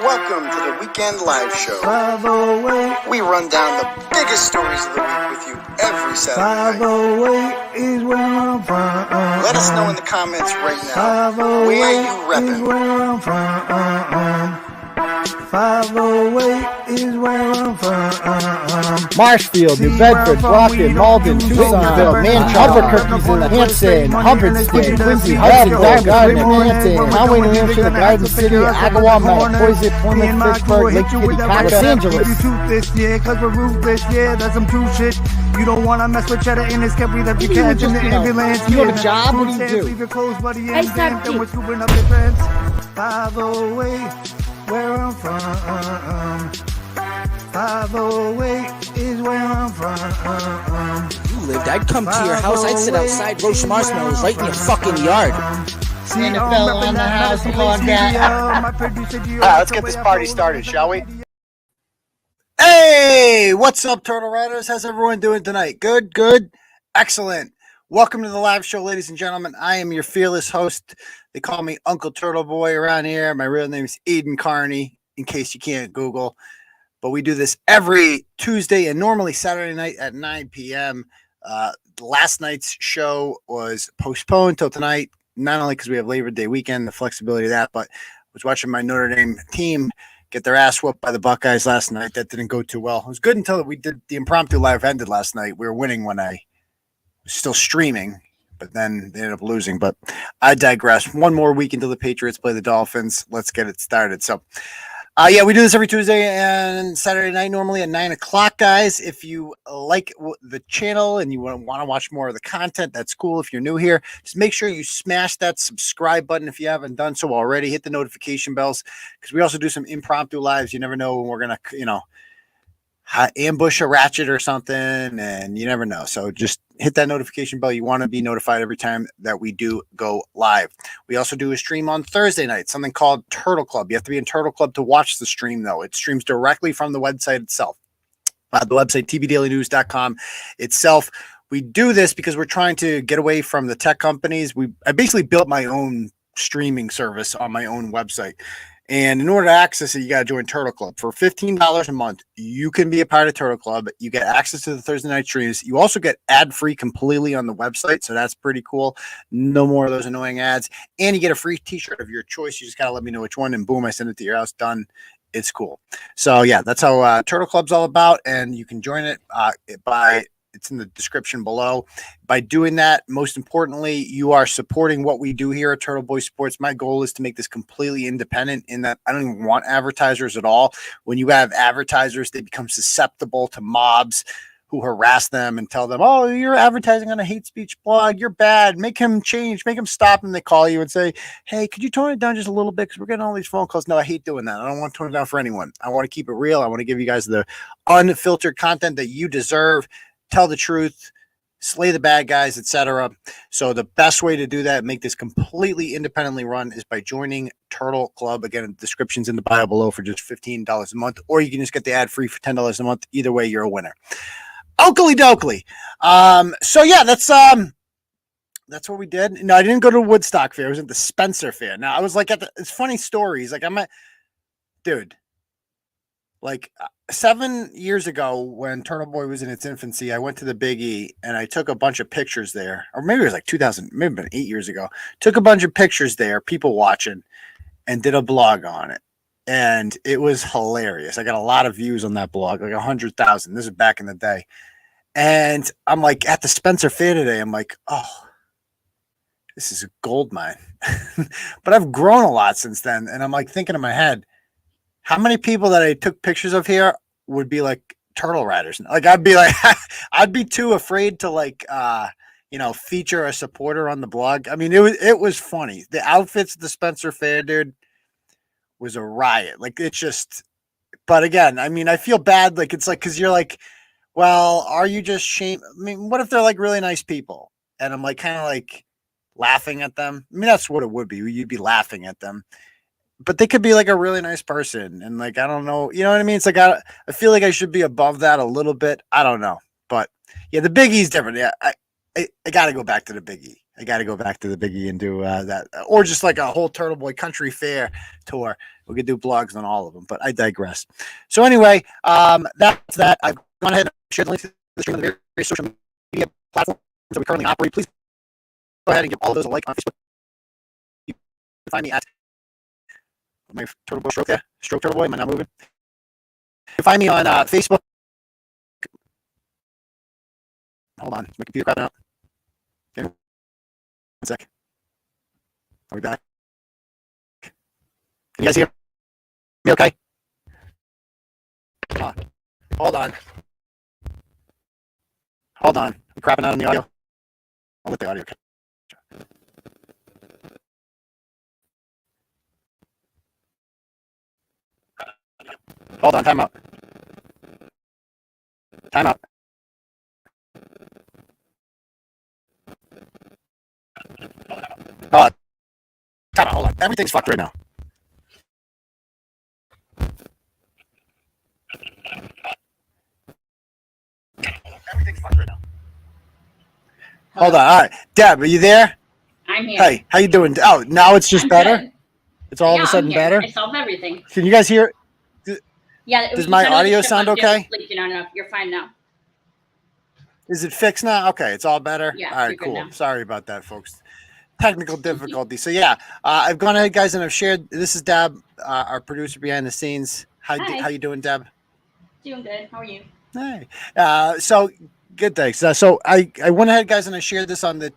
Welcome to the Weekend Live Show. 508. We run down the biggest stories of the week with you every Saturday night. 508 is where I'm from. Let us know in the comments right now. Where you repping? Where I'm from. 508 is where I'm from. Marshfield, New Bedford, Brockton, Malden, Tucsonville, Manchester, Albuquerque's in the Hampton, Hubbardston, Quincy, Hudson, Dartmouth, Hampton, Conway, New Hampshire, the Garden City, Agawam, Poiset, Plymouth, Pittsburgh, Lake Titicaca, Los Angeles. Cause we're ruthless, yeah, that's some true shit. You don't wanna mess with cheddar in this cup, we left your catch in the ambulance. You have a job, what do you do? Leave your clothes, buddy, and then we're scooping up your friends. 508. Where I'm from, 508 is where I'm from. You lived, I'd come to your house, I'd sit outside, roast marshmallows right in your fucking yard. NFL on the house, let's get this party started, shall we? Hey, what's up, Turtle Riders? How's everyone doing tonight? Good, good, excellent. Welcome to the live show, ladies and gentlemen. I am your fearless host. They call me Uncle Turtleboy around here. My real name is Aidan Kearney, in case you can't Google. But we do this every Tuesday and normally Saturday night at 9 p.m. Last night's show was postponed till tonight, not only because we have Labor Day weekend, the flexibility of that, but I was watching my Notre Dame team get their ass whooped by the Buckeyes last night. That didn't go too well. It was good until we did the impromptu live ended last night. We were winning when I was still streaming, but then they ended up losing. But I digress. One more week until the Patriots play the Dolphins. Let's get it started. So, yeah, we do this every Tuesday and Saturday night, normally at 9 o'clock, guys. If you like the channel and you want to watch more of the content, that's cool. If you're new here, just make sure you smash that subscribe button if you haven't done so already. Hit the notification bells because we also do some impromptu lives. You never know when we're going to, ambush a ratchet or something, and you never know. So just hit that notification bell. You want to be notified every time that we do go live. We also do a stream on Thursday night, something called Turtle Club. You have to be in Turtle Club to watch the stream, though. It streams directly from the website itself. The website, tvdailynews.com itself. We do this because we're trying to get away from the tech companies. I basically built my own streaming service on my own website. And in order to access it, you got to join Turtle Club. For $15 a month, you can be a part of Turtle Club. You get access to the Thursday night streams. You also get ad-free completely on the website, so that's pretty cool. No more of those annoying ads. And you get a free t-shirt of your choice. You just got to let me know which one, and boom, I send it to your house. Done. It's cool. So, yeah, that's how Turtle Club's all about, and you can join it it's in the description below. By doing that, most importantly, you are supporting what we do here at Turtle Boy Sports. My goal is to make this completely independent in that I don't even want advertisers at all. When you have advertisers, they become susceptible to mobs who harass them and tell them, oh, you're advertising on a hate speech blog. You're bad. Make him change. Make him stop. And they call you and say, hey, could you tone it down just a little bit? Because we're getting all these phone calls. No, I hate doing that. I don't want to tone it down for anyone. I want to keep it real. I want to give you guys the unfiltered content that you deserve. Tell the truth, slay the bad guys, etc. So the best way to do that, make this completely independently run, is by joining Turtle Club. Again, description's in the bio below for just $15 a month, or you can just get the ad free for $10 a month. Either way, you're a winner. Oakley dokley. So yeah, that's what we did. No, I didn't go to Woodstock Fair. I was at the Spencer Fair. Now I was like it's funny stories. Like dude. Like 7 years ago when Turtleboy was in its infancy, I went to the Big E and I took a bunch of pictures there. Or maybe it was like 2000, maybe been 8 years ago. Took a bunch of pictures there, people watching, and did a blog on it. And it was hilarious. I got a lot of views on that blog, like 100,000. This is back in the day. And I'm like at the Spencer Fair today. I'm like, oh, this is a gold mine. But I've grown a lot since then. And I'm like thinking in my head, how many people that I took pictures of here would be like turtle riders? Like I'd be like, I'd be too afraid to feature a supporter on the blog. I mean, it was funny. The outfits at the Spencer Fair, dude, was a riot. Like it's just, but again, I mean, I feel bad. Like it's like, cause you're like, well, are you just shame? I mean, what if they're like really nice people? And I'm like, kind of like laughing at them. I mean, that's what it would be. You'd be laughing at them. But they could be like a really nice person. And like, I don't know, you know what I mean? It's like, I feel like I should be above that a little bit. I don't know. But yeah, the Big E's different. Yeah. I got to go back to the Big E. I got to go back to the Biggie and do that, or just like a whole Turtleboy country fair tour. We could do blogs on all of them, but I digress. So anyway, that's that. I've gone ahead and shared the link to the stream on the various social media platforms that we currently operate. Please go ahead and give all those a like on Facebook. You can find me at my Turtleboy stroke there. Stroke Turtleboy. Am I not moving? You can find me on Facebook. Hold on. Is my computer crapping out? Okay. 1 sec. Are we back? Can you guys hear me okay? Hold on. Hold on. Hold on. I'm crapping out on the audio. I'll let the audio catch. Hold on. Time out. Time out. Time out. Hold on. Everything's fucked right now. Everything's fucked right now. Hold on. All right. Deb, are you there? I'm here. Hey, how you doing? Oh, now it's just I'm better? good. It's all Yeah, of a sudden I'm here. better? I solved everything. Can you guys hear? Yeah. Does my audio sound okay? Leaking on enough. You're fine now. Is it fixed now? Okay, it's all better? Yeah, All right, you're good cool. now. Sorry about that, folks. Technical difficulty. So, yeah, I've gone ahead, guys, and I've shared. This is Deb, our producer behind the scenes. Hi. How you doing, Deb? Doing good. How are you? Hey. So, good, thanks. So, I went ahead, guys, and I shared this on the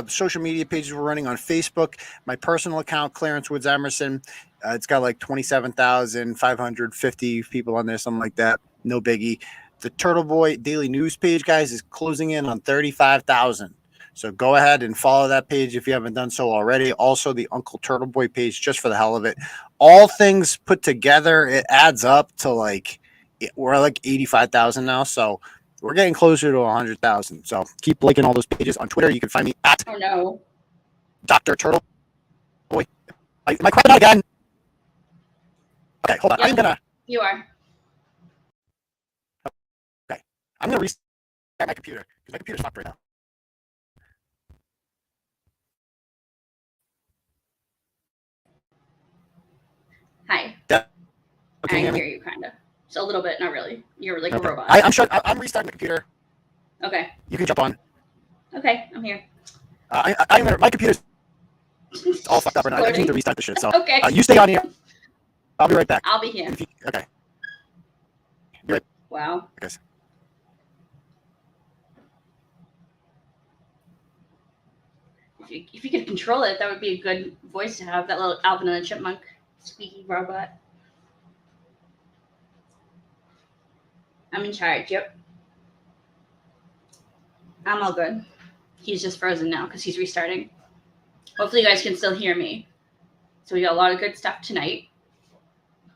social media pages we're running on Facebook. My personal account, Clarence Woods Emerson. It's got like 27,550 people on there, something like that. No biggie. The Turtleboy Daily News page, guys, is closing in on 35,000. So go ahead and follow that page if you haven't done so already. Also, the Uncle Turtleboy page, just for the hell of it. All things put together, it adds up to we're like 85,000 now. So we're getting closer to 100,000. So keep liking all those pages on Twitter. You can find me at Dr. Turtleboy. Am I crapping out again? Okay, hold on. Yep. I'm gonna. You are. I'm going to restart my computer because my computer's fucked right now. Hi. Yeah. I Can you can hear hear me? you, kind of. So a little bit, not really. You're like a Okay. robot. I'm sure. I'm restarting the computer. Okay. You can jump on. Okay, I'm here. My computer's all fucked up right now. I just need to restart the shit. So Okay. you stay on here. I'll be right back. I'll be here. Okay. Be right. Wow. I guess. If you could control it, that would be a good voice to have. That little Alvin and the Chipmunk squeaky robot. I'm in charge. Yep. I'm all good. He's just frozen now because he's restarting. Hopefully you guys can still hear me. So we got a lot of good stuff tonight.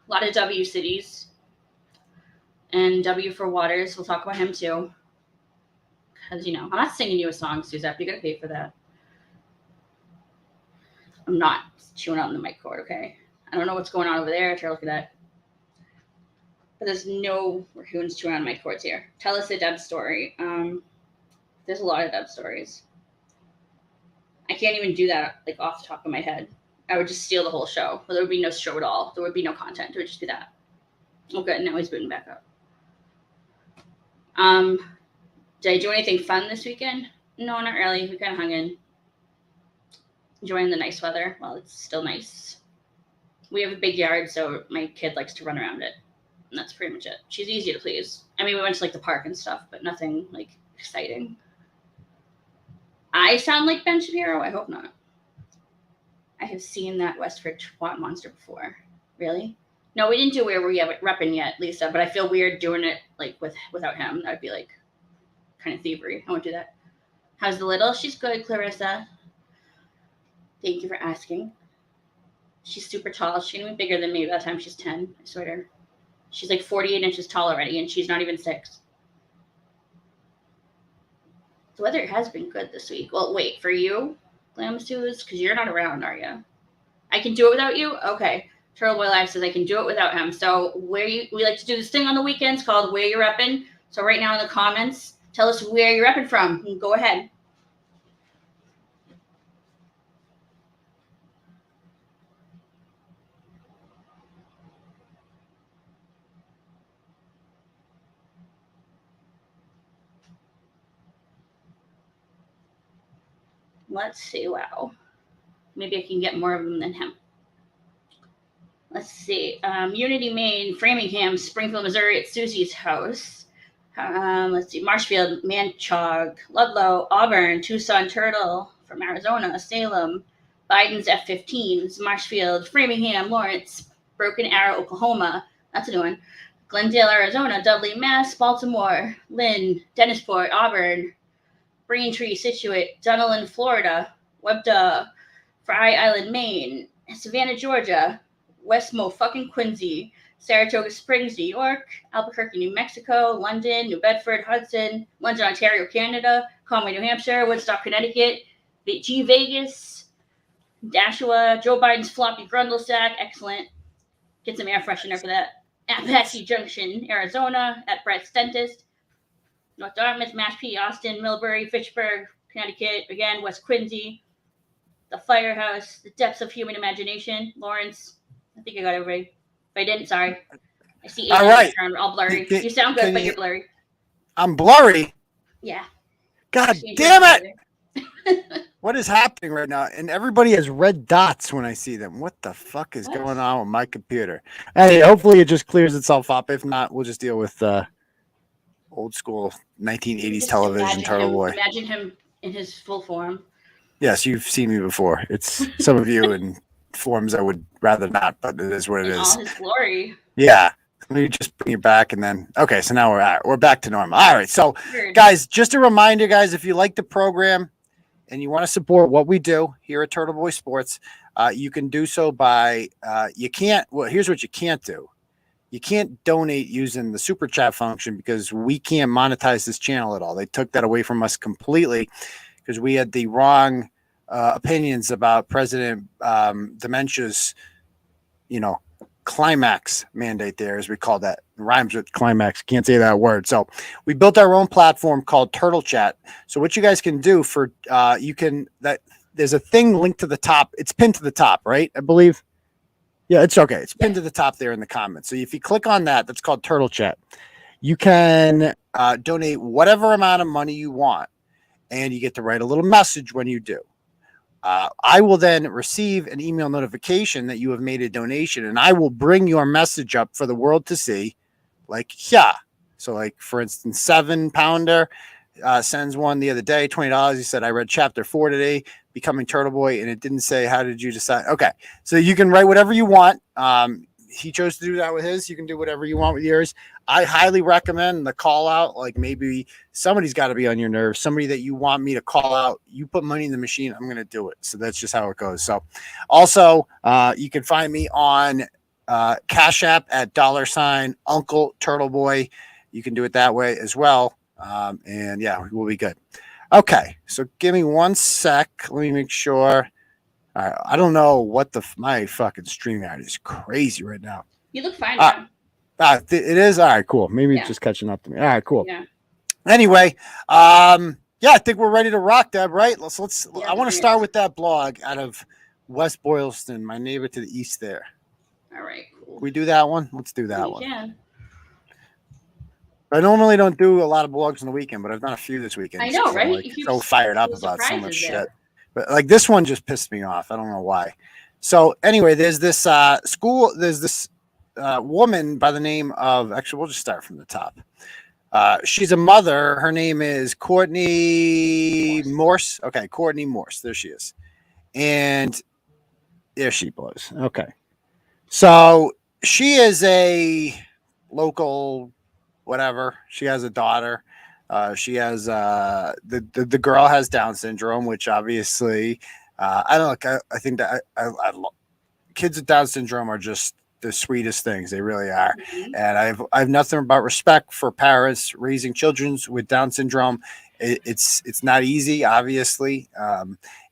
A lot of W cities. And W for Waters. We'll talk about him too. Because, I'm not singing you a song, Suzette. You're going to pay for that. I'm not chewing on the mic cord, okay? I don't know what's going on over there. Try to look at that. But there's no raccoons chewing on my cords here. Tell us a Deb story. There's a lot of Deb stories. I can't even do that off the top of my head. I would just steal the whole show. But there would be no show at all. There would be no content. It would just be that. Oh, good. Now he's booting back up. Did I do anything fun this weekend? No, not really. We kind of hung in. Enjoying the nice weather. Well, it's still nice. We have a big yard, so my kid likes to run around it. And that's pretty much it. She's easy to please. I mean, we went to the park and stuff, but nothing exciting. I sound like Ben Shapiro? I hope not. I have seen that Westford twat monster before. Really? No, we didn't do where we have it repping yet, Lisa, but I feel weird doing it without him. That would be kind of thievery. I won't do that. How's the little? She's good, Clarissa. Thank you for asking. She's super tall. She's going to be bigger than me by the time she's 10. I swear to her. She's 48 inches tall already, and she's not even 6. The weather has been good this week. Well, wait, for you, Glamasu's, because you're not around, are you? I can do it without you? Okay. Turtleboy Live says I can do it without him. So we like to do this thing on the weekends called Where You're Reppin'. So right now in the comments, tell us where you're repping from. Go ahead. Let's see. Wow. Maybe I can get more of them than him. Let's see. Unity, Maine, Framingham, Springfield, Missouri at Susie's house. Let's see. Marshfield, Manchog, Ludlow, Auburn, Tucson, Turtle from Arizona, Salem, Biden's F-15s, Marshfield, Framingham, Lawrence, Broken Arrow, Oklahoma. That's a new one. Glendale, Arizona, Dudley, Mass, Baltimore, Lynn, Dennisport, Auburn, Braintree, Situate, Dunedin, Florida, Webda, Fry Island, Maine, Savannah, Georgia, Westmo, fucking Quincy, Saratoga Springs, New York, Albuquerque, New Mexico, London, New Bedford, Hudson, London, Ontario, Canada, Conway, New Hampshire, Woodstock, Connecticut, G Vegas, Nashua, Joe Biden's floppy grundle sack, excellent. Get some air freshener for that. Apache Junction, Arizona, at Brett's Dentist, North Dartmouth, Mashpee, Austin, Millbury, Fitchburg, Connecticut, again, West Quincy, the Firehouse, the Depths of Human Imagination, Lawrence. I think I got everybody. If I didn't, sorry. I see Aidan All right. all blurry. You sound good, but you're blurry. I'm blurry. Yeah. God damn it! What is happening right now? And everybody has red dots when I see them. What the fuck is going on with my computer? Hey, hopefully it just clears itself up. If not, we'll just deal with old school 1980s television Turtleboy. Imagine him in his full form. Yes, you've seen me before. It's some of you in forms I would rather not, but it is what it in is. All his glory. Yeah. Let me just bring you back and then okay, so now we're back to normal. All right. So guys, just a reminder, guys, if you like the program and you want to support what we do here at Turtleboy Sports, you can do so by here's what you can't do. You can't donate using the super chat function because we can't monetize this channel at all. They took that away from us completely because we had the wrong opinions about President Dementia's, climax mandate there, as we call that. It rhymes with climax. Can't say that word. So we built our own platform called Turtle Chat. So what you guys can do for there's a thing linked to the top. It's pinned to the top, right? I believe. Yeah, it's okay. It's pinned to the top there in the comments. So if you click on that, that's called Turtle Chat. You can donate whatever amount of money you want, and you get to write a little message when you do. I will then receive an email notification that you have made a donation, and I will bring your message up for the world to see. So like, for instance, 7-pounder sends one the other day, $20. He said, I read chapter 4 today, Becoming Turtleboy, and it didn't say, how did you decide? Okay. So you can write whatever you want. He chose to do that with his. You can do whatever you want with yours. I highly recommend the call out. Like maybe somebody's got to be on your nerves. Somebody that you want me to call out. You put money in the machine. I'm going to do it. So that's just how it goes. So also you can find me on Cash App at $ Uncle Turtleboy. You can do it that way as well. And yeah, we'll be good. Okay. So give me 1 sec. Let me make sure. All right, I don't know what my fucking stream out is crazy right now. You look fine now. It is? All right, cool. Maybe it's just catching up to me. All right, cool. Yeah. Anyway, I think we're ready to rock, Deb, right? Let's I want to start with that blog out of West Boylston, my neighbor to the east there. All right, cool. Can we do that one? Let's do that one. Yeah. I normally don't do a lot of blogs on the weekend, but I've done a few this weekend. I know, right? I'm so fired up about so much there. shit. But like this one just pissed me off. I don't know why. So anyway, there's this woman by the name of, actually, we'll just start from the top. She's a mother. Her name is Courtney Morse. Okay, Courtney Morse. There she is. And there she blows. Okay. So she is a local whatever. She has a daughter. She has the girl has Down syndrome, which obviously I don't know. I think that kids with Down syndrome are just the sweetest things. They really are. Mm-hmm. And I've nothing but respect for parents raising children with Down syndrome. It's not easy, obviously,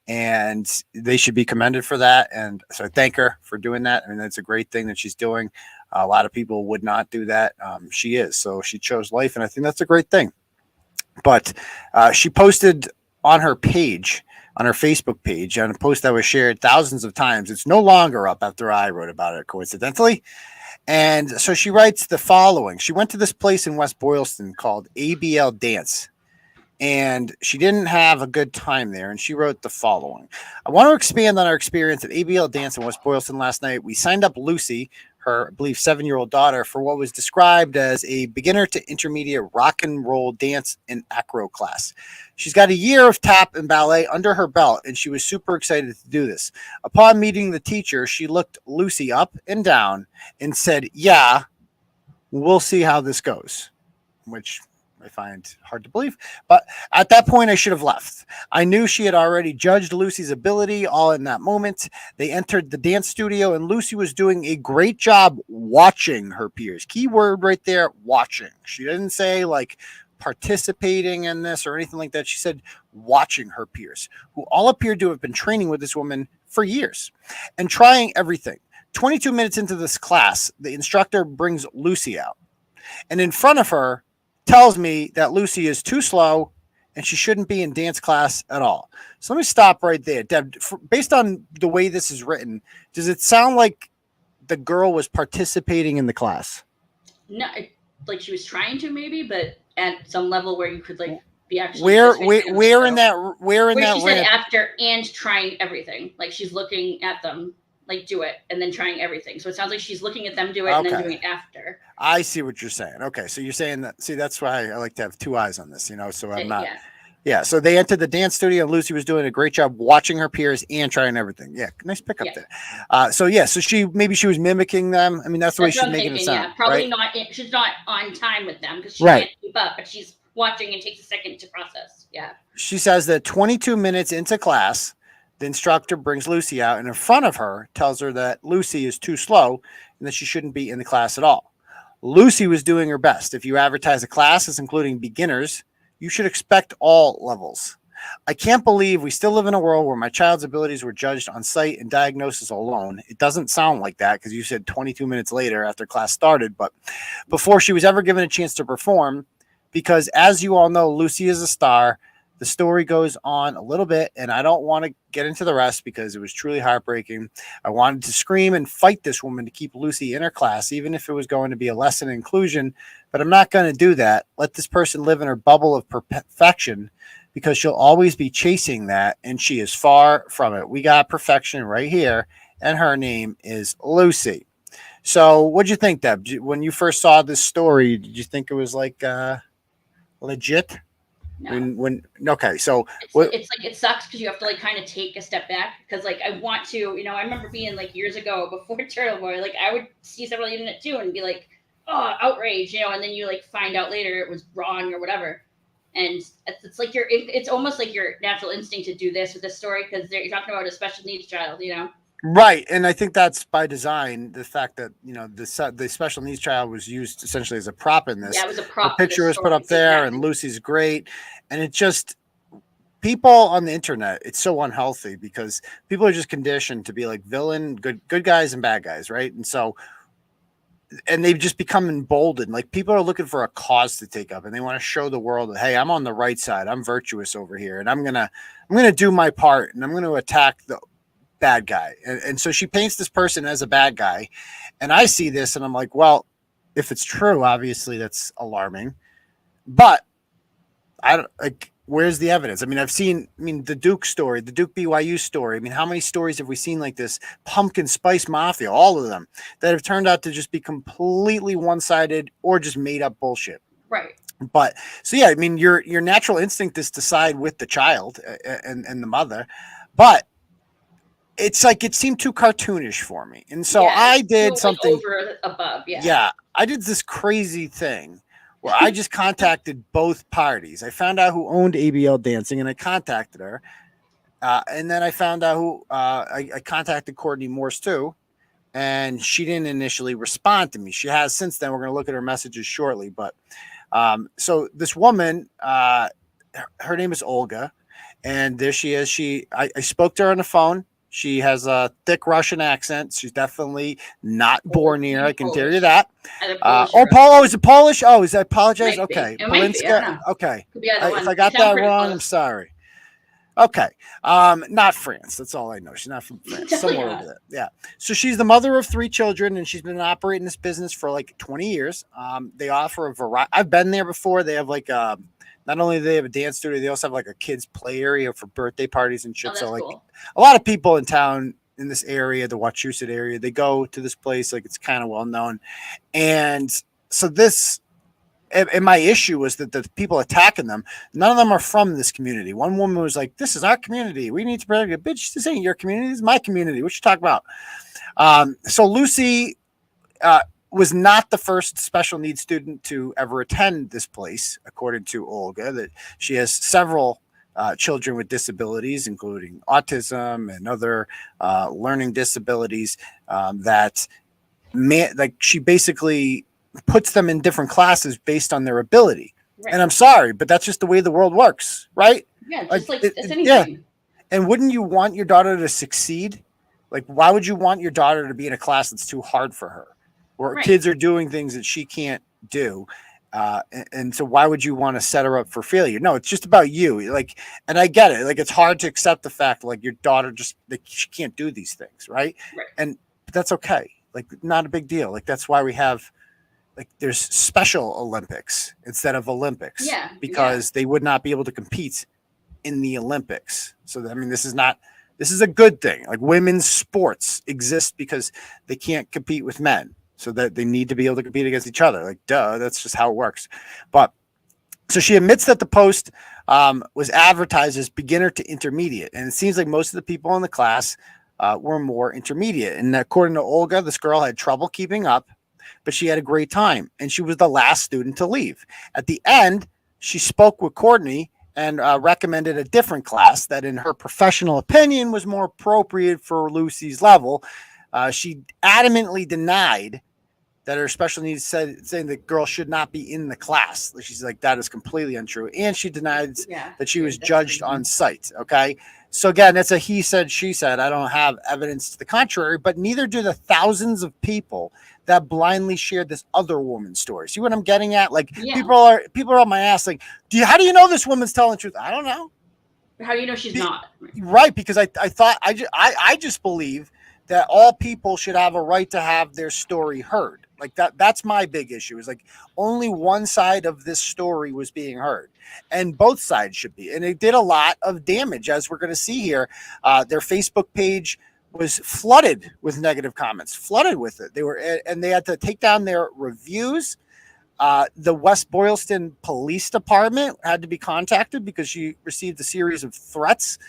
and they should be commended for that. And so I thank her for doing that. I mean, that's a great thing that she's doing. A lot of people would not do that. She is. So she chose life, and I think that's a great thing. But she posted on her page, on her Facebook page, on a post that was shared thousands of times. It's no longer up after I wrote about it, coincidentally. And so she writes the following. She went to this place in West Boylston called ABL Dance. and she didn't have a good time there. And she wrote the following: I want to expand on our experience at ABL Dance in West Boylston last night. We signed up Lucy, her, I believe, 7-year-old daughter, for what was described as a beginner to intermediate rock and roll dance and acro class. She's got a year of tap and ballet under her belt, and she was super excited to do this. Upon meeting the teacher, she looked Lucy up and down and said, "Yeah, we'll see how this goes," which I find hard to believe. But at that point, I should have left. I knew she had already judged Lucy's ability all in that moment. They entered the dance studio, and Lucy was doing a great job watching her peers. Key word right there, watching. She didn't say like participating in this or anything like that. She said watching her peers, who all appeared to have been training with this woman for years and trying everything. 22 minutes into this class, the instructor brings Lucy out, and in front of her tells me that Lucy is too slow and she shouldn't be in dance class at all. So let me stop right there. Deb, based on the way this is written, does it sound like the girl was participating in the class? No, like she was trying to maybe, but at some level where you could like be actually where in that she said after and trying everything. Like she's looking at them like do it and then trying everything. So it sounds like she's looking at them do it and then doing it after. I see what you're saying. Okay, so you're saying that. See, that's why I like to have two eyes on this, so I'm not. Yeah, so they entered the dance studio, and Lucy was doing a great job watching her peers and trying everything. Yeah, nice pickup there. So she was mimicking them. I mean, that's the way she's making it sound. Yeah, probably right? not. She's not on time with them because she can't keep up, but she's watching and takes a second to process. Yeah. She says that 22 minutes into class, the instructor brings Lucy out, and in front of her tells her that Lucy is too slow and that she shouldn't be in the class at all. Lucy was doing her best. If you advertise a class as including beginners, you should expect all levels. I can't believe we still live in a world where my child's abilities were judged on sight and diagnosis alone. It doesn't sound like that because you said 22 minutes later after class started, but before she was ever given a chance to perform, because as you all know, Lucy is a star. The story goes on a little bit, and I don't want to get into the rest because it was truly heartbreaking. I wanted to scream and fight this woman to keep Lucy in her class, even if it was going to be a lesson in inclusion, but I'm not going to do that. Let this person live in her bubble of perfection because she'll always be chasing that, and she is far from it. We got perfection right here, and her name is Lucy. So what'd you think, Deb? When you first saw this story, did you think it was like legit? No. Okay, so it's like it sucks because you have to like kind of take a step back because like I want to, I remember being like years ago before Turtleboy, like I would see stuff on the internet too and be like, oh, outrage, and then you like find out later it was wrong or whatever, and it's like it's almost like your natural instinct to do this with this story because you're talking about a special needs child, Right, and I think that's by design. The fact that the special needs child was used essentially as a prop in this. Yeah, it was a prop. The picture was put up there, and Lucy's great, and it just people on the internet. It's so unhealthy because people are just conditioned to be like villain, good guys and bad guys, right? And they've just become emboldened. Like people are looking for a cause to take up, and they want to show the world that hey, I'm on the right side. I'm virtuous over here, and I'm gonna do my part, and I'm gonna attack the bad guy. And so she paints this person as a bad guy. And I see this and I'm like, well, if it's true, obviously that's alarming. But I don't like, where's the evidence? I mean, the Duke story, the Duke BYU story. I mean, how many stories have we seen like this? Pumpkin Spice Mafia, all of them that have turned out to just be completely one-sided or just made up bullshit. Right. But so, yeah, I mean, your natural instinct is to side with the child and the mother, but it's like it seemed too cartoonish for me, and so I did something over above. Yeah, I did this crazy thing where I just contacted both parties. I found out who owned ABL Dancing, and I contacted her, and then I found out who I contacted Courtney Morse too, and she didn't initially respond to me. She has since then. We're going to look at her messages shortly, but so this woman, her name is Olga, and there she is. I spoke to her on the phone. She has a thick Russian accent. She's definitely not born here. I can tell you that. Is it Polish? Oh, I apologize. Okay. Polinska. Okay. If I got that wrong, I'm sorry. Okay. Not France. That's all I know. She's not from France. Somewhere over there. Yeah. So she's the mother of 3 children, and she's been operating this business for like 20 years. They offer a variety. I've been there before. They have like not not only do they have a dance studio, they also have like a kids play area for birthday parties and shit. Oh, that's So like cool. a lot of people in town in this area, the Wachusett area, they go to this place. Like it's kind of well known. And so this, and my issue was that the people attacking them, none of them are from this community. One woman was like, "This is our community. We need to protect it." Bitch, this ain't your community. This is my community. What you talking about? So Lucy was not the first special needs student to ever attend this place, according to Olga. That she has several children with disabilities, including autism and other learning disabilities. Like she basically puts them in different classes based on their ability. Right. And I'm sorry, but that's just the way the world works, right? Yeah, just like it's anything. Yeah. And wouldn't you want your daughter to succeed? Like, why would you want your daughter to be in a class that's too hard for her, where kids are doing things that she can't do? And so why would you want to set her up for failure? No, it's just about you. Like, and I get it. Like, it's hard to accept the fact, like, your daughter just, like, she can't do these things, right? But that's okay. Like, not a big deal. Like, that's why we have, like, there's Special Olympics instead of Olympics. Yeah. Because they would not be able to compete in the Olympics. So, I mean, this is a good thing. Like, women's sports exist because they can't compete with men. So that they need to be able to compete against each other. Like, duh, that's just how it works. But so she admits that the post was advertised as beginner to intermediate. And it seems like most of the people in the class were more intermediate. And according to Olga, this girl had trouble keeping up, but she had a great time. And she was the last student to leave. At the end, she spoke with Kearney and recommended a different class that, in her professional opinion, was more appropriate for Lucy's level. She adamantly denied that her special needs saying the girl should not be in the class. She's like, that is completely untrue. And she denied that she was judged on site. Okay. So again, that's a he said, she said. I don't have evidence to the contrary, but neither do the thousands of people that blindly shared this other woman's story. See what I'm getting at? Like people are on my ass. Like, how do you know this woman's telling the truth? I don't know. How do you know she's not? Right. Because I just believe that all people should have a right to have their story heard. Like that's my big issue, is like only one side of this story was being heard, and both sides should be. And it did a lot of damage, as we're going to see here. Their Facebook page was flooded with negative comments, flooded with it. And they had to take down their reviews. The West Boylston Police Department had to be contacted because she received a series of threats.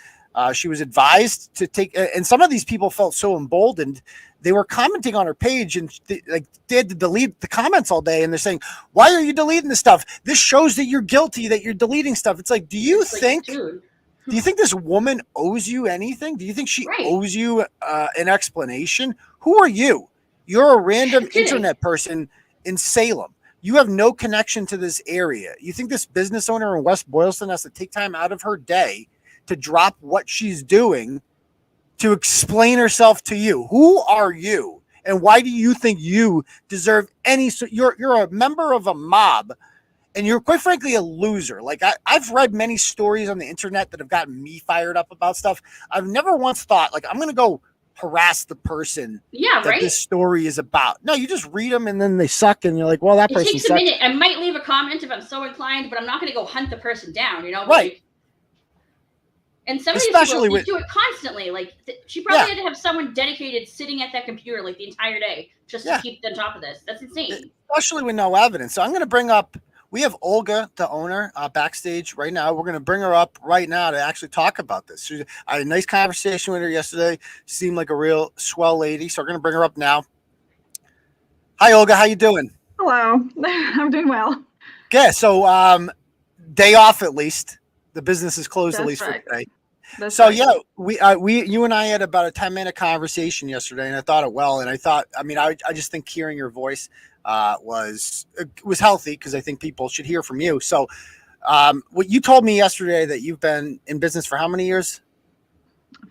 She was advised to take, and some of these people felt so emboldened, they were commenting on her page, and they had to delete the comments all day. And they're saying, "Why are you deleting this stuff? This shows that you're guilty, that you're deleting stuff." It's like, do you think this woman owes you anything? Do you think she owes you an explanation? Who are you? You're a random internet person in Salem. You have no connection to this area. You think this business owner in West Boylston has to take time out of her day to drop what she's doing to explain herself to you? Who are you? And why do you think you deserve any? You're a member of a mob, and you're quite frankly a loser. Like I've read many stories on the internet that have gotten me fired up about stuff. I've never once thought, like, I'm going to go harass the person that this story is about. No, you just read them and then they suck, and you're like, well, that person takes a minute. I might leave a comment if I'm so inclined, but I'm not going to go hunt the person down, you know? Right. Like, and some of these people do it constantly. Like she probably had to have someone dedicated sitting at that computer like the entire day just to keep on top of this. That's insane. Especially with no evidence. So I'm going to bring up, we have Olga, the owner, backstage right now. We're going to bring her up right now to actually talk about this. I had a nice conversation with her yesterday. She seemed like a real swell lady. So we're going to bring her up now. Hi, Olga. How you doing? Hello. I'm doing well. Okay. So day off at least. The business is closed at least for today. You and I had about a 10-minute conversation yesterday, and I thought it well. And I just think hearing your voice was healthy, because I think people should hear from you. So what you told me yesterday, that you've been in business for how many years?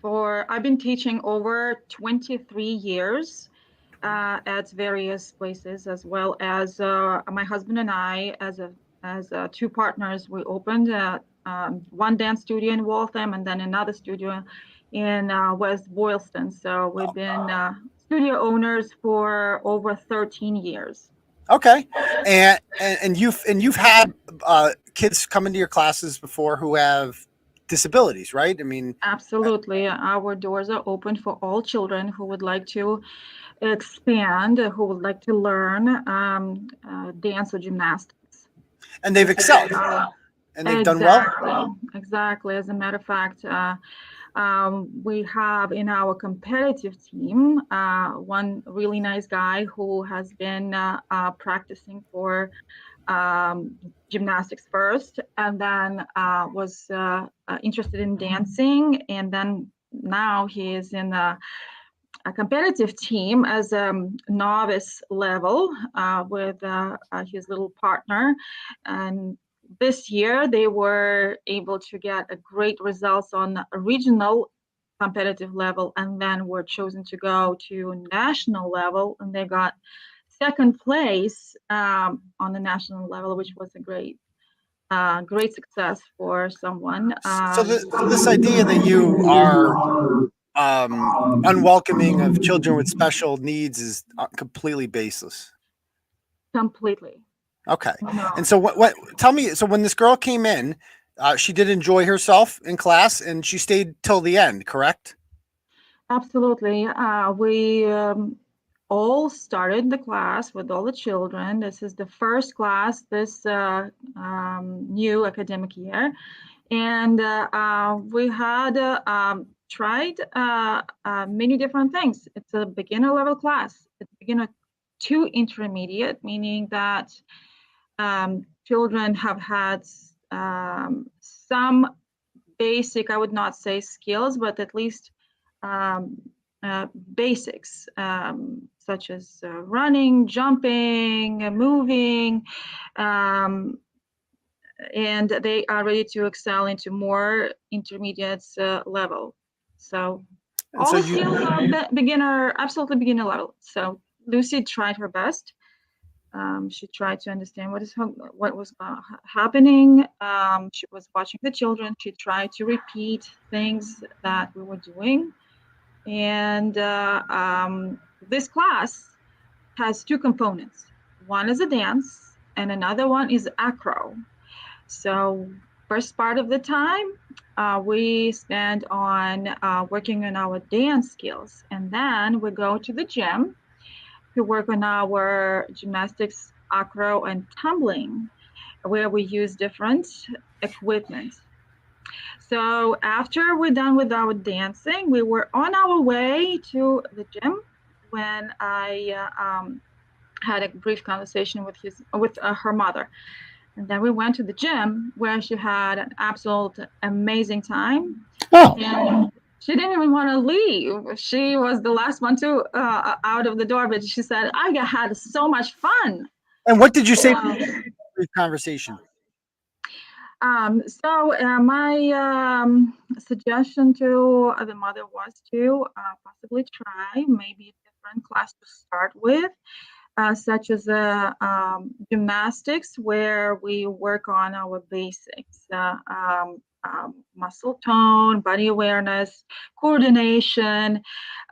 I've been teaching over 23 years at various places, as well as my husband and I, as two partners, we opened one dance studio in Waltham and then another studio in West Boylston. So we've been studio owners for over 13 years. Okay, and you've had kids come into your classes before who have disabilities, right? I mean, Absolutely. Our doors are open for all children who would like to expand, who would like to learn dance or gymnastics. and they've This is excelled our- and they've done well. exactly. As a matter of fact, we have in our competitive team one really nice guy who has been practicing for gymnastics first, and then was interested in dancing, and then now he is in a competitive team as a novice level with his little partner. And this year they were able to get a great results on a regional competitive level, and then were chosen to go to national level, and they got second place on the national level, which was a great success for someone. So this idea that you are unwelcoming of children with special needs is completely baseless. Completely. Okay. No. And so what tell me, so when this girl came in, she did enjoy herself in class and she stayed till the end, correct? Absolutely. We all started the class with all the children. This is the first class this new academic year. And we had tried many different things. It's a beginner level class. It's beginner to intermediate, meaning that children have had some basic, I would not say skills, but at least basics, such as running, jumping, moving, and they are ready to excel into more intermediate level. So And all so the skills are beginner, absolutely beginner level. So Lucy tried her best. She tried to understand what was happening. She was watching the children. She tried to repeat things that we were doing. And this class has two components. One is a dance and another one is acro. So first part of the time, we spend on working on our dance skills. And then we go to the gym to work on our gymnastics, acro, and tumbling, where we use different equipment. So after we're done with our dancing, we were on our way to the gym when I had a brief conversation with her mother. And then we went to the gym where she had an absolute amazing time. Oh. And she didn't even want to leave. She was the last one to out of the door, but she said, I had so much fun. And what did you say in the conversation? So my suggestion to the mother was to possibly try maybe a different class to start with, such as gymnastics, where we work on our basics, muscle tone, body awareness, coordination,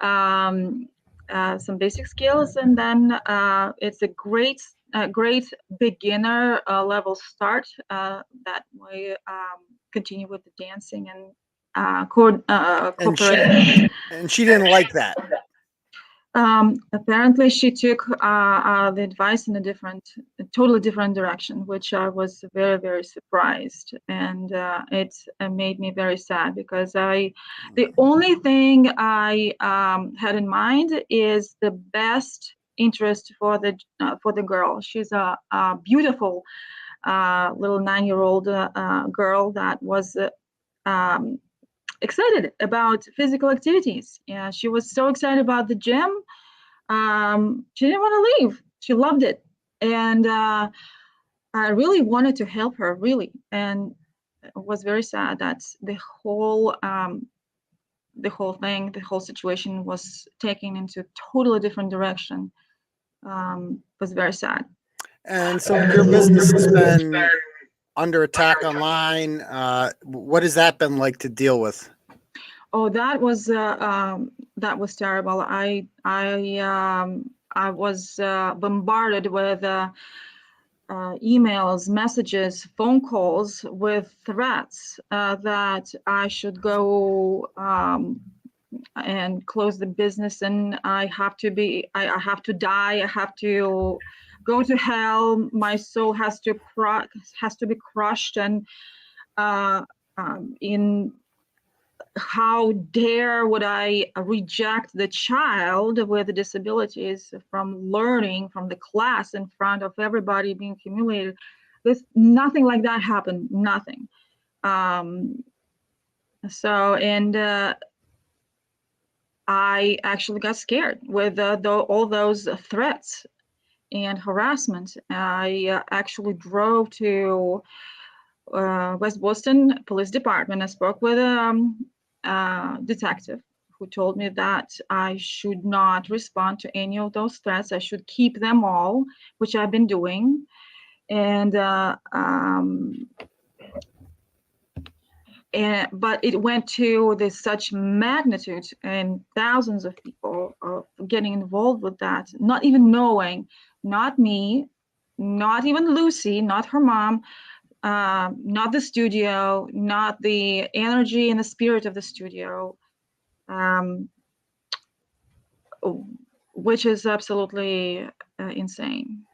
some basic skills, and then it's a great beginner level start that we continue with the dancing and cooperating. And she didn't like that. Apparently she took the advice in a totally different direction, which I was very, very surprised. And it made me very sad because the only thing I had in mind is the best interest for the girl. She's a beautiful little 9-year-old girl that was excited about physical activities. Yeah, she was so excited about the gym. She didn't want to leave. She loved it, and I really wanted to help her, really. And it was very sad that the whole situation was taken into a totally different direction. Was very sad. And so your business has been under attack online. What has that been like to deal with? Oh, that was terrible. I I was bombarded with emails, messages, phone calls with threats that I should go and close the business, and I have to die. I have to go to hell. My soul has to be crushed, and in how dare would I reject the child with disabilities from learning from the class in front of everybody, being humiliated. Nothing like that happened, nothing. I actually got scared with all those threats and harassment. I actually drove to West Boylston Police Department. I spoke with a detective who told me that I should not respond to any of those threats. I should keep them all, which I've been doing. And but it went to such magnitude, and thousands of people getting involved with that, not even knowing, not me, not even Lucy, not her mom, not the studio, not the energy and the spirit of the studio, which is absolutely insane.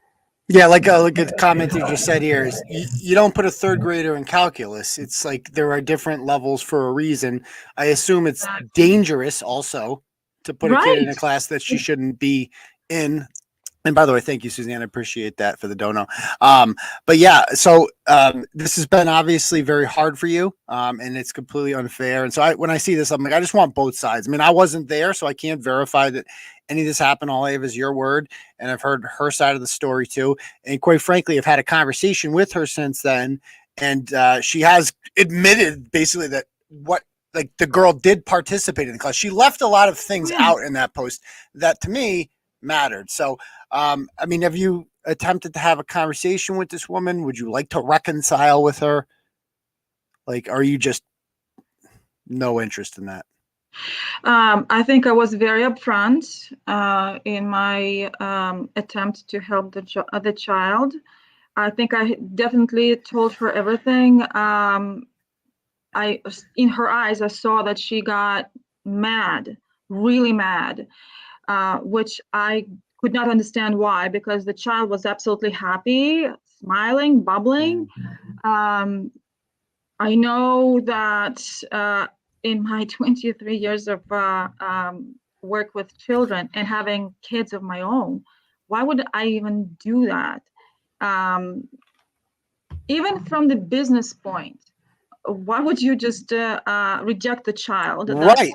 Yeah, like a comment you just said here is you don't put a third grader in calculus. It's like there are different levels for a reason. I assume it's dangerous also to put a kid in a class that she shouldn't be in. And by the way, thank you, Suzanne. I appreciate that for the dono. But yeah, so this has been obviously very hard for you, and it's completely unfair. And so when I see this, I'm like, I just want both sides. I mean, I wasn't there, so I can't verify that any of this happened. All I have is your word, and I've heard her side of the story too. And quite frankly, I've had a conversation with her since then, and she has admitted basically that the girl did participate in the class. She left a lot of things out in that post that to me mattered. So, I mean, have you attempted to have a conversation with this woman? Would you like to reconcile with her? Like, are you just no interest in that? I think I was very upfront in my attempt to help the child. I think I definitely told her everything. In her eyes, I saw that she got mad, really mad, which I could not understand why, because the child was absolutely happy, smiling, bubbling. I know that in my 23 years of work with children and having kids of my own, why would I even do that? Even from the business point, why would you just reject the child? Right.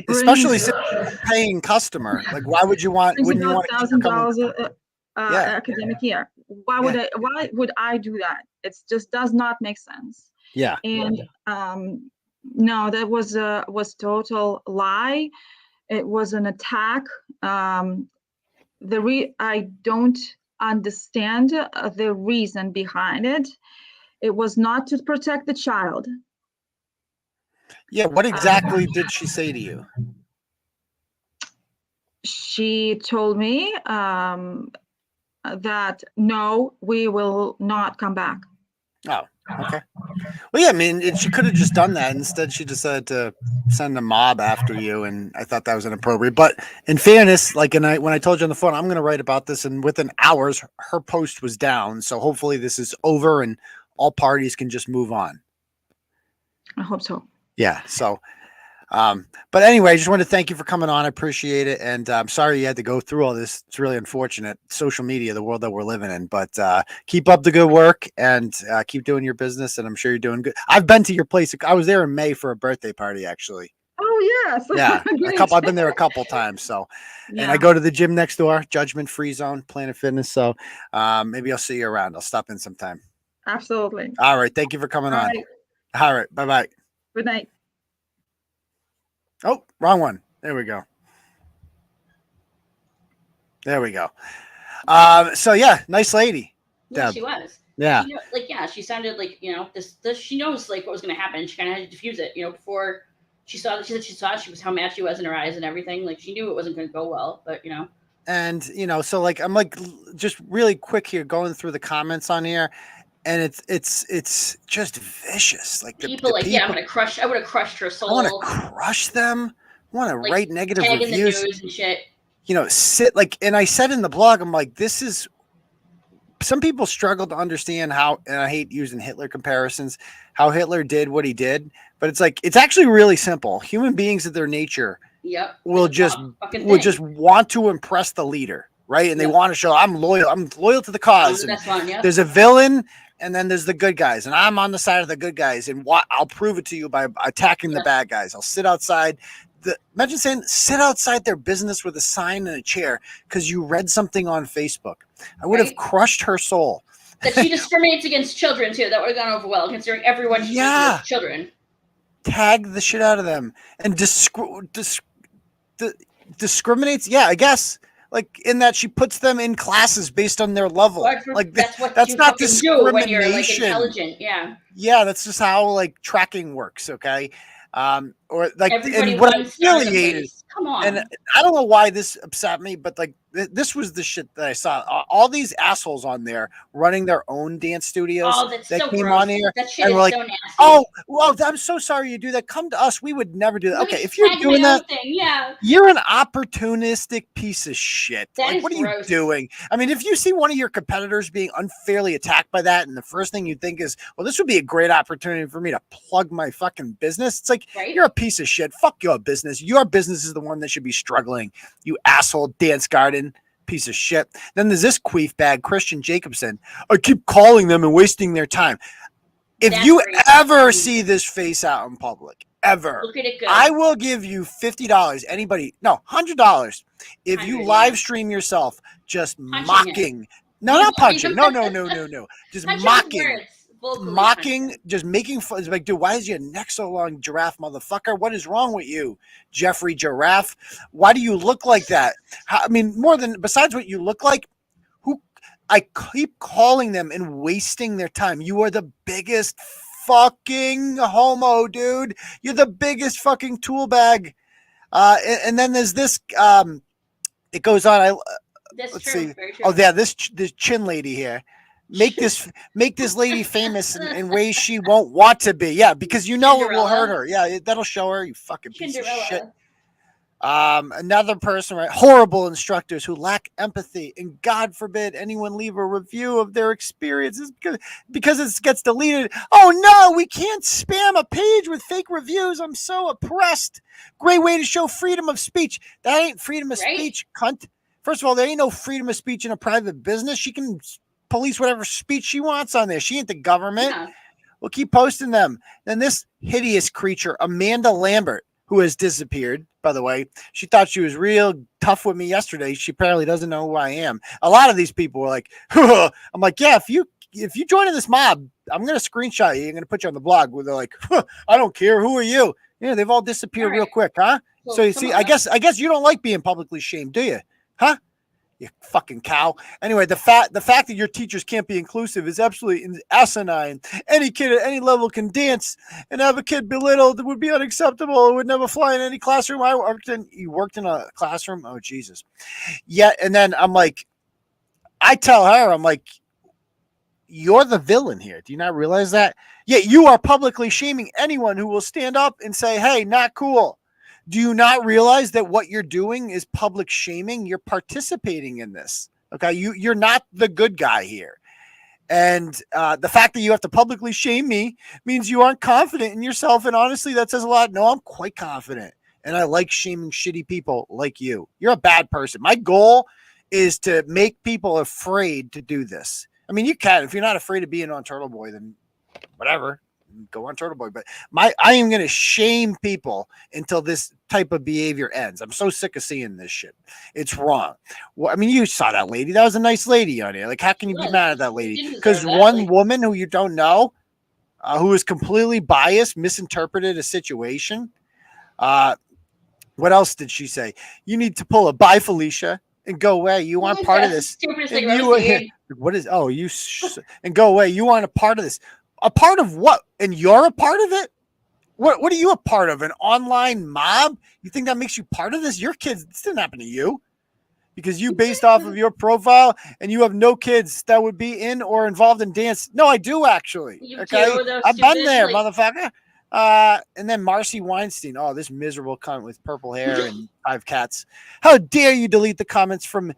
Especially since you're a paying customer. Like, why would you want? Wouldn't you want $1,000 academic year? Why would I do that? It just does not make sense. Yeah. And no, that was total lie. It was an attack. I don't understand the reason behind it. It was not to protect the child. Yeah. What exactly did she say to you? She told me that no, we will not come back. Oh, okay. Well, yeah, I mean, she could have just done that. Instead, she decided to send a mob after you, and I thought that was inappropriate. But in fairness, like, when I told you on the phone, I'm going to write about this, and within hours, her post was down. So hopefully this is over, and all parties can just move on. I hope so. Yeah. So, but anyway, I just wanted to thank you for coming on. I appreciate it. And I'm sorry you had to go through all this. It's really unfortunate. Social media, the world that we're living in, but keep up the good work and keep doing your business. And I'm sure you're doing good. I've been to your place. I was there in May for a birthday party, actually. Oh, yes. Yeah. I've been there a couple times. So, and I go to the gym next door, Judgment Free Zone, Planet Fitness. So maybe I'll see you around. I'll stop in sometime. Absolutely. All right. Thank you for coming on. Right. All right. Bye-bye. Good night. Oh, wrong one. There we go. There we go. So yeah, nice lady. Yeah, Deb. she was. Yeah. She sounded like, this she knows like what was going to happen. She kind of had to diffuse it, before she saw how mad she was in her eyes and everything. Like, she knew it wasn't going to go well, but And so like I'm like just really quick here going through the comments on here, and it's just vicious. Like the People like, people, yeah, I would have crushed her I soul. want to crush them. I want to Like, write negative tag in the reviews. news and shit. Sit like, and I said in the blog, I'm like, this is. Some people struggle to understand how, and I hate using Hitler comparisons, how Hitler did what he did, but it's like it's actually really simple. Human beings at their nature will just want to impress the leader, right? And they want to show I'm loyal to the cause. There's a villain, and then there's the good guys, and I'm on the side of the good guys, and I'll prove it to you by attacking the bad guys. I'll sit outside. Imagine saying sit outside their business with a sign and a chair because you read something on Facebook. I would have crushed her soul. That she discriminates against children too. That would have gone over well, considering everyone she against children. Tag the shit out of them and discriminates. Yeah, I guess. Like in that she puts them in classes based on their level. Like that's not discrimination. When you're like intelligent. Yeah, that's just how like tracking works. Okay. Or like, everybody and what I really hated, come on. And I don't know why this upset me, but like this was the shit that I saw. All these assholes on there running their own dance studios that so came gross. on here. That shit and is we're like, so nasty. oh, well, I'm so sorry you do that. Come to us. We would never do that. Okay, if you're doing that, you're an opportunistic piece of shit. Like, what are you doing? I mean, if you see one of your competitors being unfairly attacked by that, and the first thing you think is, well, this would be a great opportunity for me to plug my fucking business. It's like, you're a piece of shit. Fuck your business. Your business is the one that should be struggling. You asshole dance garden. Piece of shit. Then there's this queef bag, Christian Jacobson. I keep calling them and wasting their time. If you ever see this face out in public, ever, look at it good. I will give you $50. Anybody, no, $100 if you live stream yourself just punching mocking. No, not punching. No. Just mocking, just making fun. It's like, dude, why is your neck so long, giraffe motherfucker? What is wrong with you, Jeffrey Giraffe? Why do you look like that? I mean, besides what you look like, I keep calling them and wasting their time. You are the biggest fucking homo, dude. You're the biggest fucking tool bag. And then there's this, it goes on. Let's see. Oh yeah, this chin lady here. Make this lady famous in ways she won't want to be. Yeah, because it will hurt her. Yeah, that'll show her, you fucking piece of shit. Another person, right? Horrible instructors who lack empathy, and God forbid anyone leave a review of their experiences because it gets deleted. Oh no, we can't spam a page with fake reviews. I'm so oppressed. Great way to show freedom of speech. That ain't freedom of speech, cunt. First of all, there ain't no freedom of speech in a private business. She can police whatever speech she wants on there. She ain't the government. Yeah. We'll keep posting them. Then this hideous creature, Amanda Lambert, who has disappeared, by the way. She thought she was real tough with me yesterday. She apparently doesn't know who I am. A lot of these people were like, I'm like, yeah, if you join in this mob, I'm going to screenshot you. I'm going to put you on the blog where they're like, I don't care. Who are you? Yeah, they've all disappeared real quick, huh? Well, so you see, I guess you don't like being publicly shamed, do you? Huh? You fucking cow. Anyway, the fact that your teachers can't be inclusive is absolutely asinine. Any kid at any level can dance, and have a kid belittled would be unacceptable. It would never fly in any classroom. You worked in a classroom? Oh, Jesus. Yeah, and then I'm like, I tell her, I'm like, you're the villain here. Do you not realize that? Yet you are publicly shaming anyone who will stand up and say, hey, not cool. Do you not realize that what you're doing is public shaming? You're participating in this. Okay. You're not the good guy here. And the fact that you have to publicly shame me means you aren't confident in yourself. And honestly, that says a lot. No, I'm quite confident. And I like shaming shitty people like you. You're a bad person. My goal is to make people afraid to do this. I mean, you can. If you're not afraid of being on Turtleboy, then whatever. Go on Turtleboy, but I am going to shame people until this type of behavior ends. I'm so sick of seeing this shit. It's wrong. Well, I mean, you saw that lady. That was a nice lady on here. Like, how can you be mad at that lady? Because one woman who you don't know, who is completely biased, misinterpreted a situation. What else did she say? You need to pull a bye, Felicia, and go away. You aren't part of this. What is? Oh, and go away. You aren't a part of this. A part of what? And you're a part of it? What are you a part of? An online mob? You think that makes you part of this? Your kids, this didn't happen to you. because you based off of your profile and you have no kids that would be in or involved in dance. No, I do actually. You Okay. do, though, I've been stupid, there, like- motherfucker. And then Marcy Weinstein. Oh, this miserable cunt with purple hair and 5 cats. How dare you delete the comments from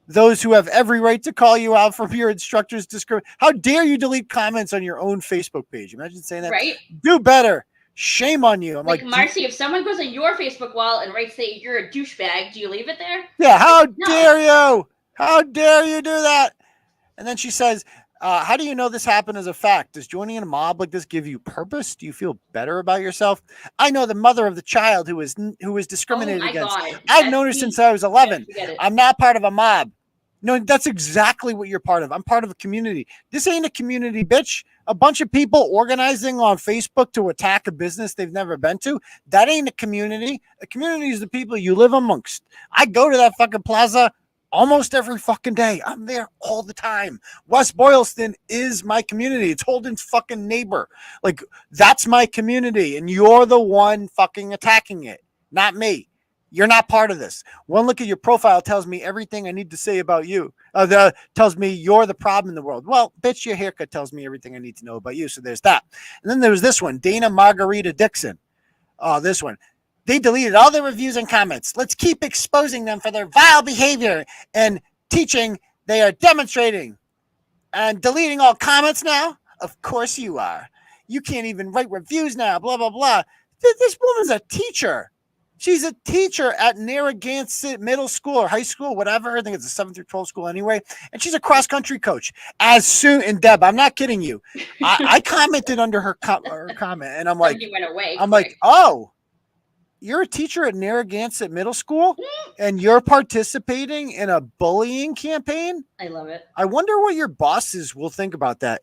those who have every right to call you out from your instructor's discrimination? How dare you delete comments on your own Facebook page? Imagine saying that. Right? Do better. Shame on you. I'm Like, like, Marcy, if someone goes on your Facebook wall and writes that you're a douchebag, do you leave it there? yeah, how No. dare you? How dare you do that? And then she says, how do you know this happened as a fact? Does joining in a mob like this give you purpose? Do you feel better about yourself? I know the mother of the child who was discriminated Oh my against. God. I've known her That's since deep. I was 11. Yeah, forget it. I'm not part of a mob. No, that's exactly what you're part of. I'm part of a community. This ain't a community, bitch. A bunch of people organizing on Facebook to attack a business they've never been to. That ain't a community. A community is the people you live amongst. I go to that fucking plaza almost every fucking day. I'm there all the time. West Boylston is my community. It's Holden's fucking neighbor. Like, that's my community, and you're the one fucking attacking it, not me. You're not part of this. One look at your profile tells me everything I need to say about you. Tells me you're the problem in the world. Well, bitch, your haircut tells me everything I need to know about you. So there's that. And then there was this one, Dana Margarita Dixon. Oh, this one. They deleted all their reviews and comments. Let's keep exposing them for their vile behavior and teaching they are demonstrating. And deleting all comments now? Of course you are. You can't even write reviews now, blah, blah, blah. This woman's a teacher. She's a teacher at Narragansett Middle School or high school, whatever. I think it's a 7th through 12 school anyway. And she's a cross-country coach. And Deb, I'm not kidding you. I commented under her comment, and I'm like, Somebody went away. like, oh, you're a teacher at Narragansett Middle School, and you're participating in a bullying campaign? I love it. I wonder what your bosses will think about that.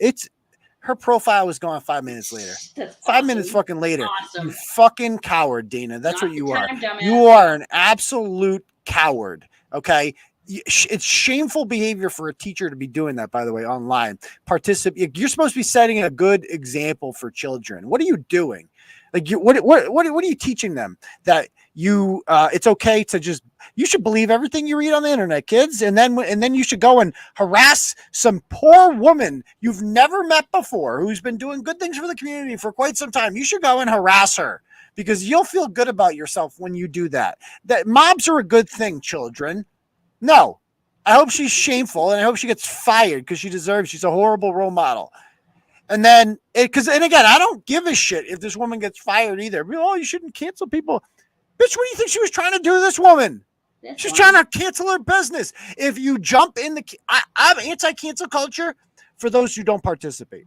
Her profile was gone 5 minutes later. That's 5 awesome. minutes fucking later. Awesome. You fucking coward, Dana. That's Not what you the are. time, dumbass. You are an absolute coward. Okay. It's shameful behavior for a teacher to be doing that, by the way, online. You're supposed to be setting a good example for children. What are you doing? Like, what are you teaching them? That it's okay to just, you should believe everything you read on the internet, kids, and then you should go and harass some poor woman you've never met before who's been doing good things for the community for quite some time. You should go and harass her because you'll feel good about yourself when you do that. That mobs are a good thing, children. No, I hope she's shameful and I hope she gets fired because she deserves. She's a horrible role model. And then, and again, I don't give a shit if this woman gets fired either. Oh, you shouldn't cancel people. Bitch, what do you think she was trying to do to this woman? She's trying to cancel her business. If you jump in I'm anti-cancel culture for those who don't participate.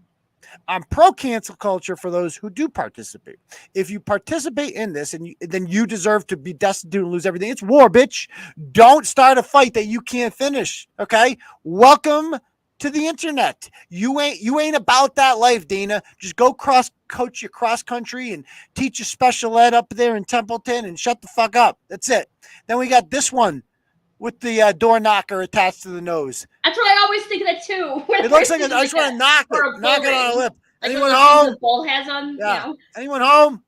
I'm pro-cancel culture for those who do participate. If you participate in this, then you deserve to be destitute and lose everything. It's war, bitch. Don't start a fight that you can't finish. Okay? Welcome to the internet. You ain't about that life, Dana. Just go coach your cross country and teach your special ed up there in Templeton and shut the fuck up. That's it. Then we got this one with the door knocker attached to the nose. That's what I always think of that too. It looks like I just want to knock it on a lip. Like Anyone those home? The bull has on. Yeah. You know? Anyone home?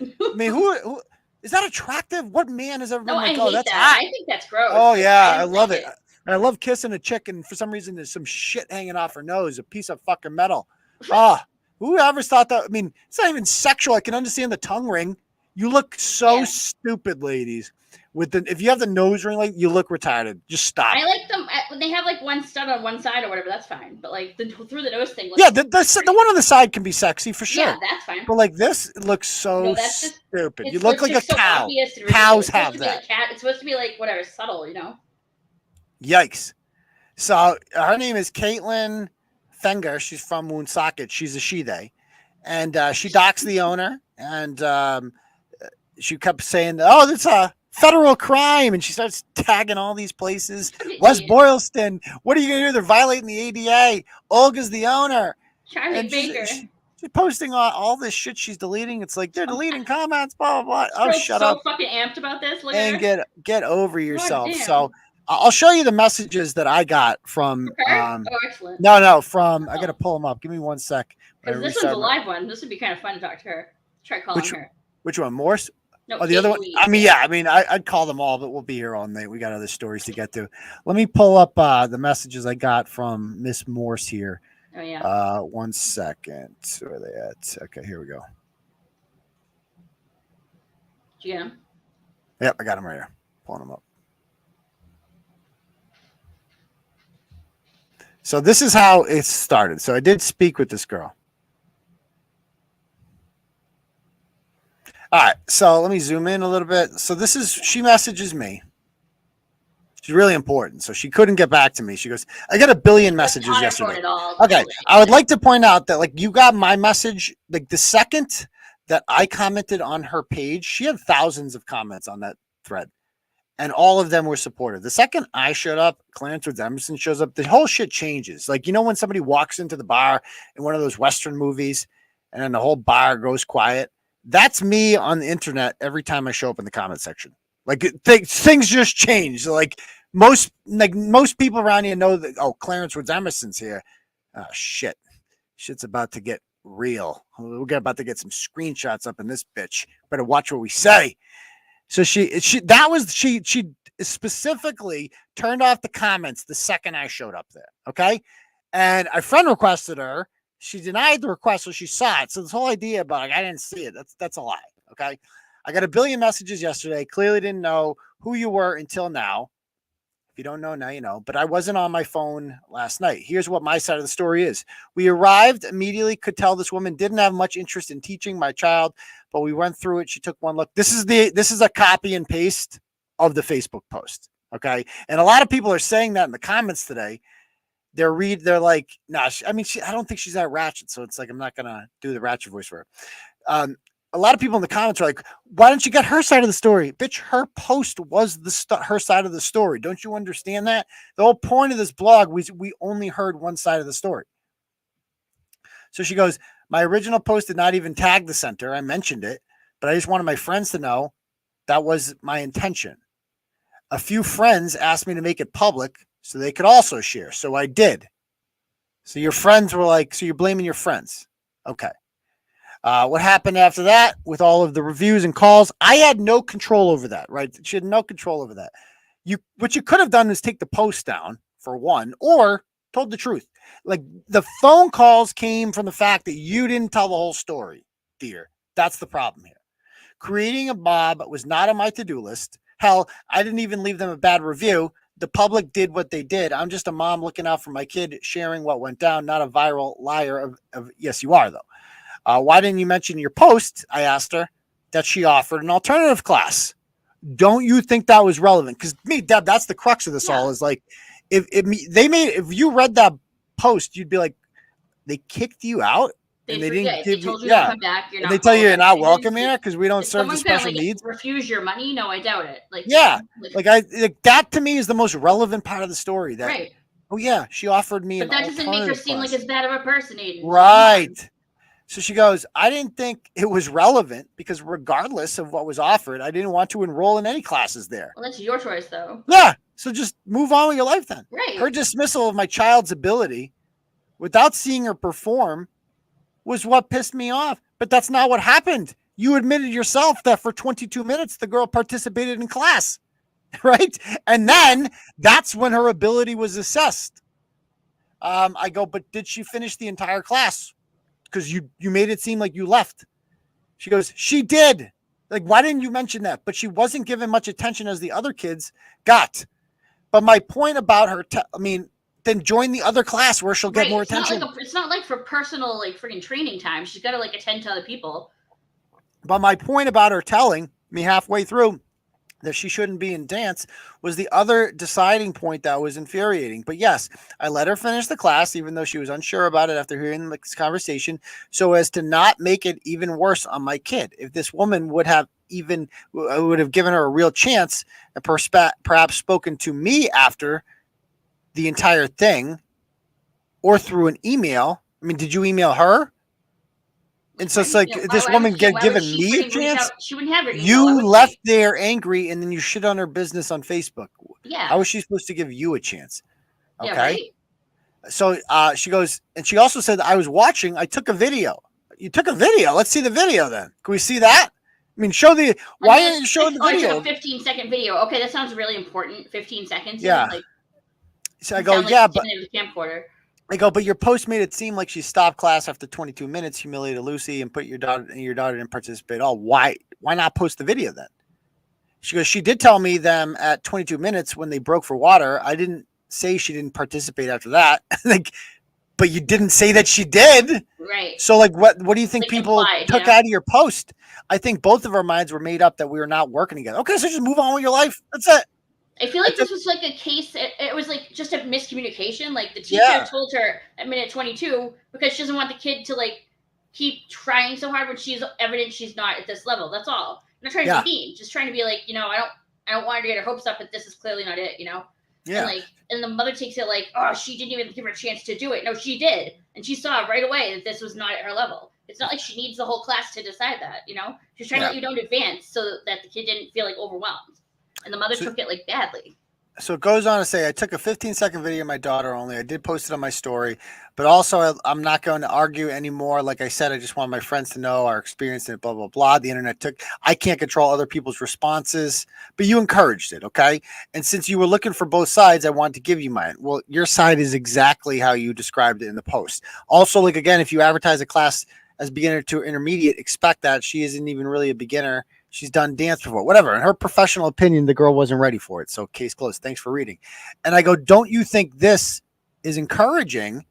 I mean, who is that attractive? What man has ever been No, I like, hate oh, that's that. hot? I think that's gross. Oh yeah, I love like it. I love kissing a chick, and for some reason, there's some shit hanging off her nose, a piece of fucking metal. Whoever thought that? I mean, it's not even sexual. I can understand the tongue ring. You look so stupid, ladies. If you have the nose ring, like, you look retarded. Just stop. I like them when they have like one stud on one side or whatever. That's fine. But like through the nose thing. Yeah, the one on the side can be sexy for sure. Yeah, that's fine. But like this, it looks so stupid. You look like a cow. Cows have that. It's supposed to be like whatever, subtle, you know. Yikes. So her name is Caitlin Fenger. She's from Woonsocket. She's a she-they. And she doxed the owner. And she kept saying, oh, that's a federal crime. And she starts tagging all these places. West Boylston. What are you going to do? They're violating the ADA. Olga's the owner. Charlie Baker. She's posting all this shit she's deleting. It's like, they're deleting comments, blah, blah, blah. Oh, shut up. So fucking amped about this. Look and get over yourself. God, so I'll show you the messages that I got from. excellent. No, from. I got to pull them up. Give me 1 sec. Because this one's a live one. This would be kind of fun to talk to her. Try calling her. Which one? Morse? No, Oh, the other one. Italy. I mean, yeah. I mean, I'd call them all, but we'll be here all night. We got other stories to get to. Let me pull up the messages I got from Miss Morse here. Oh yeah. 1 second. Where are they at? Okay, here we go. Did you get them? Yep, I got them right here. Pulling them up. So this is how it started. So I did speak with this girl. All right, so let me zoom in a little bit. So she messages me. She's really important. So she couldn't get back to me. She goes, I got a billion messages yesterday. Okay, I would like to point out that like you got my message, like the second that I commented on her page, she had thousands of comments on that thread. And all of them were supportive. The second I showed up, Clarence Woods Emerson shows up, the whole shit changes. Like, you know, when somebody walks into the bar in one of those Western movies and then the whole bar goes quiet, that's me on the internet every time I show up in the comment section. Like things just change. Like most people around here know that, oh, Clarence Woods Emerson's here. Oh, shit. Shit's about to get real. We're about to get some screenshots up in this bitch. Better watch what we say. So she specifically turned off the comments the second I showed up there. Okay. And I friend requested her. She denied the request, so she saw it. So this whole idea about like, I didn't see it. That's a lie. Okay. I got a billion messages yesterday. Clearly didn't know who you were until now. If you don't know, now you know. But I wasn't on my phone last night. Here's what my side of the story is. We arrived immediately, could tell this woman didn't have much interest in teaching my child, but we went through it. She took one look. This is a copy and paste of the Facebook post. Okay. And a lot of people are saying that in the comments today. They're like, nah, I don't think she's that ratchet. So it's like, I'm not going to do the ratchet voice for her. A lot of people in the comments are like, why don't you get her side of the story? Bitch, her post was her side of the story. Don't you understand that? The whole point of this blog was we only heard one side of the story. So she goes, my original post did not even tag the center. I mentioned it, but I just wanted my friends to know that was my intention. A few friends asked me to make it public so they could also share. So I did. So your friends were like, so you're blaming your friends. Okay. What happened after that with all of the reviews and calls? I had no control over that, right? She had no control over that. What you could have done is take the post down for one, or told the truth. Like the phone calls came from the fact that you didn't tell the whole story, dear. That's the problem here. Creating a mob was not on my to-do list. Hell, I didn't even leave them a bad review. The public did what they did. I'm just a mom looking out for my kid, sharing what went down, not a viral liar of yes, you are, though. Why didn't you mention in your post, I asked her, that she offered an alternative class? Don't you think that was relevant? Because me, Deb, that's the crux of this all is like, if you read that post, you'd be like, they kicked you out? And they didn't give you, to come back. You're not they tell you you're not welcome here because we don't serve the special needs. Refuse your money? No, I doubt it. Like that to me is the most relevant part of the story. That right. Oh yeah, she offered me. But that doesn't make her seem like as bad of a person, Aidan. Right. So she goes, I didn't think it was relevant because regardless of what was offered, I didn't want to enroll in any classes there. Well, that's your choice, though. Yeah. So just move on with your life then. Right. Her dismissal of my child's ability without seeing her perform was what pissed me off. But that's not what happened. You admitted yourself that for 22 minutes, the girl participated in class, right? And then that's when her ability was assessed. I go, but did she finish the entire class? Because you made it seem like you left. She goes, she did. Like, why didn't you mention that? But she wasn't given much attention as the other kids got. But my point about her, then join the other class where she'll get more attention. It's not like for personal, like freaking training time. She's got to like attend to other people. But my point about her telling me halfway through that she shouldn't be in dance was the other deciding point that was infuriating. But yes, I let her finish the class, even though she was unsure about it after hearing this conversation, so as to not make it even worse on my kid. If this woman would have given her a real chance and perhaps spoken to me after the entire thing or through an email. I mean, did you email her? And so it's like this woman given me a chance. She wouldn't have her email. You left there angry and then you shit on her business on Facebook. Yeah. How was she supposed to give you a chance? Okay. Yeah, right. So she goes, and she also said, I was watching. I took a video. You took a video. Let's see the video then. Can we see that? I mean, why aren't you showing the I video? took a 15-second video. Okay, that sounds really important. 15 seconds. Yeah. Like, so I go, yeah, but the camcorder. I go, but your post made it seem like she stopped class after 22 minutes, humiliated Lucy, and put your daughter didn't participate. Oh, why not post the video then? She goes, she did tell me them at 22 minutes when they broke for water. I didn't say she didn't participate after that. Like, but you didn't say that she did. Right. So like, what do you think like people implied, took out of your post? I think both of our minds were made up that we were not working together. Okay, so just move on with your life. That's it. I feel like this was like a case. It was like just a miscommunication. Like the teacher told her at minute 22 because she doesn't want the kid to like keep trying so hard when she's evident she's not at this level. That's all. I'm not trying to be mean. Just trying to be like, I don't want her to get her hopes up, but this is clearly not it. Yeah. And the mother takes it like, oh, she didn't even give her a chance to do it. No, she did, and she saw right away that this was not at her level. It's not like she needs the whole class to decide that. She's trying to let you know in advance so that the kid didn't feel like overwhelmed. And the mother took it like badly. So it goes on to say, I took a 15-second video of my daughter only. I did post it on my story, but also I'm not going to argue anymore. Like I said, I just want my friends to know our experience in it, blah, blah, blah. The internet I can't control other people's responses, but you encouraged it, okay? And since you were looking for both sides, I wanted to give you mine. Well, your side is exactly how you described it in the post. Also, like, again, if you advertise a class as beginner to intermediate, expect that she isn't even really a beginner. She's done dance before, whatever. In her professional opinion, the girl wasn't ready for it. So case closed. Thanks for reading. And I go, don't you think this is encouraging?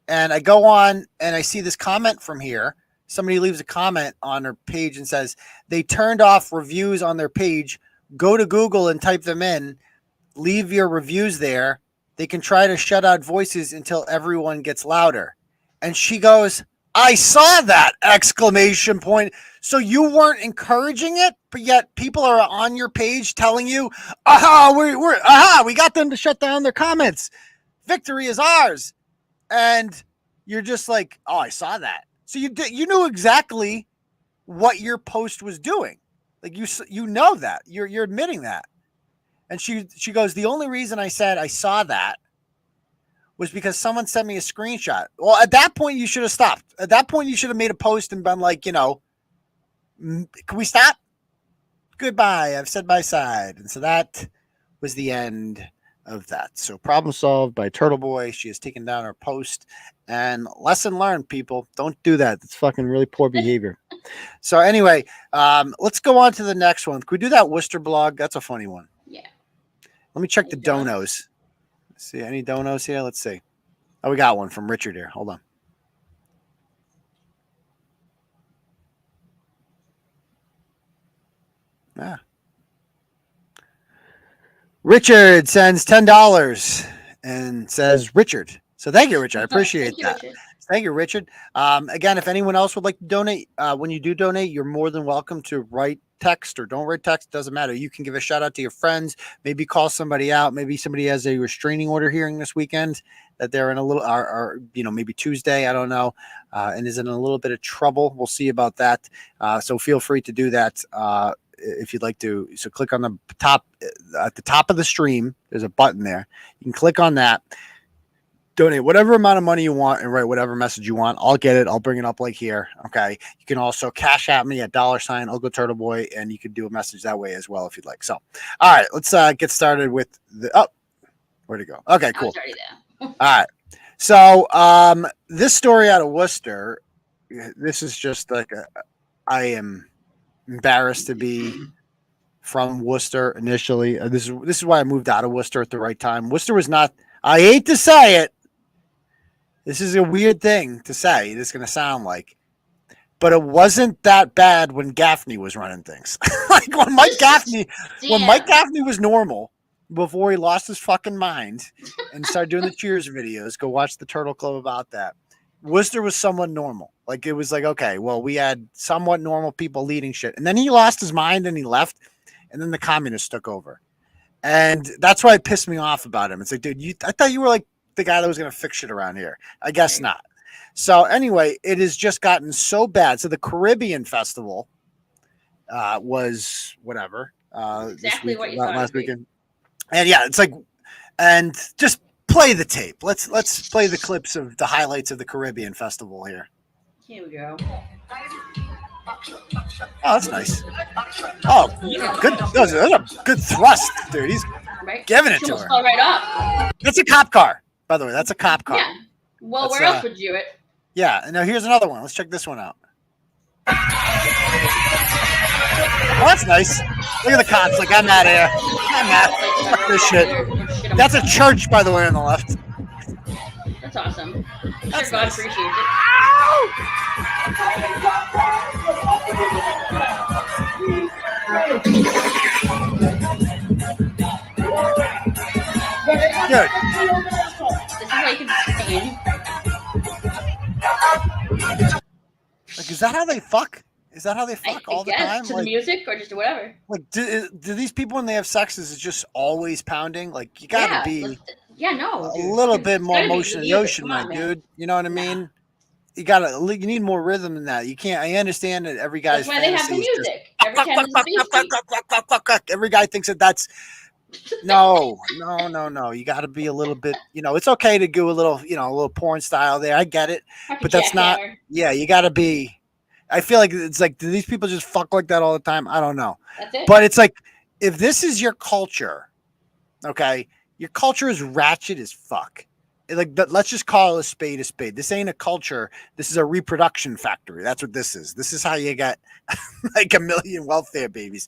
And I go on and I see this comment from here. Somebody leaves a comment on her page and says, they turned off reviews on their page. Go to Google and type them in. Leave your reviews there. They can try to shut out voices until everyone gets louder. And she goes, I saw that! Exclamation point. So you weren't encouraging it, but yet people are on your page telling you, we got them to shut down their comments. Victory is ours. And you're just like, oh, I saw that. So you knew exactly what your post was doing. Like you know that. You're admitting that. And she goes, the only reason I said I saw that was because someone sent me a screenshot. Well, at that point, you should have stopped. At that point, you should have made a post and been like, can we stop? Goodbye. I've said my side. And so that was the end of that. So problem solved by Turtleboy. She has taken down her post. And lesson learned, people. Don't do that. That's fucking really poor behavior. So anyway, let's go on to the next one. Can we do that Worcester blog? That's a funny one. Yeah. Let me check the donos. See any donos here? Let's see. Oh, we got one from Richard here. Hold on. Richard sends $10 and says Richard. So thank you, Richard. I appreciate that. Thank you, Richard. Again, if anyone else would like to donate, when you do donate, you're more than welcome to write text or don't write text. Doesn't matter. You can give a shout out to your friends, maybe call somebody out. Maybe somebody has a restraining order hearing this weekend that they're in a little, or maybe Tuesday. I don't know. And is in a little bit of trouble. We'll see about that. So feel free to do that. If you'd like to. So click on the top, at the top of the stream. There's a button there. You can click on that. Donate whatever amount of money you want and write whatever message you want. I'll get it. I'll bring it up like here. Okay. You can also cash at me at $ Olga Turtleboy, and you can do a message that way as well if you'd like. So, all right, let's get started with where'd it go? Okay, cool. All right. So, this story out of Worcester, this is just like I am embarrassed to be from Worcester initially. This is why I moved out of Worcester at the right time. Worcester was not, I hate to say it, this is a weird thing to say. It's going to sound like, but it wasn't that bad when Gaffney was running things. Like when Mike Gaffney was normal before he lost his fucking mind and started doing the Cheers videos. Go watch the Turtle Club about that. Worcester was somewhat normal. Like it was like, okay, well, we had somewhat normal people leading shit. And then he lost his mind and he left. And then the communists took over. And that's why it pissed me off about him. It's like, dude, I thought you were like the guy that was going to fix shit around here. I guess not. So anyway, it has just gotten so bad. So the Caribbean Festival was whatever. Exactly what you thought last weekend. And yeah, it's like, and just play the tape. Let's play the clips of the highlights of the Caribbean Festival here. Here we go. Oh, that's nice. Oh, good. Those are a good thrust, dude. He's Right? giving it She to almost her. fell right up. That's a cop car, by the way. That's a cop car. Yeah. Well, That's, where else would you do it? Yeah. And now here's another one. Let's check this one out. Oh, that's nice. Look at the cops. Like, I'm out of here. I'm out. Fuck this shit. That's a church, by the way, on the left. That's awesome. I'm That's sure God nice. appreciates it. Dude, This is how you can sing. like, is that how they fuck? Is that how they fuck all the guess, time? to Like, the music or just to whatever. like do these people, when they have sex, is it just always pounding? Like, you gotta be no. a Dude. little bit more gotta be motion in the music. ocean, Come my on, man. dude. You know what I mean? You need more rhythm than that. You can't. I understand that every guy's That's why they have the fantasy is just music. Every time there's a bass beat. every guy thinks that that's no. You got to be a little bit. It's okay to do a little, a little porn style there. I get it, but that's not. Yeah, you got to be. I feel like it's like, do these people just fuck like that all the time? I don't know. That's it. But it's like, if this is your culture, okay, your culture is ratchet as fuck. Like, let's just call a spade a spade. This ain't a culture. This is a reproduction factory. That's what this is. This is how you get like 1 million welfare babies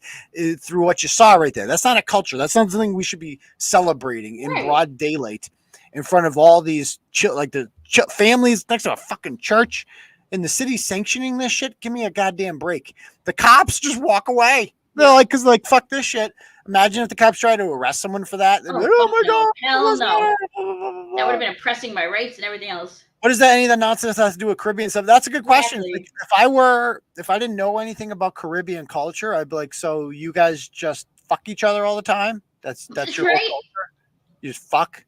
through what you saw right there. That's not a culture. That's not something we should be celebrating in broad daylight in front of all these families next to a fucking church in the city sanctioning this shit. Give me a goddamn break. The cops just walk away. They're like, because like, fuck this shit. Imagine if the cops tried to arrest someone for that. Oh, like, oh my God. Hell no. That would have been oppressing my rights and everything else. What does that, any of that nonsense has to do with Caribbean stuff? That's a good question. Exactly. Like, if I didn't know anything about Caribbean culture, I'd be like, so you guys just fuck each other all the time? That's your whole culture? You just fuck?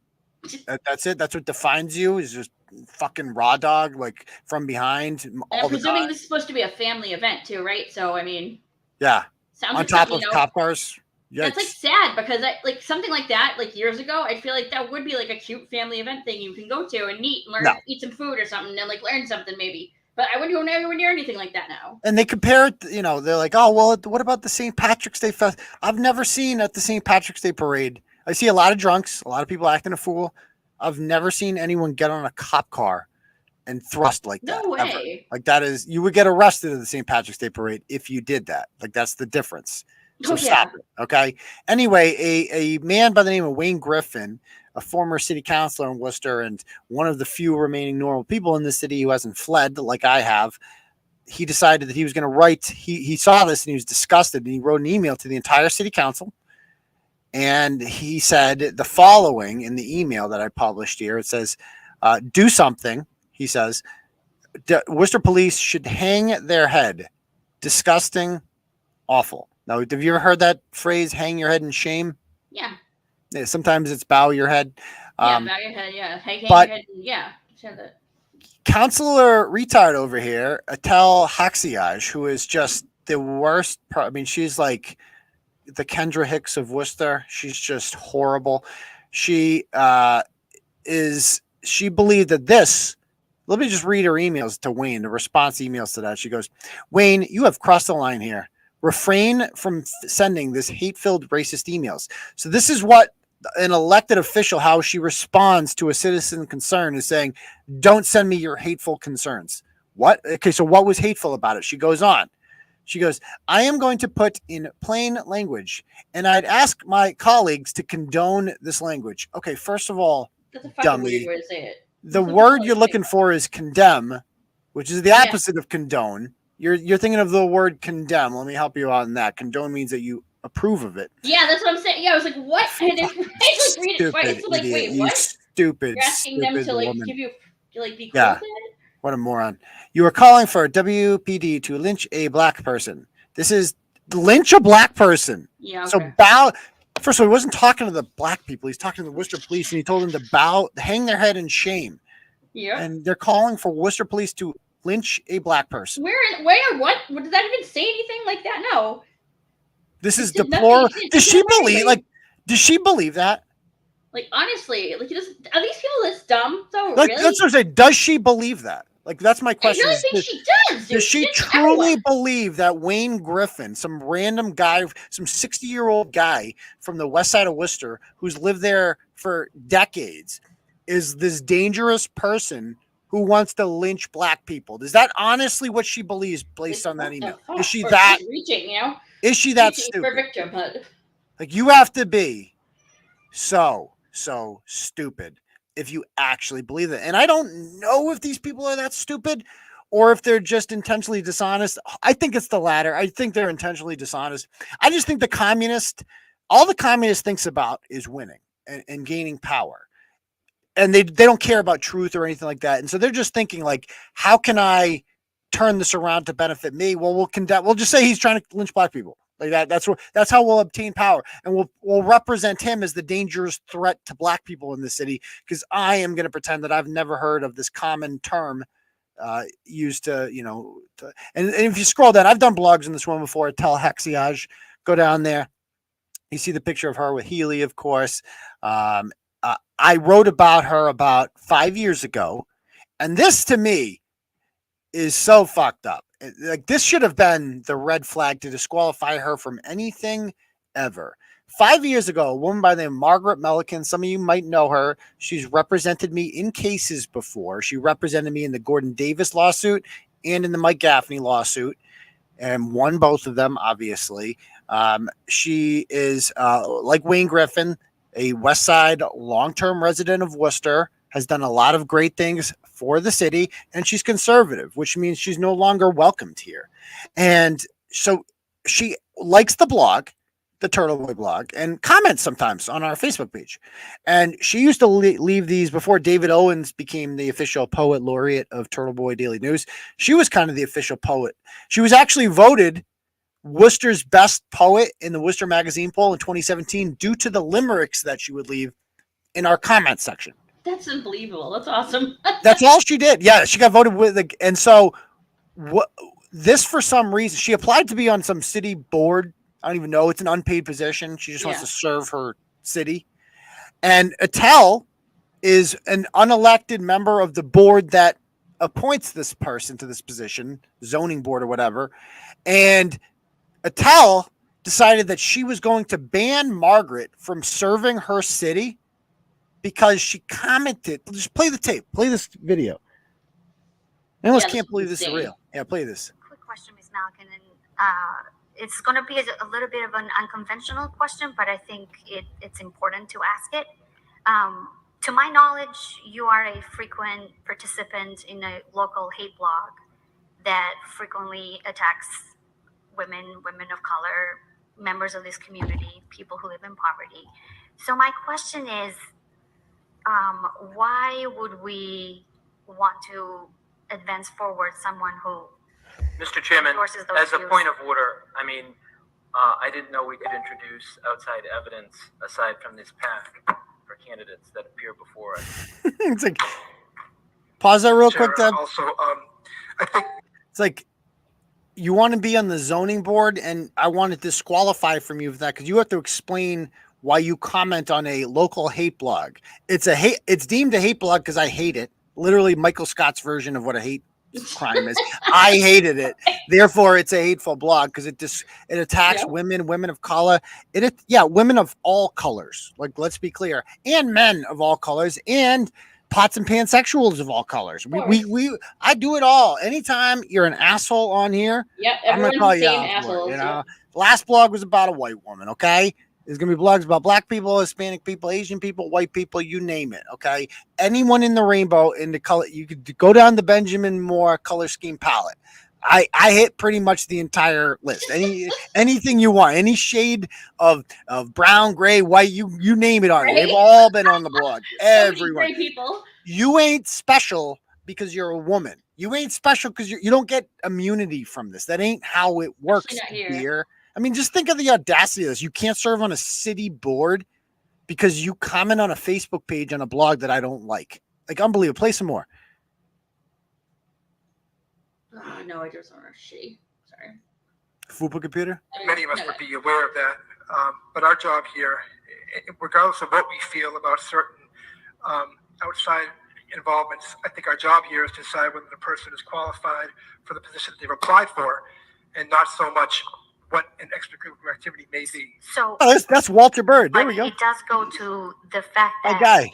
That's it? That's what defines you? Is just fucking raw dog, like from behind And all I'm the presuming time? this is supposed to be a family event too, right? So, I mean. Yeah. Sounds on like top something, of cop cars. That's like sad because like something like that, like years ago, I feel like that would be like a cute family event thing you can go to and eat and learn, eat some food or something, and like learn something maybe. But I wouldn't go anywhere near anything like that now. And they compare it, they're like, oh, well, what about the St. Patrick's Day fest? I've never seen at the St. Patrick's Day parade. I see a lot of drunks, a lot of people acting a fool. I've never seen anyone get on a cop car and thrust like that. No way. Ever. Like, that is, you would get arrested at the St. Patrick's Day parade if you did that. Like, that's the difference. So stop it. Okay. Anyway, a man by the name of Wayne Griffin, a former city councilor in Worcester and one of the few remaining normal people in the city who hasn't fled like I have, he decided that he was going to write. He saw this and he was disgusted, and he wrote an email to the entire city council. And he said the following in the email that I published here. It says, do something. He says, Worcester police should hang their head. Disgusting, awful. Now, have you ever heard that phrase, hang your head in shame? Yeah. Sometimes it's bow your head. Bow your head, yeah. Hang your head, yeah. Said that. Counselor retard over here, Atel Haxiaj, who is just the worst. I mean, she's like the Kendra Hicks of Worcester. She's just horrible. She believed that this. Let me just read her emails to Wayne, the response emails to that. She goes, Wayne, you have crossed the line here. Refrain from sending this hate-filled racist emails. So this is what an elected official, how she responds to a citizen concern, is saying, don't send me your hateful concerns. What? Okay, so what was hateful about it? She goes on. She goes, I am going to put in plain language, and I'd ask my colleagues to condone this language. Okay, first of all, that's a fucking dummy, weird way to say it. The word you're looking for is condemn, which is the opposite of condone. You're thinking of the word condemn. Let me help you out on that. Condone means that you approve of it. Yeah, that's what I'm saying. Yeah, I was like, what? I just read it twice. It's like, wait, what? Stupid. You're asking them to like woman. give you like be cool Yeah. with it? What a moron. You are calling for WPD to lynch a black person. This is lynch a black person. Yeah. Okay. So bow. First of all, he wasn't talking to the black people. He's talking to the Worcester police, and he told them to bow, hang their head in shame. Yeah. And they're calling for Worcester police to lynch a black person. Where, what? Does that even say anything like that? No. This is deplorable. Does she believe that? Like, honestly, like, are these people this dumb? So like, really? that's what I'm saying. Does she believe that? Like, that's my I question. really think she does. Dude. Does she truly believe that Wayne Griffin, some random guy, some 60-year-old guy from the west side of Worcester who's lived there for decades, is this dangerous person who wants to lynch black people? Is that honestly what she believes based on that email? Is she that reaching? You know, is she that reaching stupid? for victimhood. Like, you have to be so stupid if you actually believe it. And I don't know if these people are that stupid or if they're just intentionally dishonest. I think it's the latter. I think they're intentionally dishonest. I just think all the communist thinks about is winning and gaining power. And they don't care about truth or anything like that. And so they're just thinking, like, how can I turn this around to benefit me? Well, we'll just say he's trying to lynch black people. Like that. That's how we'll obtain power, and we'll represent him as the dangerous threat to black people in the city. Because I am going to pretend that I've never heard of this common term used to, and if you scroll down, I've done blogs in this one before. Telehexiage. Go down there. You see the picture of her with Healy, of course. I wrote about her about 5 years ago, and this to me is so fucked up. Like, this should have been the red flag to disqualify her from anything ever. 5 years ago, a woman by the name of Margaret Milliken, some of you might know her. She's represented me in cases before. She represented me in the Gordon Davis lawsuit and in the Mike Gaffney lawsuit, and won both of them, obviously. She is, like Wayne Griffin, a West Side long-term resident of Worcester, has done a lot of great things for the city, and she's conservative, which means she's no longer welcomed here. And so she likes the blog, the Turtleboy blog, and comments sometimes on our Facebook page. And she used to leave these before David Owens became the official poet laureate of Turtleboy Daily News. She was kind of the official poet. She was actually voted Worcester's best poet in the Worcester Magazine poll in 2017 due to the limericks that she would leave in our comment section. That's unbelievable. That's awesome. That's all she did. Yeah, she got voted with and so this, for some reason, she applied to be on some city board. I don't even know. It's an unpaid position. She just wants to serve her city. And Attell is an unelected member of the board that appoints this person to this position, zoning board or whatever. And Attell decided that she was going to ban Margaret from serving her city because she commented. Just play the tape. Play this video. Analysts can't believe this is real. Yeah, play this. Quick question, Ms. Malkin, and it's going to be a little bit of an unconventional question, but I think it's important to ask it. To my knowledge, you are a frequent participant in a local hate blog that frequently attacks women of color, members of this community, people who live in poverty. So my question is, why would we want to advance forward someone who Mr. Chairman, endorses those as a views? point of order, I mean, I didn't know we could introduce outside evidence aside from this pack for candidates that appear before us. It's like, pause that real quick, Deb. Also, I think it's like, you want to be on the zoning board, and I want to disqualify from you for that because you have to explain why you comment on a local hate blog. It's deemed a hate blog because I hate it. Literally Michael Scott's version of what a hate crime is. I hated it. Therefore, it's a hateful blog because it attacks women of color. Women of all colors. Like, let's be clear, and men of all colors, and pots and pansexuals of all colors. I do it all. Anytime you're an asshole on here, I'm gonna call you out for it, you know. Last blog was about a white woman. Okay. There's going to be blogs about black people, Hispanic people, Asian people, white people, you name it, okay? Anyone in the rainbow, in the color, you could go down the Benjamin Moore color scheme palette. I hit pretty much the entire list. Anything you want, any shade of brown, gray, white, you name it on it. They've all been on the blog. Everyone. So people. You ain't special because you're a woman. You ain't special because you don't get immunity from this. That ain't how it works here. I mean, just think of the audacity of this. You can't serve on a city board because you comment on a Facebook page on a blog that I don't like. Like, unbelievable. Play some more. Oh, no, I just want a shitty. Sorry. Fupa computer? many of us would be aware of that. But our job here, regardless of what we feel about certain outside involvements. I think our job here is to decide whether the person is qualified for the position that they've applied for, and not so much what an extracurricular activity may be. So That's Walter Bird. There but we go. it does go to the fact My that guy.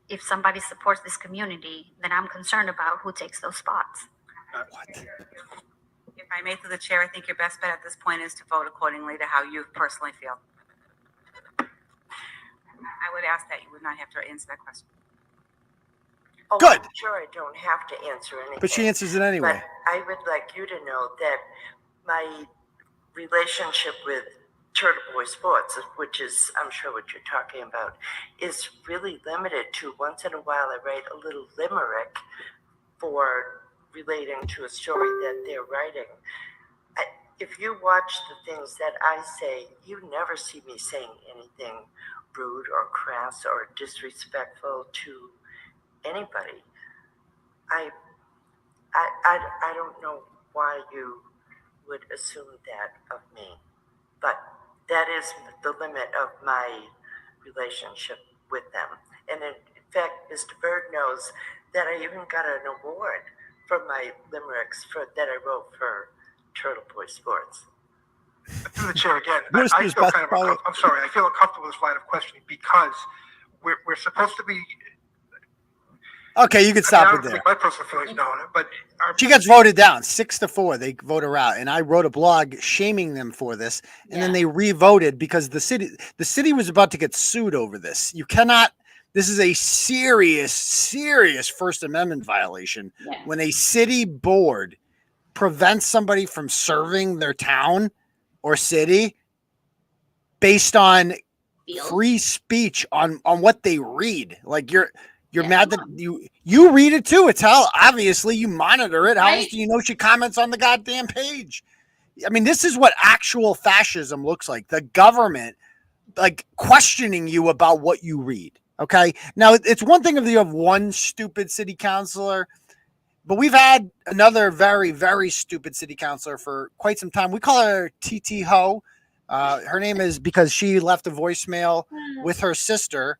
if somebody supports this community, then I'm concerned about who takes those spots. If I may, through the chair, I think your best bet at this point is to vote accordingly to how you personally feel. I would ask that you would not have to answer that question. Oh, Good. I'm sure I don't have to answer anything. But she answers it anyway. But I would like you to know that my relationship with Turtleboy Sports, which is, I'm sure what you're talking about, is really limited to once in a while I write a little limerick for relating to a story that they're writing. If you watch the things that I say, you never see me saying anything rude or crass or disrespectful to anybody. I don't know why you would assume that of me, but that is the limit of my relationship with them. And in fact, Mr. Bird knows that I even got an award for my limericks that I wrote for Turtleboy Sports. Through the chair again, I Worcester's feel best kind of player. I'm sorry. I feel uncomfortable with this line of questioning because we're supposed to be. Okay, you can I mean, I stop don't it there. think my personal feelings known, but She gets voted down 6-4. They vote her out, and I wrote a blog shaming them for this, and then they re-voted because the city was about to get sued over this. You cannot. This is a serious First Amendment violation when a city board prevents somebody from serving their town or city based on free speech on what they read. Like you're mad that you read it too. It's how obviously you monitor it. How else do you know she comments on the goddamn page? I mean, this is what actual fascism looks like. The government like questioning you about what you read. Okay. Now it's one thing if you have one stupid city councilor, but we've had another very stupid city councilor for quite some time. We call her TT Ho. Her name is because she left a voicemail with her sister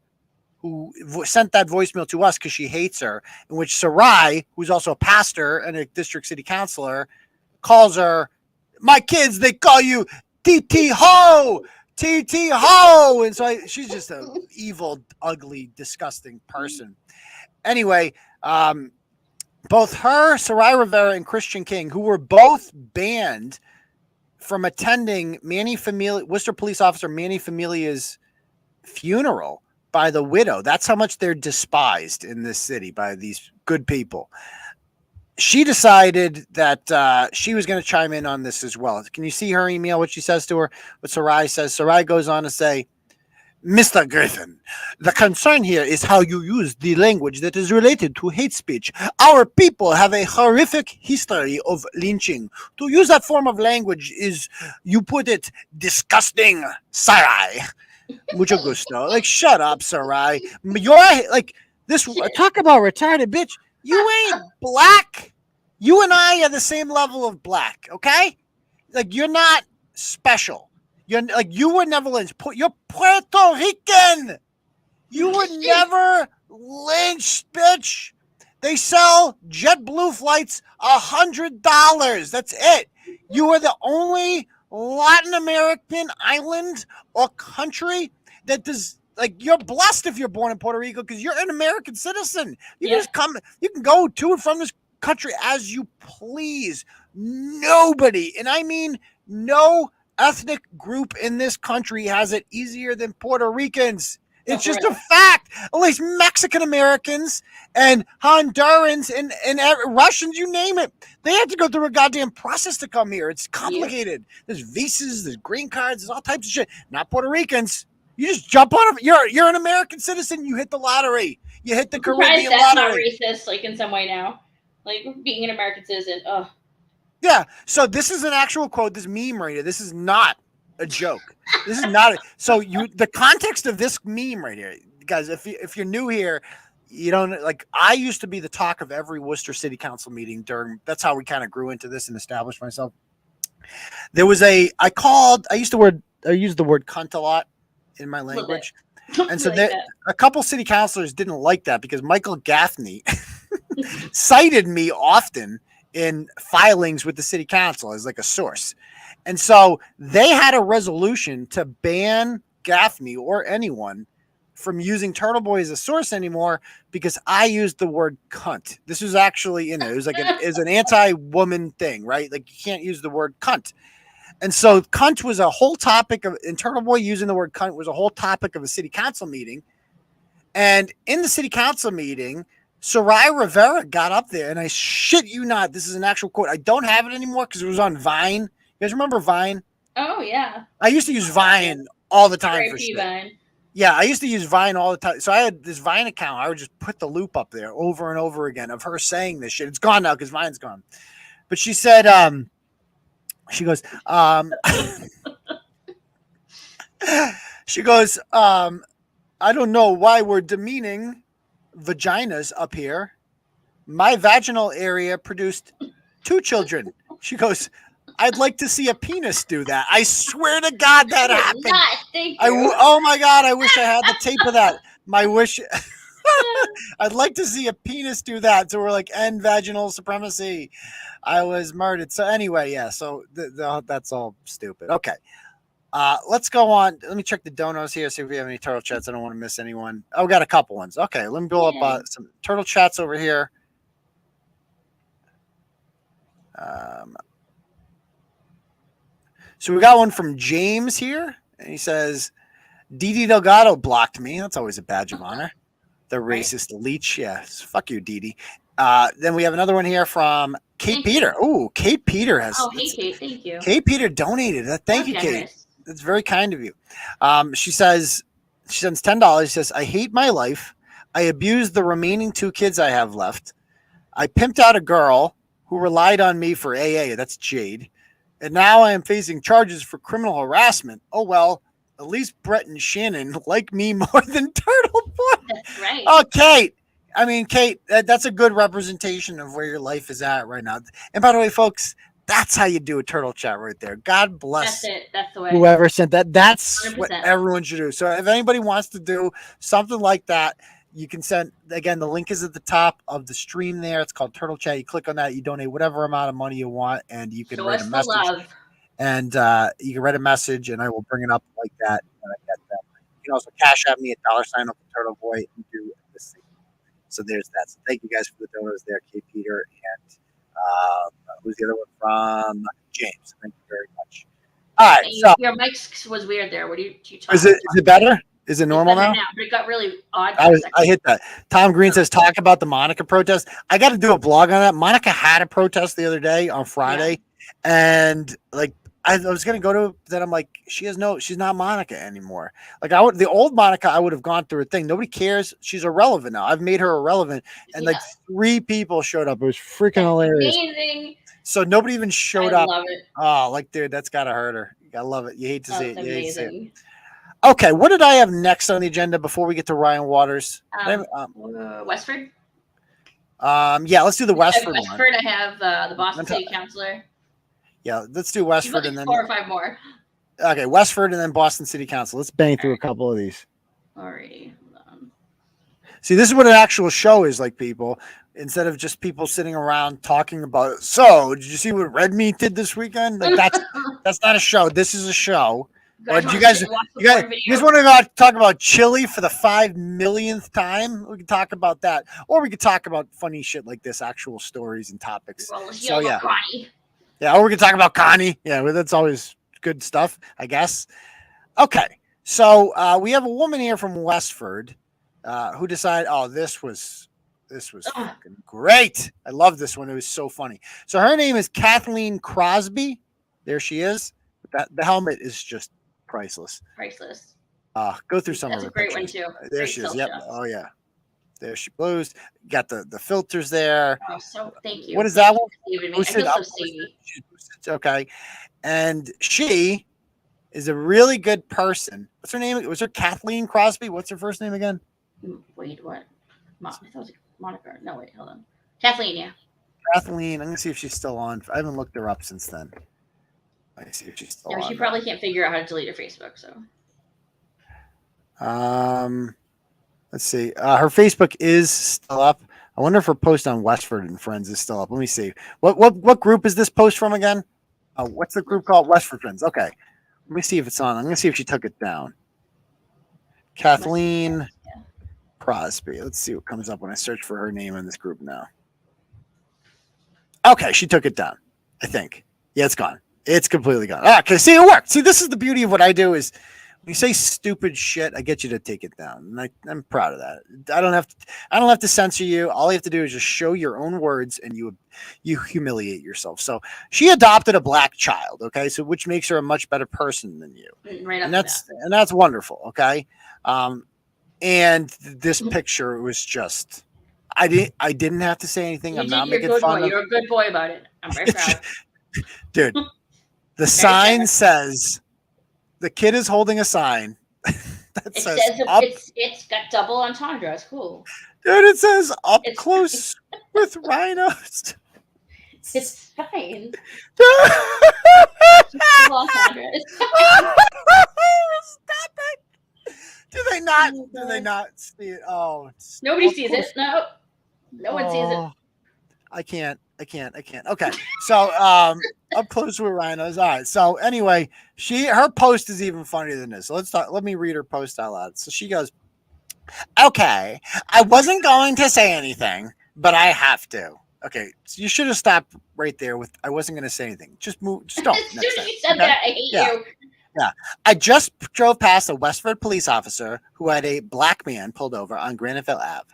who sent that voicemail to us because she hates her, in which Sarai, who's also a pastor and a district city councilor, calls her, my kids, they call you TT Ho, TT Ho. And so she's just an evil, ugly, disgusting person. Anyway, both her, Sarai Rivera, and Christian King, who were both banned from attending Worcester police officer Manny Familia's funeral by the widow. That's how much they're despised in this city by these good people. She decided that she was going to chime in on this as well. Can you see her email, what she says to her? What Sarai says? Sarai goes on to say, Mr. Griffin, the concern here is how you use the language that is related to hate speech. Our people have a horrific history of lynching. To use that form of language is, you put it, disgusting, Sarai. Mucho gusto. Like, shut up, Sarai. You're like this. Talk about retarded bitch. You ain't black. You and I are the same level of black. Okay, like you're not special. You're like you were never lynched. You're Puerto Rican. You were never lynched, bitch. They sell JetBlue flights $100. That's it. You are the only Latin American island or country that does, like, you're blessed if you're born in Puerto Rico because you're an American citizen. You can just come, you can go to and from this country as you please. Nobody, and I mean no ethnic group in this country has it easier than Puerto Ricans. It's just a fact. At least Mexican Americans and Hondurans and Russians, you name it. They have to go through a goddamn process to come here. It's complicated. There's visas, there's green cards, there's all types of shit. Not Puerto Ricans. You just jump on it. You're an American citizen. You hit the lottery. You hit the Caribbean that's lottery. Not racist, like in some way now. Like being an American citizen. Ugh. Yeah. So this is an actual quote. This meme right here. This is not a joke. This is not the context of this meme right here, guys, if you're new here, you don't like, I used to be the talk of every Worcester City Council meeting that's how we kind of grew into this and established myself. There was I used the word cunt a lot in my language. And so Like a couple city councilors didn't like that because Michael Gaffney cited me often in filings with the city council as like a source. And so they had a resolution to ban Gaffney or anyone from using Turtleboy as a source anymore because I used the word cunt. This was actually in it. It was like an anti-woman thing, right? Like you can't use the word cunt. And so cunt was a whole topic of, and Turtleboy using the word cunt was a whole topic of a city council meeting. And in the city council meeting, Sarai Rivera got up there, and I shit you not, this is an actual quote. I don't have it anymore because it was on Vine. You guys remember Vine? Oh, yeah. I used to use Vine all the time for shit. Vine. Yeah, I used to use Vine all the time. So I had this Vine account. I would just put the loop up there over and over again of her saying this shit. It's gone now because Vine's gone. But she said, she goes, I don't know why we're demeaning vaginas up here. My vaginal area produced 2 children. She goes, I'd like to see a penis do that. I swear to God that happened. Oh my God, I wish I had the tape of that. My wish. I'd like to see a penis do that. So we're like, end vaginal supremacy. I was murdered. So anyway, yeah. So that's all stupid. Okay. Let's go on. Let me check the donos here, see if we have any turtle chats. I don't want to miss anyone. Oh, we got a couple ones. Okay, let me pull up some turtle chats over here. So we got one from James here, and he says, Didi Delgado blocked me. That's always a badge of honor. The racist leech. Yes, fuck you, Didi. Then we have another one here from Kate Peter. Oh, Kate Peter has. Oh, hey, Kate. Thank you. Kate Peter donated. Thank you, Kate. That's very kind of you. She says, she sends $10. She says, I hate my life. I abused the remaining 2 kids I have left. I pimped out a girl who relied on me for AA. That's Jade. And now I am facing charges for criminal harassment. Oh, well, at least Brett and Shannon like me more than Turtleboy. That's right. Oh, Kate. I mean, Kate, that's a good representation of where your life is at right now. And by the way, folks, that's how you do a turtle chat right there. God bless. That's it. That's the way. Whoever sent that. That's 100%. what everyone should do. So if anybody wants to do something like that, you can send, again, the link is at the top of the stream there. It's called Turtle Chat. You click on that. You donate whatever amount of money you want, and you can write a message. And you can write a message, and I will bring it up like that when I get that. You can also cash at me at $sign Uncle Turtleboy and do this thing. So there's that. So thank you guys for the donors there, Kate Peter, and who's the other one from James. Thank you very much. All right. So your mic was weird there. What do you talk? Is it better? Is it normal now? But it got really odd. I hit that. Tom Green says, talk about the Monica protest. I got to do a blog on that. Monica had a protest the other day on Friday. Yeah. And like, I was going to go to, then I'm like, she's not Monica anymore. Like the old Monica, I would have gone through a thing. Nobody cares. She's irrelevant now. I've made her irrelevant. And like 3 people showed up. It was freaking hilarious. Amazing. So nobody even showed up. I love it. Oh, like, dude, that's got to hurt her. You got to love it. You hate to see it. You hate to see it. Okay, what did I have next on the agenda before we get to Rian Waters? Westford? Yeah, let's do the Westford one. Westford, I have the Boston City Councilor. Yeah, let's do Westford and then 4 or 5 more. Okay, Westford and then Boston City Council. Let's bang through a couple of these. Alrighty, hold on. See, this is what an actual show is like, people. Instead of just people sitting around talking about, so did you see what Red Meat did this weekend? Like that's not a show. This is a show. You guys want to talk about chili for the 5 millionth time? We can talk about that, or we could talk about funny shit like this, actual stories and topics. So yeah, or we can talk about Connie. Yeah, well, that's always good stuff, I guess. Okay, so we have a woman here from Westford who decided, this was fucking great. I love this one. It was so funny. So her name is Kathleen Crosby. There she is. The helmet is just priceless. Go through some of her great pictures. One too. There she is. Yep. Oh yeah. There she blows. Got the filters there. Oh, so thank you. What is that one? Okay. And she is a really good person. What's her name? Was her Kathleen Crosby? What's her first name again? Wait, what? I thought it was Monica. No, wait, hold on. Kathleen, yeah. Kathleen. I'm gonna see if she's still on. I haven't looked her up since then. Let me see if she's still on. She probably can't figure out how to delete her Facebook, so. Let's see. Her Facebook is still up. I wonder if her post on Westford and Friends is still up. Let me see. What group is this post from again? What's the group called? Westford Friends. Okay. Let me see if it's on. I'm going to see if she took it down. Kathleen Crosby. Let's see what comes up when I search for her name in this group now. Okay, she took it down, I think. Yeah, it's gone. It's completely gone. Okay, see, it worked. See, this is the beauty of what I do is when you say stupid shit, I get you to take it down. And I'm proud of that. I don't have to censor you. All you have to do is just show your own words and you humiliate yourself. So she adopted a black child, okay? So which makes her a much better person than you. Right, and that's wonderful, okay? And this picture was just I didn't have to say anything. I'm not making fun of. You're a good boy about it. I'm very proud. Dude, the sign says the kid is holding a sign that says up. It's got double entendre. It's cool. Dude, it says up close with rhinos. It's fine. Stop it. Do they not see it? Oh, nobody sees it. No one sees it. I can't. Okay. So up close with rhinos. All right. So anyway, her post is even funnier than this. So let me read her post out loud. So she goes, okay, I wasn't going to say anything, but I have to. Okay. So you should have stopped right there with I wasn't going to say anything. Just don't. As soon as you said that, I hate you. Yeah. I just drove past a Westford police officer who had a black man pulled over on Graniteville Ave.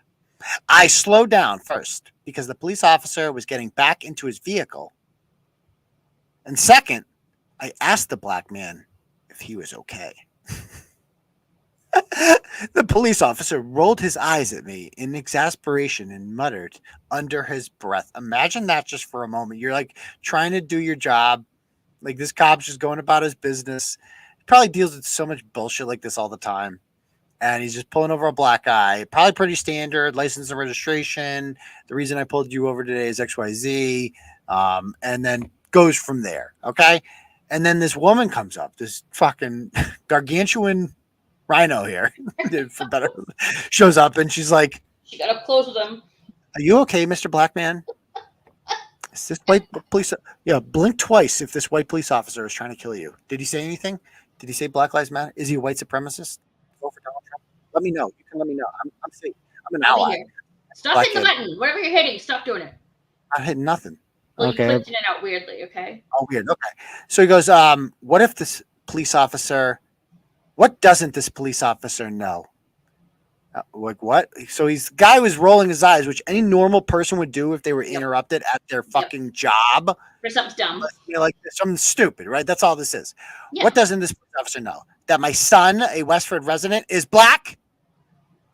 I slowed down first because the police officer was getting back into his vehicle. And second, I asked the black man if he was okay. The police officer rolled his eyes at me in exasperation and muttered under his breath. Imagine that just for a moment. You're like trying to do your job. Like this cop's just going about his business. He probably deals with so much bullshit like this all the time. And he's just pulling over a black guy. Probably pretty standard, license and registration. The reason I pulled you over today is XYZ. And then goes from there. Okay. And then this woman comes up, this fucking gargantuan rhino here, for better, shows up and she's like, she got up close with him. Are you okay, Mr. Black Man? Is this white police? Yeah, blink twice if this white police officer is trying to kill you. Did he say anything? Did he say Black Lives Matter? Is he a white supremacist? Vote for Donald Trump? Let me know. You can let me know. I'm safe. I'm an ally. Stop hitting the button. Whatever you're hitting, stop doing it. I'm hitting nothing. Well, okay. You clicked in and out weirdly, okay? Oh, weird. Okay. So he goes, what if this police officer, what doesn't this police officer know? Like what? So guy was rolling his eyes, which any normal person would do if they were interrupted at their fucking job. For something dumb. Like something stupid, right? That's all this is. Yeah. What doesn't this police officer know? That my son, a Westford resident, is black?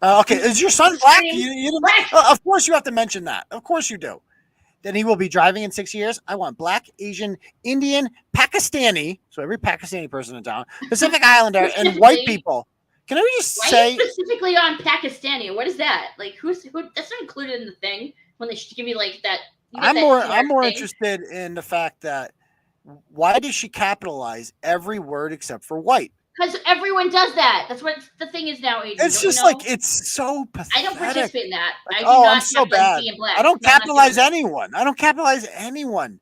Okay, is your son black? Of course you have to mention that. Of course you do. Then he will be driving in 6 years. I want black, Asian, Indian, Pakistani, so every Pakistani person in town, Pacific Islander, and white people. Can I just say specifically on Pakistani? What is that? Like who? That's not included in the thing when they should give you like that. I'm more interested in the fact that why does she capitalize every word except for white? Because everyone does that. That's what the thing is now, Aidan. It's just like it's so pathetic. I don't participate in that. Like, I'm so bad. I don't capitalize anyone. I capitalize Asian,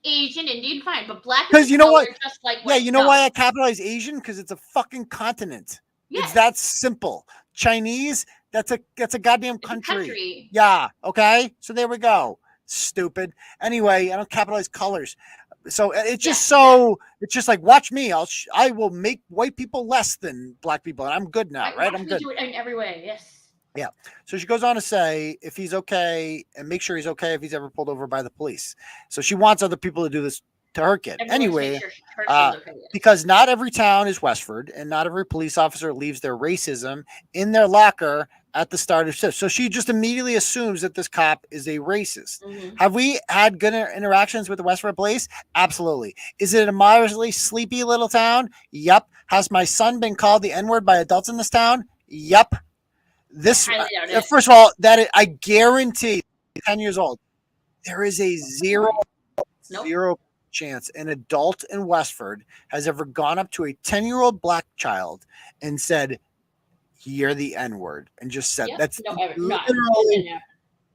Indian, fine, but black. Because you know what? Just like yeah, you know why I capitalize Asian? Because it's a fucking continent. Yes. It's that simple. Chinese, that's a goddamn country. Yeah. Okay. So there we go. Stupid. Anyway, I don't capitalize colors. So it's just it's just like, watch me. I will make white people less than black people, and I'm good now, right? I'm good. Do it in every way. Yes. Yeah. So she goes on to say if he's okay and make sure he's okay if he's ever pulled over by the police. So she wants other people to do this to her kid. Anyway, because not every town is Westford and not every police officer leaves their racism in their locker at the start of shift. So she just immediately assumes that this cop is a racist. Mm-hmm. Have we had good interactions with the Westford police? Absolutely. Is it a moderately sleepy little town? Yep. Has my son been called the N-word by adults in this town? Yep. First of all, I guarantee 10 years old, there is a 0% chance an adult in Westford has ever gone up to a 10-year-old black child and said, "You're the N-word," and just said, Yep. "That's No, ever. Not. literally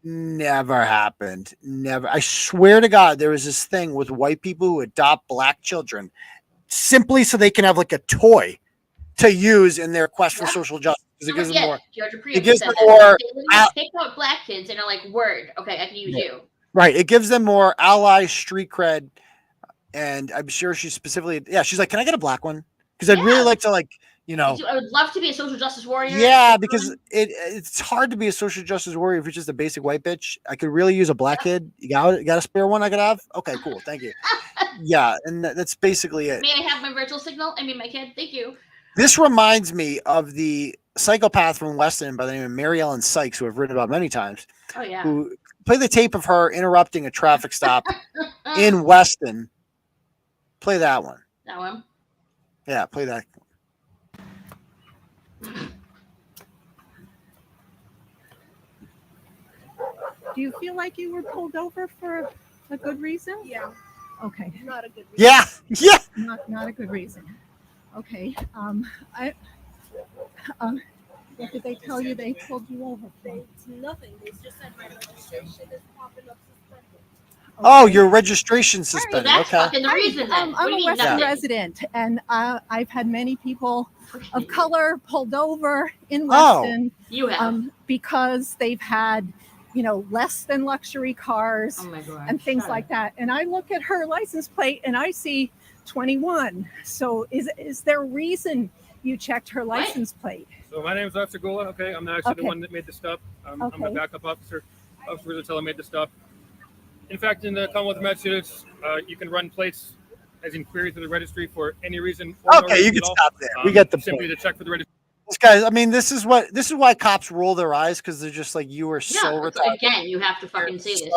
never happened. Never. I swear to God, there was this thing with white people who adopt black children simply so they can have like a toy to use in their quest for social justice. Because it gives them more. It gives them more. Pick out black kids and are like, "Word, okay, I can use you." Right. It gives them more ally street cred. And I'm sure she's specifically, she's like, "Can I get a black one? Because I'd really like to, like, you know." I would love to be a social justice warrior. Yeah, because it's hard to be a social justice warrior if you're just a basic white bitch. I could really use a black kid. You got a spare one I could have? Okay, cool. Thank you. Yeah, and that's basically it. May I have my virtual signal? I mean, my kid. Thank you. This reminds me of the psychopath from Weston by the name of Mary Ellen Sykes, who I've written about many times. Oh, yeah. Who play the tape of her interrupting a traffic stop in Weston. Play that one. That one? Yeah, play that. Do you feel like you were pulled over for a good reason? Yeah. Okay. Not a good reason. Yeah. Yeah. Not a good reason. Okay. What did they tell you they pulled you over for? It's nothing. They just said my registration is popping up suspended. Oh, your registration suspended. That's okay. fucking the reason then. I'm a Western resident, and I've had many people of color pulled over in Weston. You have. Because they've had, less than luxury cars and things like that. And I look at her license plate and I see 21. So is there a reason you checked her license plate? So my name is Officer Gola. Okay, I'm actually the one that made the stop. I'm a backup officer. Officer Rizzatel made the stop. In fact, in the Commonwealth of Massachusetts, you can run plates as in query to the registry for any reason. Okay, you can stop there. We get the simply point. to check for the registry. This guy, I mean, this is why cops roll their eyes, because they're just like, you are so retarded. Again, you have to fucking say this.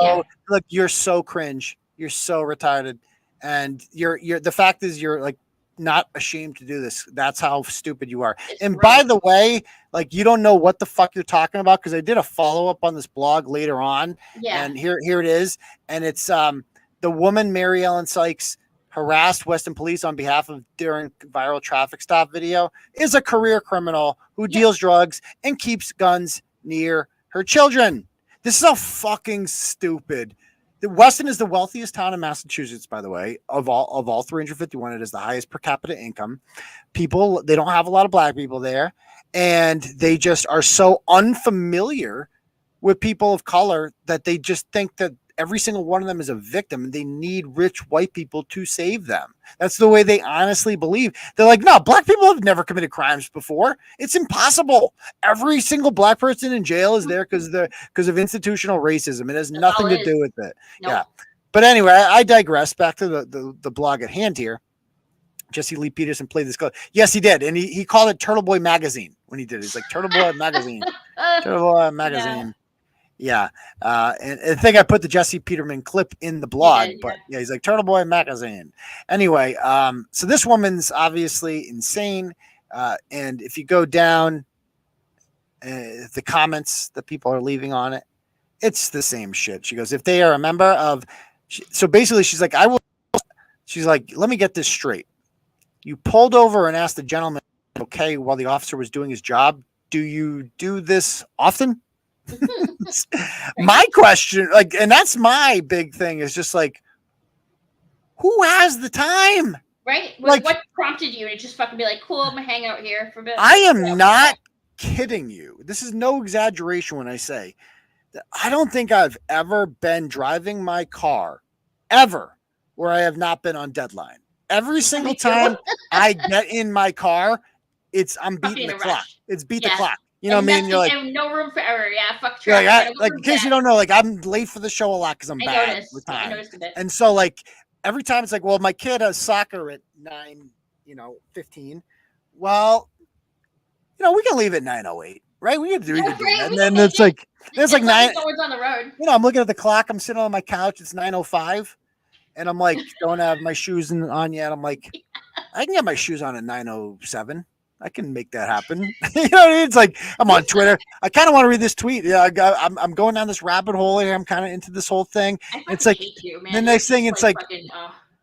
Look, you're so cringe. You're so retarded, and you're the fact is you're like not ashamed to do this. That's how stupid you are. By the way, like, you don't know what the fuck you're talking about, because I did a follow-up on this blog later on. Yeah. And here it is. And it's the woman, Mary Ellen Sykes, harassed Weston police on behalf of during viral traffic stop video, is a career criminal who deals drugs and keeps guns near her children. This is so fucking stupid. Weston is the wealthiest town in Massachusetts, by the way, of all 351. It is the highest per capita income. People, they don't have a lot of black people there, and they just are so unfamiliar with people of color that they just think that every single one of them is a victim and they need rich white people to save them. That's the way they honestly believe. They're like, no, black people have never committed crimes before. It's impossible. Every single black person in jail is there because of institutional racism. It has nothing to do with it. Nope. Yeah. But anyway, I digress. Back to the blog at hand here. Jesse Lee Peterson played this clip. Yes, he did. And he called it Turtleboy Magazine when he did it. He's like, Turtleboy Magazine. Turtleboy Magazine. Yeah. And I think I put the Jesse Peterman clip in the blog, but he's like Turtleboy Magazine. Anyway, so this woman's obviously insane. And if you go down the comments that people are leaving on it, it's the same shit. She goes, if they are a member of, so basically she's like, she's like, let me get this straight. You pulled over and asked the gentleman, okay, while the officer was doing his job. Do you do this often? My question, like, and that's my big thing, is just like, who has the time? Right? Like, what prompted you to just fucking be like, cool, I'm gonna hang out here for a bit? I am not kidding you. This is no exaggeration when I say that I don't think I've ever been driving my car ever where I have not been on deadline. Every single time I get in my car, I'm beating the clock. It's beat the clock. You know what I mean? You're like, no room for error. Yeah, fuck traffic. Like in case you don't know, like, I'm late for the show a lot because I'm bad with time. I noticed a bit. And so, like, every time it's like, well, my kid has soccer at 9:15. Well, we can leave at 9:08, right? We can do that. And then it's like 9. Someone's on the road. I'm looking at the clock. I'm sitting on my couch. It's 9:05, and I'm like, don't have my shoes on yet. I'm like, I can get my shoes on at 9:07. I can make that happen. It's like, I'm on Twitter. I kind of want to read this tweet. Yeah, I'm going down this rabbit hole here. I'm kind of into this whole thing. It's like, hate you, man. the next thing, it's like,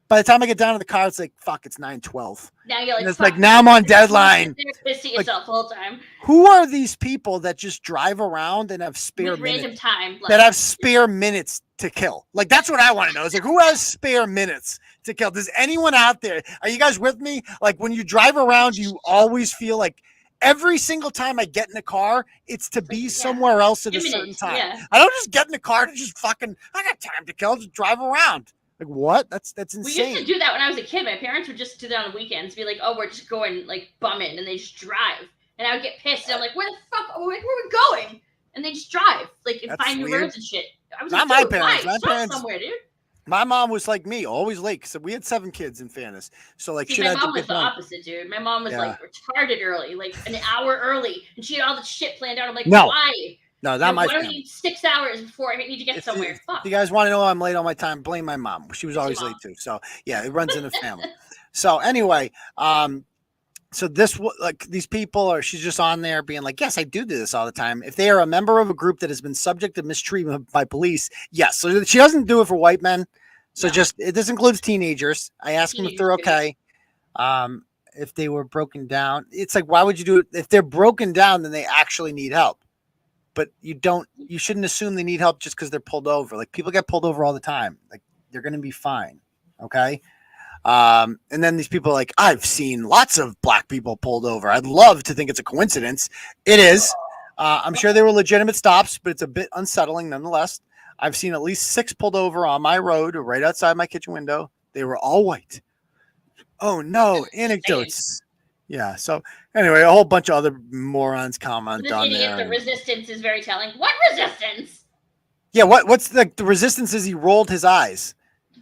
by the time I get down to the car, it's like, fuck, it's 9:12. Now you're like, and it's fuck, like, now I'm on deadline. You're pissing yourself the whole time. Who are these people that just drive around and have spare With minutes? random time. That have spare minutes to kill? Like, that's what I want to know. It's like, who has spare minutes to kill? Does anyone out there, are you guys with me? Like, when you drive around, you always feel like every single time I get in a car, it's to be somewhere else at a certain time. Yeah. I don't just get in the car to just fucking, I got time to kill, just drive around. Like, what? That's insane. We used to do that when I was a kid. My parents would just do that on the weekends. Be like, oh, we're just going, like, bumming. And they just drive. And I would get pissed. And I'm like, where the fuck? Where are we going? And they just drive. Like, and find new roads and shit. I was Not like, my parents. My parents. Somewhere, dude. My mom was like me, always late. So we had 7 kids in fairness. So, like, See, my mom was the opposite, dude. My mom was, like, retarded early. Like, an hour early. And she had all the shit planned out. I'm like, why? No, not my Why don't family. you need 6 hours before I need to get somewhere? Fuck. If you guys want to know I'm late all my time, blame my mom. She was always late too. So yeah, it runs in the family. So anyway, so this, like, these people are, she's just on there being like, yes, I do this all the time. If they are a member of a group that has been subject to mistreatment by police, yes. So she doesn't do it for white men. So this includes teenagers. I ask them if they're okay. If they were broken down, it's like, why would you do it? If they're broken down, then they actually need help. But you shouldn't assume they need help just because they're pulled over. Like, people get pulled over all the time. Like, they're going to be fine. Okay. And then these people are like, I've seen lots of black people pulled over. I'd love to think it's a coincidence. It is. I'm sure they were legitimate stops, but it's a bit unsettling nonetheless. I've seen at least 6 pulled over on my road or right outside my kitchen window. They were all white. Oh no. Anecdotes. Yeah. So anyway, a whole bunch of other morons comment This on idiot, there. the resistance is very telling. What resistance? Yeah. What's the resistance is he rolled his eyes.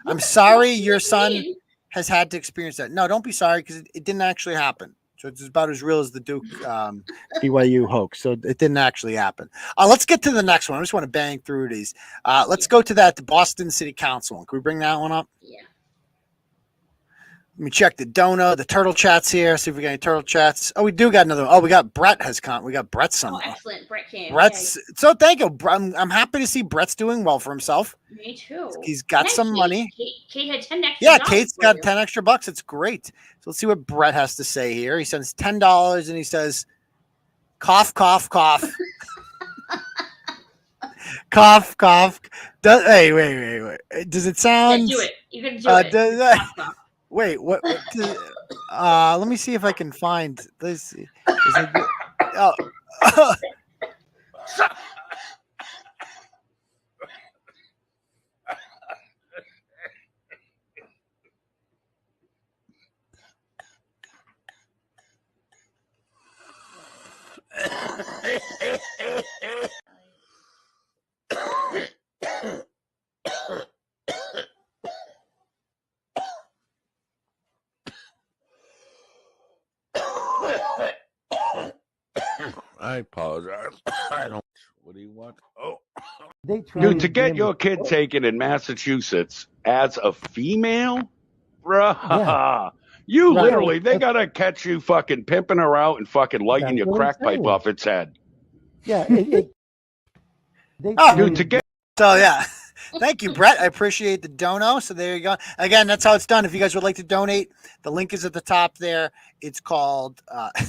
I'm sorry your son has had to experience that. No, don't be sorry, because it didn't actually happen. So it's about as real as the Duke BYU hoax. So it didn't actually happen. Let's get to the next one. I just want to bang through these. Let's go to the Boston City Council one. Can we bring that one up? Yeah. Let me check the dono, the turtle chats here. See if we got any turtle chats. Oh, we do got another one. Oh, we got Brett has come. We got Brett's son. Oh, excellent. Brett came. Brett's. So thank you. I'm happy to see Brett's doing well for himself. Me too. He's got some money. Kate had 10 extra. Yeah, Kate's got 10 extra bucks. It's great. So let's see what Brett has to say here. He sends $10 and he says, cough, cough, cough. Cough, cough. Hey, wait. Does it sound? Yeah, do it. You can do it. Cough, cough. Wait, what? Let me see if I can find this. I apologize. I don't. What do you want? Oh, dude, to get your kid taken in Massachusetts as a female, bruh, you literally, they gotta catch you fucking pimping her out and fucking lighting your crack pipe off its head. Yeah, dude, to get. So yeah. Thank you, Brett. I appreciate the dono. So there you go. Again, that's how it's done. If you guys would like to donate, the link is at the top there. It's called,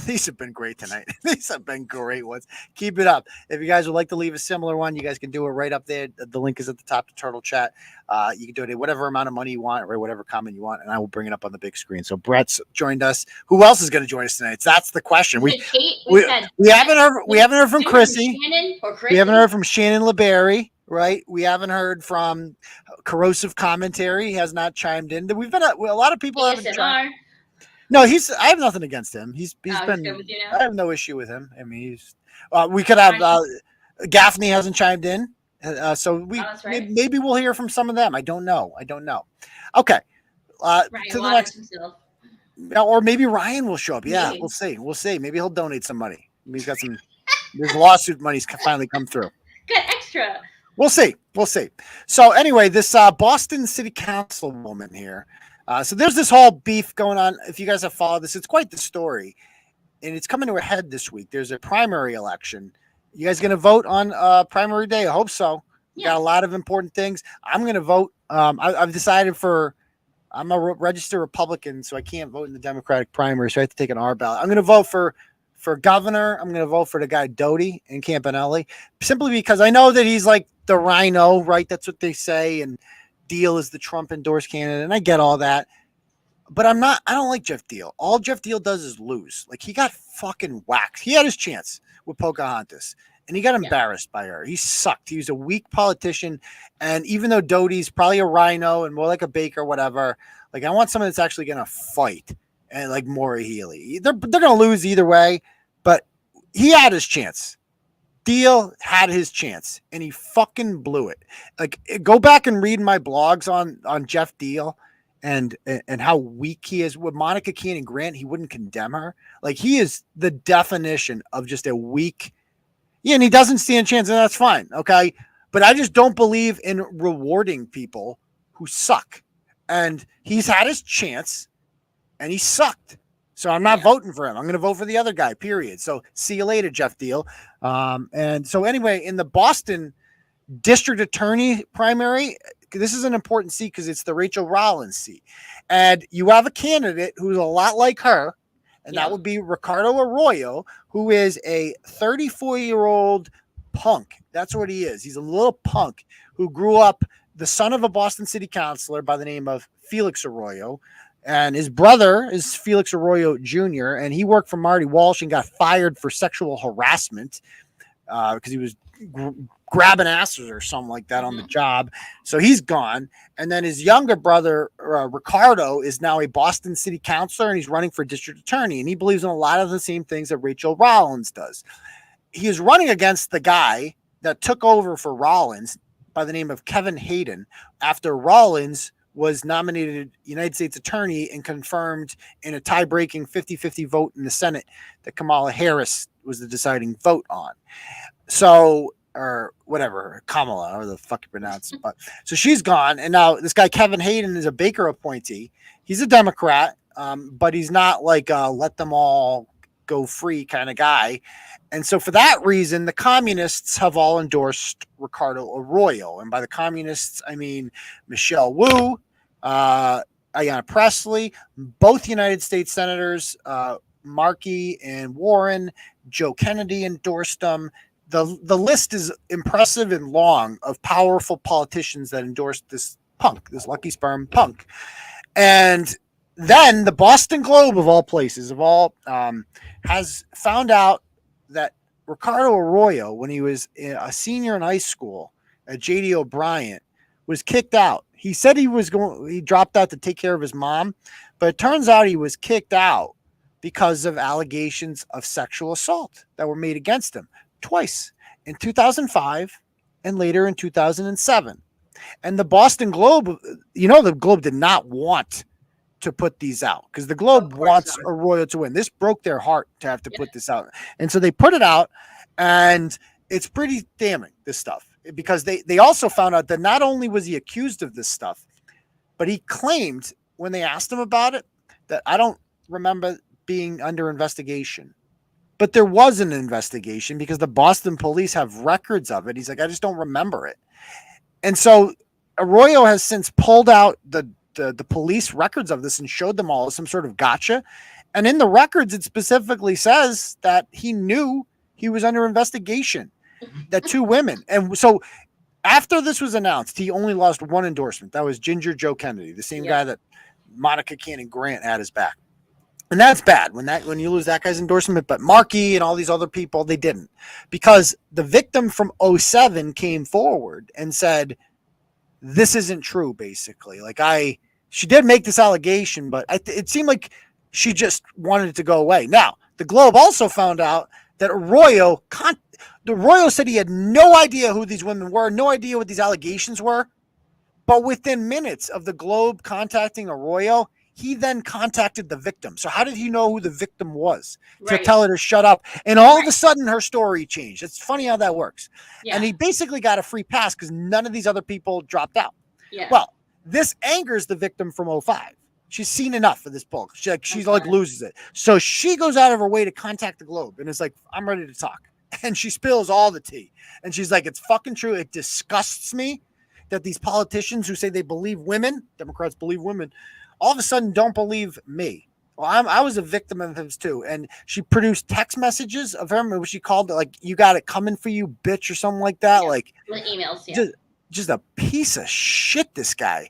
these have been great tonight. These have been great ones. Keep it up. If you guys would like to leave a similar one, you guys can do it right up there. The link is at the top to Turtle Chat. You can donate whatever amount of money you want or whatever comment you want, and I will bring it up on the big screen. So Brett's joined us. Who else is going to join us tonight? That's the question. We haven't heard from Chrissy. We haven't heard from Shannon LeBerry. Right, we haven't heard from Corrosive Commentary. He has not chimed in. We've been a lot of people haven't chimed. No, I have nothing against him. He's been. Good with you now? I have no issue with him. I mean, he's. We could have Gaffney hasn't chimed in, so maybe we'll hear from some of them. I don't know. Okay, to the next. Or maybe Ryan will show up. Yeah, we'll see. Maybe he'll donate some money. Maybe he's got some. His lawsuit money's finally come through. Good extra. We'll see. So anyway, this Boston City Council woman here. So there's this whole beef going on. If you guys have followed this, it's quite the story. And it's coming to a head this week. There's a primary election. You guys going to vote on primary day? I hope so. Yeah. Got a lot of important things. I'm going to vote. I've decided for I'm a registered Republican, so I can't vote in the Democratic primary, so I have to take an R ballot. I'm going to vote for governor. I'm going to vote for the guy Doty in Campanelli, simply because I know that he's like the rhino, right? That's what they say. And Deal is the Trump endorsed candidate, and I get all that. But I don't like Jeff Deal. All Jeff Deal does is lose. Like, he got fucking whacked. He had his chance with Pocahontas, and he got embarrassed by her. He sucked. He was a weak politician. And even though Doty's probably a rhino and more like a Baker, whatever, like, I want someone that's actually going to fight, and like Maura Healey. They're going to lose either way, but he had his chance. Deal had his chance, and he fucking blew it. Like, go back and read my blogs on Jeff Deal and how weak he is. With Monica Kearney Grant, he wouldn't condemn her. Like, he is the definition of just a weak. Yeah, and he doesn't stand a chance, and that's fine. Okay. But I just don't believe in rewarding people who suck. And he's had his chance, and he sucked. So I'm not voting for him. I'm going to vote for the other guy, period. So see you later, Jeff Deal. And so anyway, in the Boston district attorney primary, this is an important seat because it's the Rachel Rollins seat. And you have a candidate who's a lot like her, and that would be Ricardo Arroyo, who is a 34-year-old punk. That's what he is. He's a little punk who grew up the son of a Boston city councilor by the name of Felix Arroyo. And his brother is Felix Arroyo Jr., and he worked for Marty Walsh and got fired for sexual harassment because he was grabbing asses or something like that on the job. So he's gone. And then his younger brother, Ricardo, is now a Boston city councilor, and he's running for district attorney. And he believes in a lot of the same things that Rachel Rollins does. He is running against the guy that took over for Rollins by the name of Kevin Hayden after Rollins was nominated United States attorney and confirmed in a tie-breaking 50-50 vote in the Senate that Kamala Harris was the deciding vote on. So, or whatever, Kamala, or the fuck you pronounce it. But so she's gone, and now this guy Kevin Hayden is a Baker appointee. He's a Democrat, but he's not like a let them all go free kind of guy. And so for that reason, the communists have all endorsed Ricardo Arroyo. And by the communists, I mean Michelle Wu, Ayanna Pressley, both United States senators, Markey and Warren, Joe Kennedy endorsed them. The list is impressive and long of powerful politicians that endorsed this punk, this lucky sperm punk. And then the Boston Globe, of all places, has found out that Ricardo Arroyo, when he was a senior in high school at J.D. O'Brien, was kicked out. He said he dropped out to take care of his mom, but it turns out he was kicked out because of allegations of sexual assault that were made against him twice, in 2005 and later in 2007. And the Boston Globe, the Globe did not want to put these out because the Globe wants Arroyo to win. This broke their heart to have to put this out. And so they put it out, and it's pretty damning, this stuff, because they also found out that not only was he accused of this stuff, but he claimed when they asked him about it that I don't remember being under investigation. But there was an investigation because the Boston police have records of it. He's like, I just don't remember it. And so Arroyo has since pulled out the police records of this and showed them all as some sort of gotcha. And in the records, it specifically says that he knew he was under investigation, that two women. And so after this was announced, he only lost one endorsement. That was Ginger Joe Kennedy, the same guy that Monica Kearney Grant had his back. And that's bad when you lose that guy's endorsement. But Markey and all these other people, they didn't, because the victim from 2007 came forward and said, this isn't true, basically. Like, she did make this allegation, but it seemed like she just wanted it to go away. Now, the Globe also found out that Arroyo said he had no idea who these women were, no idea what these allegations were. But within minutes of the Globe contacting Arroyo, he then contacted the victim. So how did he know who the victim was to tell her to shut up? And all of a sudden, her story changed. It's funny how that works. Yeah. And he basically got a free pass because none of these other people dropped out. Yeah. Well, this angers the victim from 2005. She's seen enough of this bull. She loses it. So she goes out of her way to contact the Globe and is like, I'm ready to talk. And she spills all the tea. And she's like, it's fucking true. It disgusts me. that these politicians who say they believe women, Democrats believe women, all of a sudden don't believe me. Well, I was a victim of this too. And she produced text messages of him, what she called it, like, you got it coming for you, bitch, or something like that. Yeah. Like With emails, yeah. Just a piece of shit, this guy.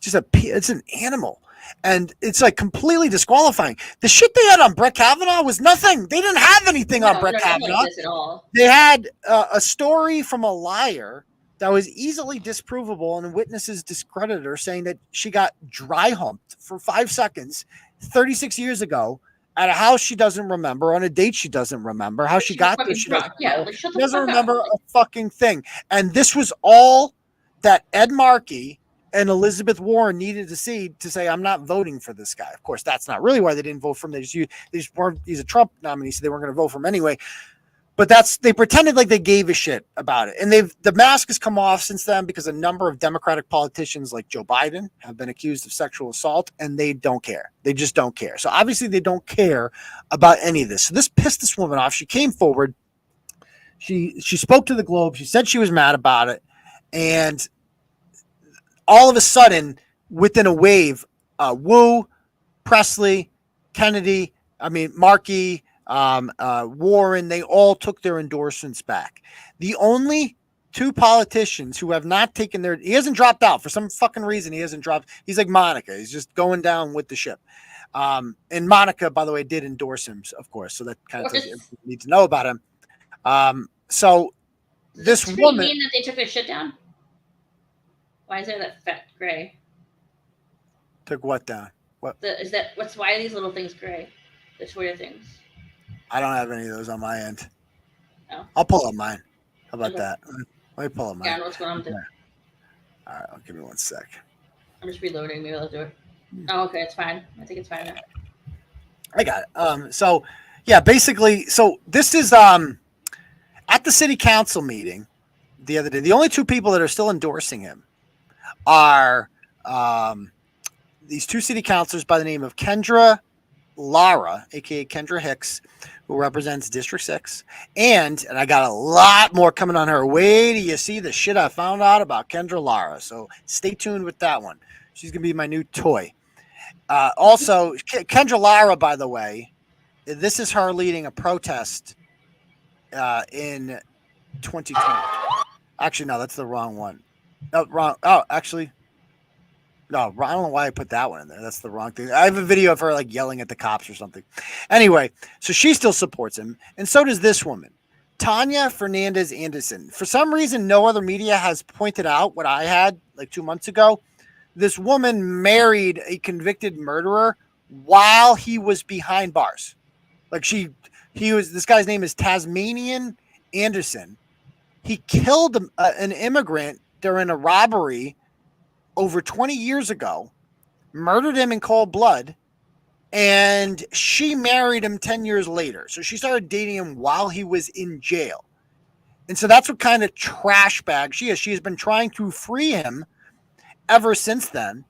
It's an animal. And it's like completely disqualifying. The shit they had on Brett Kavanaugh was nothing. They didn't have anything on Brett Kavanaugh. Like this at all. They had a story from a liar that was easily disprovable, and witnesses discredited her, saying that she got dry humped for 5 seconds 36 years ago at a house she doesn't remember, on a date she doesn't remember, how she got there. She doesn't remember a fucking thing. And this was all that Ed Markey and Elizabeth Warren needed to see to say, I'm not voting for this guy. Of course, that's not really why they didn't vote for him. He's a Trump nominee, so they weren't going to vote for him anyway. But they pretended like they gave a shit about it. And the mask has come off since then because a number of Democratic politicians like Joe Biden have been accused of sexual assault, and they don't care. They just don't care. So obviously they don't care about any of this. So this pissed this woman off. She came forward. She spoke to the Globe. She said she was mad about it. And all of a sudden, within a wave, Wu, Presley, Kennedy, Markey, Warren, they all took their endorsements back. The only two politicians who have not taken he hasn't dropped out for some fucking reason. He hasn't dropped. He's like Monica. He's just going down with the ship. And Monica, by the way, did endorse him, of course. So that kind of tells you everything you need to know about him. So this woman. Mean that they took their shit down? Why is there that fat gray? Took what down? What? Why are these little things gray? The Twitter things. I don't have any of those on my end. Oh. I'll pull up mine. How about that? Let me pull up mine. Yeah, what's going on with it? All right, give me 1 sec. I'm just reloading. Maybe I'll do it. Oh, okay, it's fine. I think it's fine now. I got it. So yeah, basically, so this is at the city council meeting the other day. The only two people that are still endorsing him are these two city councilors by the name of Kendra Lara, aka Kendra Hicks, who represents District 6, and I got a lot more coming on her. Wait till you see the shit I found out about Kendra Lara. So stay tuned with that one. She's gonna be my new toy. Also, Kendra Lara, by the way, this is her leading a protest in 2020. Actually, no, that's the wrong one. No, wrong. Oh, actually. No, I don't know why I put that one in there. That's the wrong thing. I have a video of her like yelling at the cops or something. Anyway, so she still supports him. And so does this woman, Tanya Fernandez Anderson. For some reason, no other media has pointed out what I had like 2 months ago. This woman married a convicted murderer while he was behind bars. Like this guy's name is Tasmanian Anderson. He killed an immigrant during a robbery over 20 years ago, murdered him in cold blood, and she married him 10 years later. So she started dating him while he was in jail. And so that's what kind of trash bag she is. She has been trying to free him ever since then.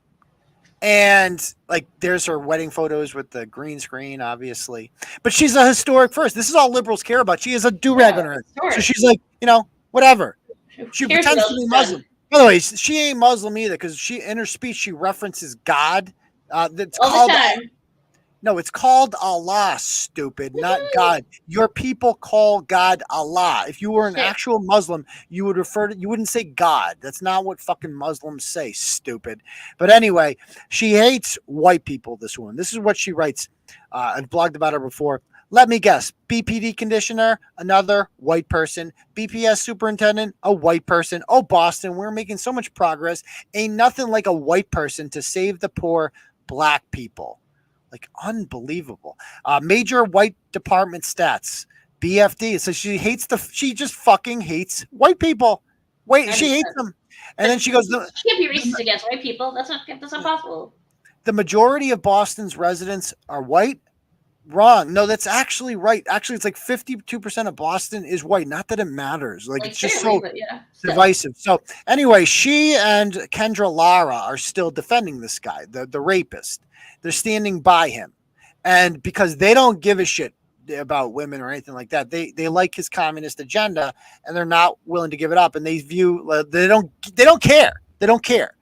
And like, there's her wedding photos with the green screen, obviously. But she's a historic first. This is all liberals care about. She has a do-rag on her head. So she's like, whatever. She pretends to be Muslim. By the way, she ain't Muslim either, because in her speech she references God. That's all called the time. No, it's called Allah, stupid, not God. Your people call God Allah. If you were an actual Muslim, you wouldn't say God. That's not what fucking Muslims say, stupid. But anyway, she hates white people, this woman. This is what she writes. I've blogged about her before. Let me guess. BPD conditioner, another white person. BPS superintendent, a white person. Oh, Boston, we're making so much progress. Ain't nothing like a white person to save the poor black people. Like, unbelievable. Major white department stats. BFD. So she just fucking hates white people. She hates them. And then she goes, she can't be racist against white people. That's not possible. The majority of Boston's residents are white. Wrong. No, that's actually right. Actually, it's like 52% of Boston is white. Not that it matters. Like it's just so divisive. So anyway, she and Kendra Lara are still defending this guy, the rapist. They're standing by him. And because they don't give a shit about women or anything like that, they like his communist agenda, and they're not willing to give it up. And they don't care. They don't care.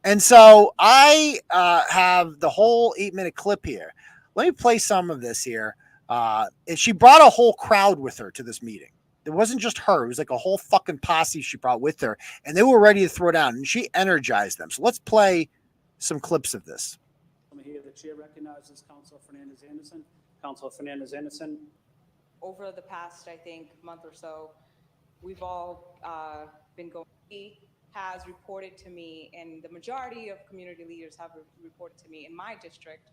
And so I have the whole 8-minute clip here. Let me play some of this here. And she brought a whole crowd with her to this meeting. It wasn't just her. It was like a whole fucking posse she brought with her. And they were ready to throw down. And she energized them. So let's play some clips of this. Here, the chair recognizes Councilor Fernandez-Anderson. Councilor Fernandez-Anderson. Over the past, I think, month or so, we've all been going. He has reported to me, and the majority of community leaders have reported to me in my district,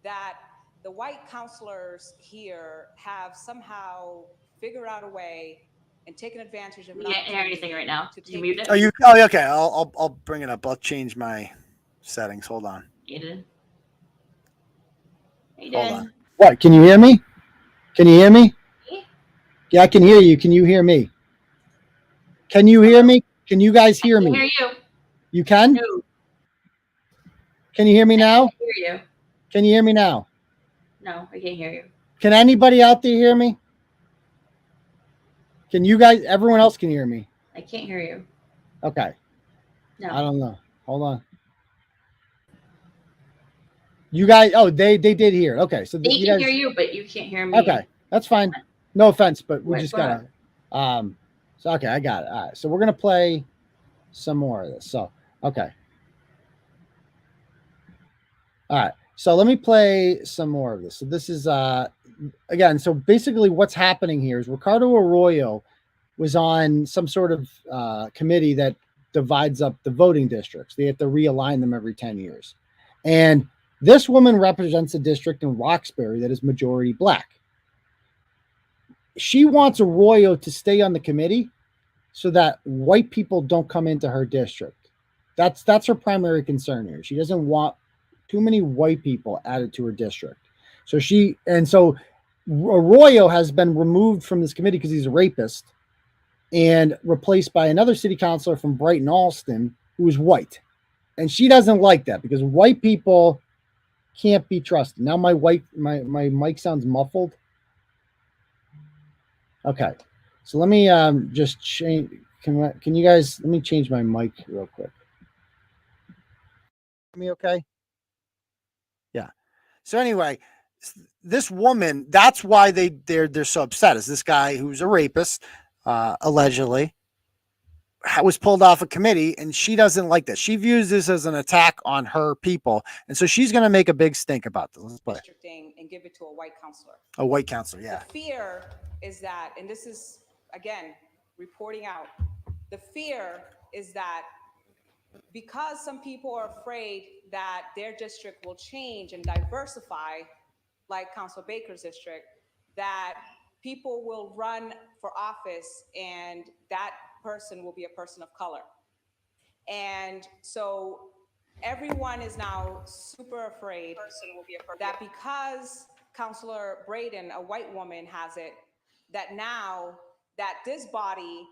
that the white councilors here have somehow figured out a way and taken advantage of. You can't hear anything right now. You mute it. Oh, okay. I'll bring it up. I'll change my settings. Hold on. Aidan. Hold on. What? Can you hear me? Can you hear me? Yeah, I can hear you. Can you hear me? Can you hear me? Can you guys hear me? I can hear you. You can? No. Can you hear me now? I can hear you. Can you hear me now? No, I can't hear you. Can anybody out there hear me? Can you guys, everyone else can hear me? I can't hear you. Okay. No. I don't know. Hold on. You guys, oh, they did hear it. Okay. So They you can guys, hear you, but you can't hear me. okay. That's fine. No offense, but we Right, just go gotta, so okay, I got it. All right. So we're gonna play some more of this. So, okay. All right. So let me play some more of this. So this is, again, so basically what's happening here is Ricardo Arroyo was on some sort of committee that divides up the voting districts. They have to realign them every 10 years. And this woman represents a district in Roxbury that is majority black. She wants Arroyo to stay on the committee so that white people don't come into her district. That's her primary concern here. She doesn't want too many white people added to her district. So Arroyo has been removed from this committee because he's a rapist and replaced by another city councilor from Brighton Alston who is white. And she doesn't like that because white people can't be trusted. Now my mic sounds muffled. Okay. So let me just change. Can you guys, let me change my mic real quick. Me okay? Yeah. So anyway, this woman, that's why they're so upset, is this guy who's a rapist, allegedly, was pulled off a committee, and she doesn't like that. She views this as an attack on her people, and so she's going to make a big stink about this. Let's play. Districting and give it to a white councilor. A white councilor, yeah. The fear is that, and this is, again, reporting out, the fear is that because some people are afraid that their district will change and diversify, like Council Baker's district, that people will run for office and that person will be a person of color. And so everyone is now super afraid that because Councilor Braden, a white woman, has it, that now that this body,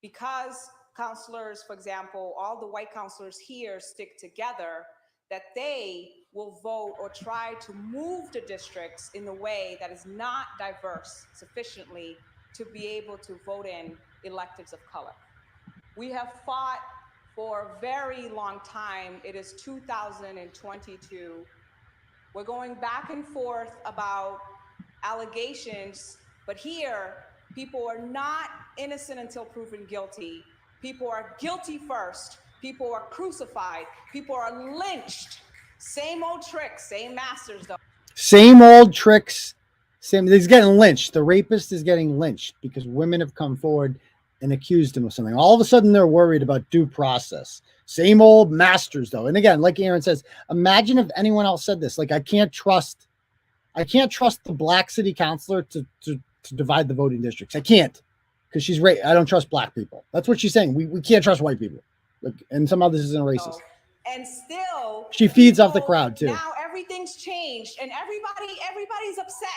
because councilors, for example, all the white councilors here stick together, that they will vote or try to move the districts in a way that is not diverse sufficiently to be able to vote in electives of color. We have fought for a very long time. It is 2022. We're going back and forth about allegations, but here, people are not innocent until proven guilty. People are guilty first. People are crucified. People are lynched. Same old tricks, same masters, though. Same old tricks. He's getting lynched. The rapist is getting lynched because women have come forward and accused him of something. All of a sudden, they're worried about due process. Same old masters, though. And again, like Aaron says, imagine if anyone else said this. Like, I can't trust the black city councilor to divide the voting districts. I can't, because she's right. I don't trust black people. That's what she's saying. We can't trust white people. Like, and somehow this isn't racist. And still, She feeds off the crowd too. Now everything's changed, and everybody's upset.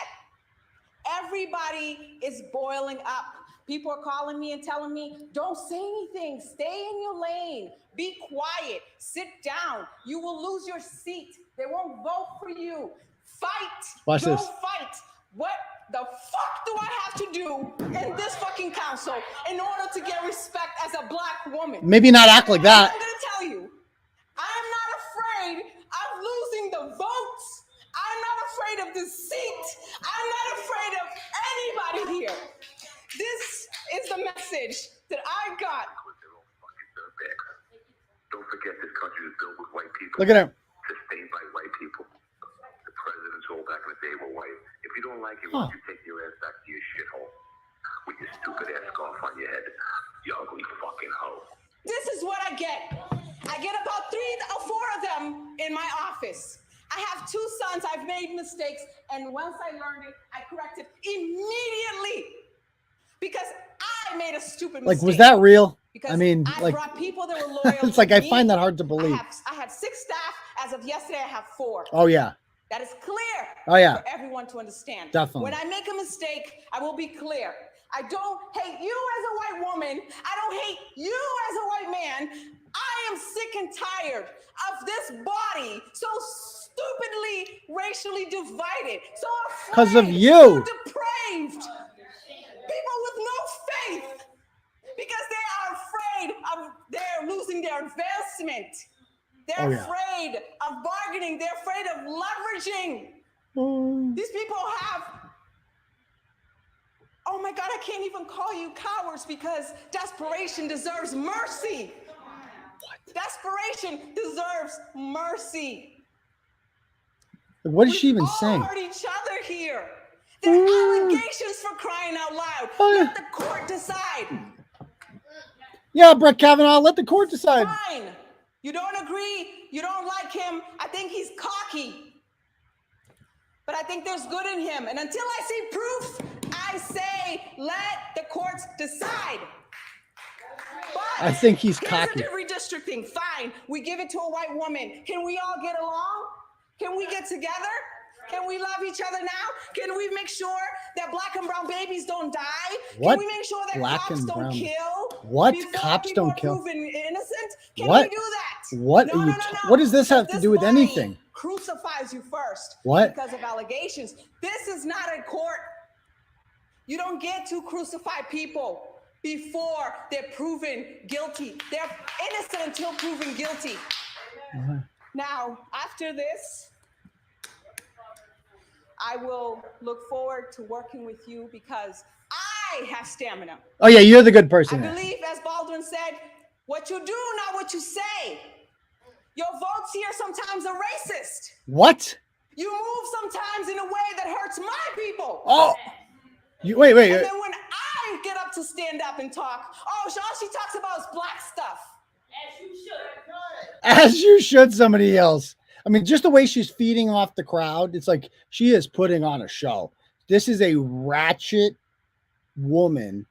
Everybody is boiling up. People are calling me and telling me, don't say anything. Stay in your lane. Be quiet. Sit down. You will lose your seat. They won't vote for you. Fight. Watch Don't this. fight. What the fuck do I have to do in this fucking council in order to get respect as a black woman? Maybe not act like that. I'm gonna tell message that I got. Don't forget this country is built with white people. Look at him. Sustained by white people. The presidents all back in the day were white. If you don't like it, why don't you take your ass back to your shithole with your stupid ass scarf on your head, you ugly fucking hoe. This is what I get. I get about 3 or 4 of them in my office. I have 2 sons. I've made mistakes, and once I learned it, I corrected immediately because I made a stupid mistake. Like, was that real? Because I mean, I like, brought people that were loyal. it's like to I me. find that hard to believe. I had 6 staff. As of yesterday, I have 4. Oh yeah. That is clear. Oh, yeah. For everyone to understand. Definitely. When I make a mistake, I will be clear. I don't hate you as a white woman. I don't hate you as a white man. I am sick and tired of this body so stupidly racially divided, so Because of afraid, you. so depraved. People with no faith because they are afraid of they're losing their investment. They're Oh, yeah. afraid of bargaining. They're afraid of leveraging. These people have, oh my God, I can't even call you cowards because desperation deserves mercy. What? Desperation deserves mercy. What is she even saying? We hurt each other here. There are allegations for crying out loud. Let the court decide. Yeah, Brett Kavanaugh, let the court decide. Fine. You don't agree. You don't like him. I think he's cocky. But I think there's good in him. And until I see proof, I say let the courts decide. But I think he's here's cocky. the redistricting. Fine. We give it to a white woman. Can we all get along? Can we get together? Can we love each other now? Can we make sure that black and brown babies don't die? What? Can we make sure that Black cops and don't brown- kill? What? before Cops people don't are kill? proven innocent? Can What? we do that? What No, are no, you? no, no. What does this have to This do with body anything? Crucifies you first. What? Because of allegations. This is not a court. You don't get to crucify people before they're proven guilty. They're innocent until proven guilty. Now, after this, I will look forward to working with you because I have stamina. Oh yeah, you're the good person. I there. believe, as Baldwin said, what you do, not what you say. Your votes here sometimes are racist. What? You move sometimes in a way that hurts my people. Oh, you wait. And then when I get up to stand up and talk, oh, all she talks about is black stuff. As you should. As you should somebody else. I mean, just the way she's feeding off the crowd, it's like she is putting on a show. This is a ratchet woman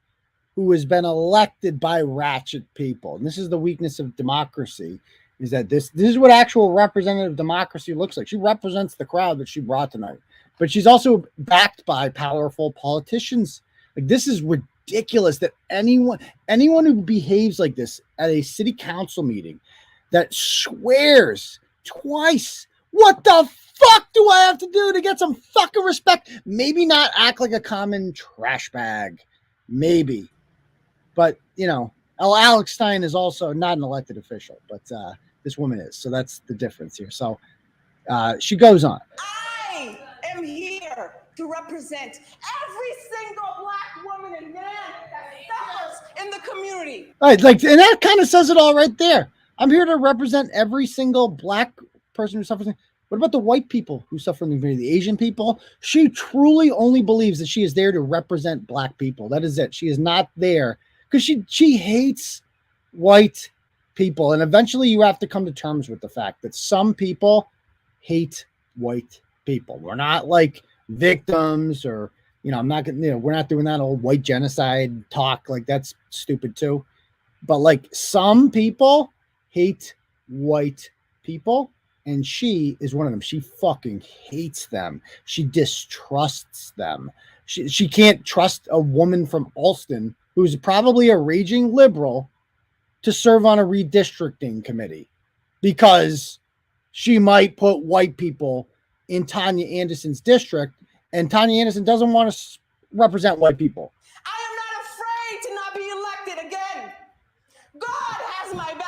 who has been elected by ratchet people. And this is the weakness of democracy, is that this is what actual representative democracy looks like. She represents the crowd that she brought tonight, but she's also backed by powerful politicians. Like, this is ridiculous that anyone who behaves like this at a city council meeting, that swears twice, what the fuck do I have to do to get some fucking respect? Maybe not act like a common trash bag, maybe, but you know, Alex Stein is also not an elected official, but this woman is, so that's the difference here. So she goes on. I am here to represent every single black woman and man that suffers in the community. All right, like, and that kind of says it all right there. I'm here to represent every single black person who suffers. What about the white people who suffer in the community, the Asian people? She truly only believes that she is there to represent black people. That is it. She is not there because she hates white people. And eventually you have to come to terms with the fact that some people hate white people. We're not like victims or, you know, I'm not going to, you know, we're not doing that old white genocide talk. Like, that's stupid too. But like, some people hate white people, and she is one of them. She fucking hates them. She distrusts them. She can't trust a woman from Alston who's probably a raging liberal to serve on a redistricting committee because she might put white people in Tanya Anderson's district, and Tanya Anderson doesn't want to represent white people. I am not afraid to not be elected again. God has my back.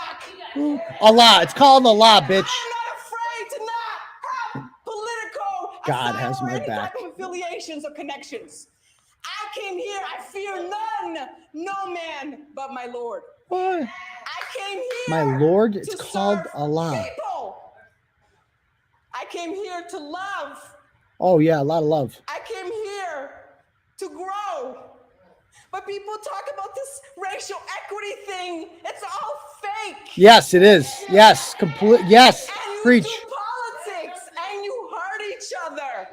Allah, it's called Allah, bitch. I'm not afraid to not have political God has my or any back. type of affiliations or connections. I came here, I fear none, no man but my Lord. What? I came here. My Lord, it's to called serve Allah. People. I came here to love. Oh yeah, a lot of love. I came here to grow. But people talk about this racial equity thing. It's all fake. Yes, it is. Yes, complete. Yes, And you preach. do politics and you hurt each other.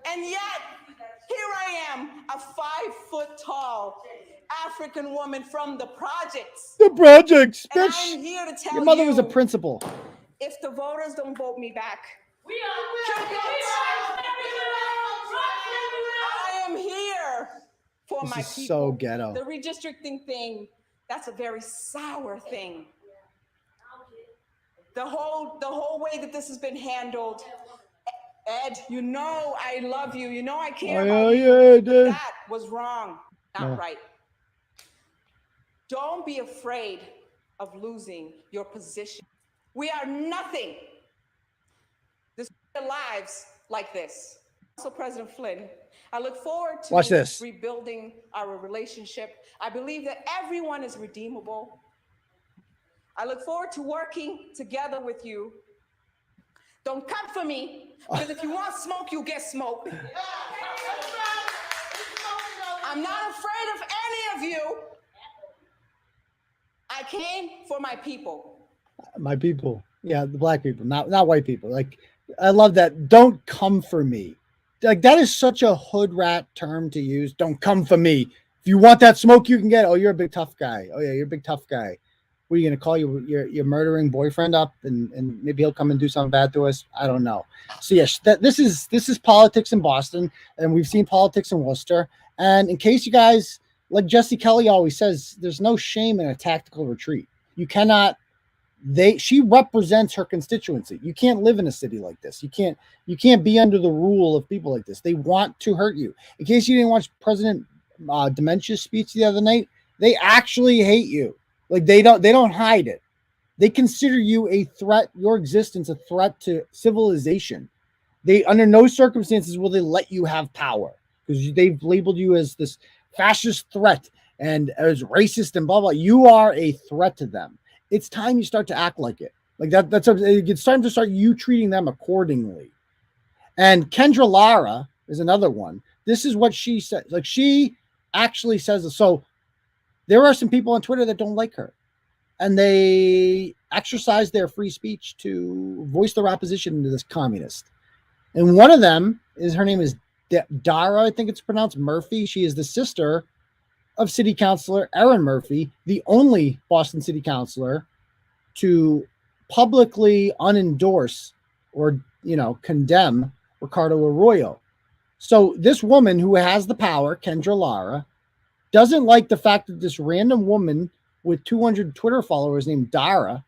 And yet, here I am, a 5-foot-tall African woman from the projects. The projects, And bitch. I'm here to tell Your mother you, was a principal. if the voters don't vote me back, I am here for This my is people. so ghetto. The redistricting thing, that's a very sour thing. The whole way that this has been handled, Ed, you know I love you. You know I care about you. Yeah, dude. That was wrong, not right. Don't be afraid of losing your position. We are nothing. This lives like this. So President Flynn, I look forward to Watch this. rebuilding our relationship. I believe that everyone is redeemable. I look forward to working together with you. Don't come for me, because if you want smoke, you get smoke. I'm not afraid of any of you. I came for my people. My people. Yeah, the black people, not white people. Like, I love that. Don't come for me. Like, that is such a hood rat term to use. Don't come for me. If you want that smoke, you can get it. Oh, you're a big tough guy. Oh yeah, you're a big tough guy. What are you gonna call your murdering boyfriend up and maybe he'll come and do something bad to us? I don't know. So yes, this is politics in Boston, and we've seen politics in Worcester. And in case you guys, like Jesse Kelly always says, there's no shame in a tactical retreat. You cannot. She represents her constituency. You can't live in a city like this. You can't be under the rule of people like this. They want to hurt you. In case you didn't watch President Dementia's speech the other night, they actually hate you. Like they don't hide it. They consider you a threat, your existence a threat to civilization. They under no circumstances will they let you have power because they've labeled you as this fascist threat and as racist and blah blah. You are a threat to them. It's time you start to act like it. Like that. It's time to start you treating them accordingly. And Kendra Lara is another one. This is what she said. Like she actually says. So there are some people on Twitter that don't like her, and they exercise their free speech to voice their opposition to this communist. And one of them is her name is Dara, I think it's pronounced Murphy. She is the sister of City Councilor Erin Murphy, the only Boston City Councilor to publicly unendorse or condemn Ricardo Arroyo. So this woman who has the power, Kendra Lara, doesn't like the fact that this random woman with 200 Twitter followers named Dara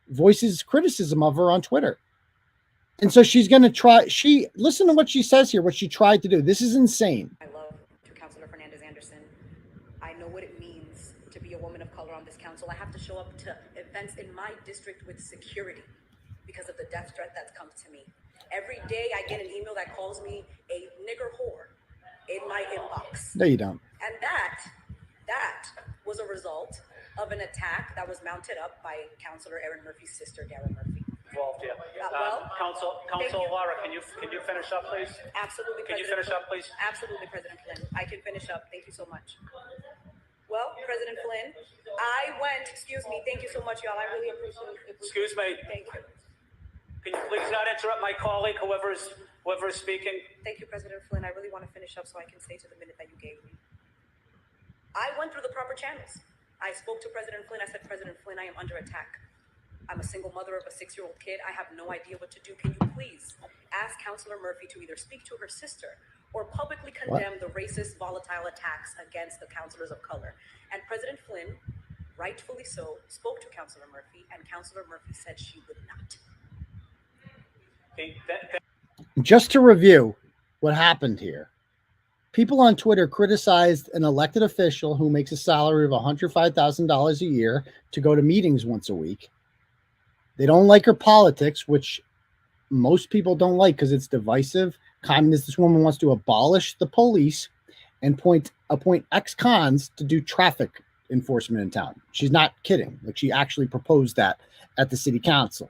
voices criticism of her on Twitter. And so she's going to try. Listen to what she says here, what she tried to do. This is insane. I love Councilor Fernandez-Anderson. I know what it means to be a woman of color on this council. I have to show up to events in my district with security because of the death threat that's come to me. Every day I get an email that calls me a nigger whore in my inbox. No, you don't. And that was a result of an attack that was mounted up by Councilor Erin Murphy's sister, Darren Murphy. Involved, yeah. Council Lara, can you finish up, please? Absolutely, Can you President finish up, please? Absolutely, President Flynn. I can finish up. Thank you so much. Well, President Flynn, I went. Excuse me. Thank you so much, y'all. I really appreciate it. Excuse me. Thank you. Can you please not interrupt my colleague, whoever is speaking? Thank you, President Flynn. I really want to finish up so I can stay to the minute that you gave me. I went through the proper channels. I spoke to President Flynn. I said, President Flynn, I am under attack. I'm a single mother of a 6-year-old kid. I have no idea what to do. Can you please ask Councilor Murphy to either speak to her sister or publicly condemn the racist, volatile attacks against the councilors of color? And President Flynn, rightfully so, spoke to Councilor Murphy, and Councilor Murphy said she would not. Just to review what happened here. People on Twitter criticized an elected official who makes a salary of $105,000 a year to go to meetings once a week. They don't like her politics, which most people don't like because it's divisive. Communist. This woman wants to abolish the police and appoint ex-cons to do traffic enforcement in town. She's not kidding. Like, she actually proposed that at the city council.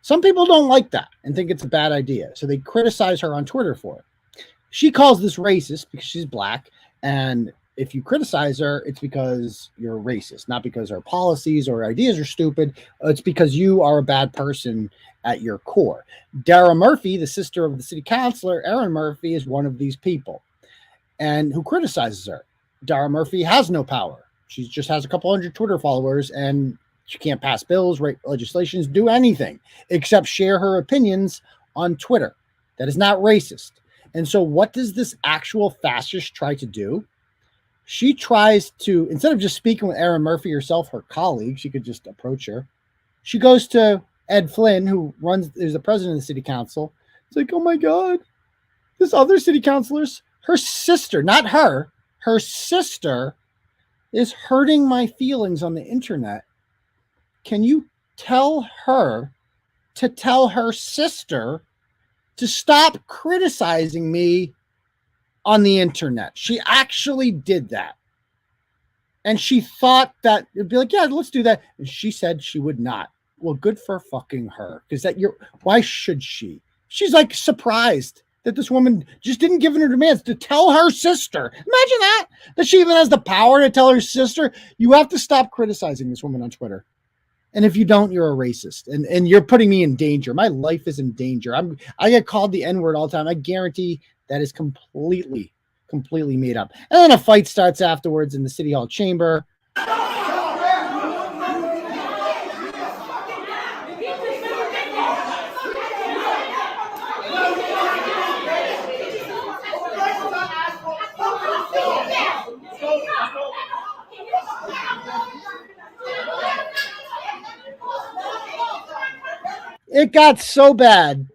Some people don't like that and think it's a bad idea, so they criticize her on Twitter for it. She calls this racist because she's black, and if you criticize her, it's because you're racist, not because her policies or ideas are stupid. It's because you are a bad person at your core. Dara Murphy, the sister of the city councilor, Erin Murphy, is one of these people, and who criticizes her. Dara Murphy has no power. She just has a couple hundred Twitter followers, and she can't pass bills, write legislations, do anything except share her opinions on Twitter. That is not racist. And so what does this actual fascist try to do? She tries to, instead of just speaking with Erin Murphy herself, her colleague, she could just approach her. She goes to Ed Flynn, who is the president of the city council. It's like, oh my God, this other city councilor's, her sister, not her sister is hurting my feelings on the internet. Can you tell her to tell her sister to stop criticizing me on the internet? She actually did that. And she thought that it'd be like, yeah, let's do that. And she said she would not. Well, good for fucking her. Because why should she? She's like surprised that this woman just didn't give in her demands to tell her sister. Imagine that she even has the power to tell her sister. You have to stop criticizing this woman on Twitter. And if you don't, you're a racist, and you're putting me in danger. My life is in danger. I get called the N-word all the time. I guarantee that is completely made up. And then a fight starts afterwards in the city hall chamber. It got so bad.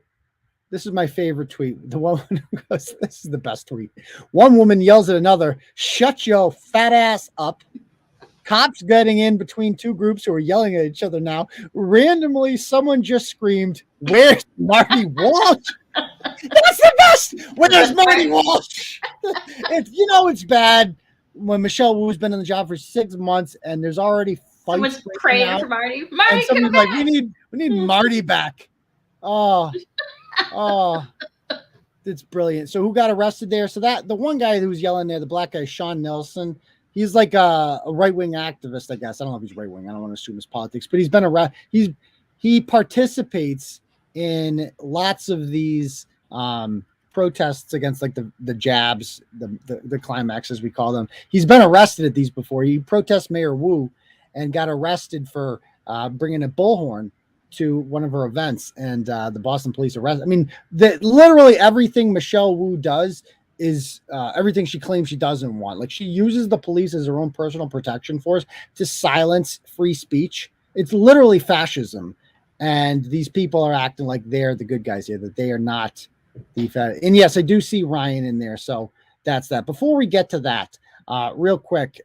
This is my favorite tweet. The woman who goes, this is the best tweet. One woman yells at another, "Shut your fat ass up." Cops getting in between two groups who are yelling at each other now. Randomly, someone just screamed, "Where's Marty Walsh?" That's the best. Where's Marty Walsh? It's bad when Michelle Wu's been in the job for 6 months and there's already someone's praying for Marty. And someone's like, we need Marty back. Oh, it's brilliant. So who got arrested there? So the one guy who was yelling there, the black guy, Sean Nelson, he's like a right-wing activist, I guess. I don't know if he's right-wing. I don't want to assume his politics, but he's been around. He participates in lots of these protests against like the jabs, the climax, as we call them. He's been arrested at these before. He protests Mayor Wu and got arrested for bringing a bullhorn to one of her events, and the Boston police arrested. I mean, literally everything Michelle Wu does is everything she claims she doesn't want. Like, she uses the police as her own personal protection force to silence free speech. It's literally fascism, and these people are acting like they're the good guys here, that they are not the and yes, I do see Ryan in there, so that's that. Before we get to that, real quick,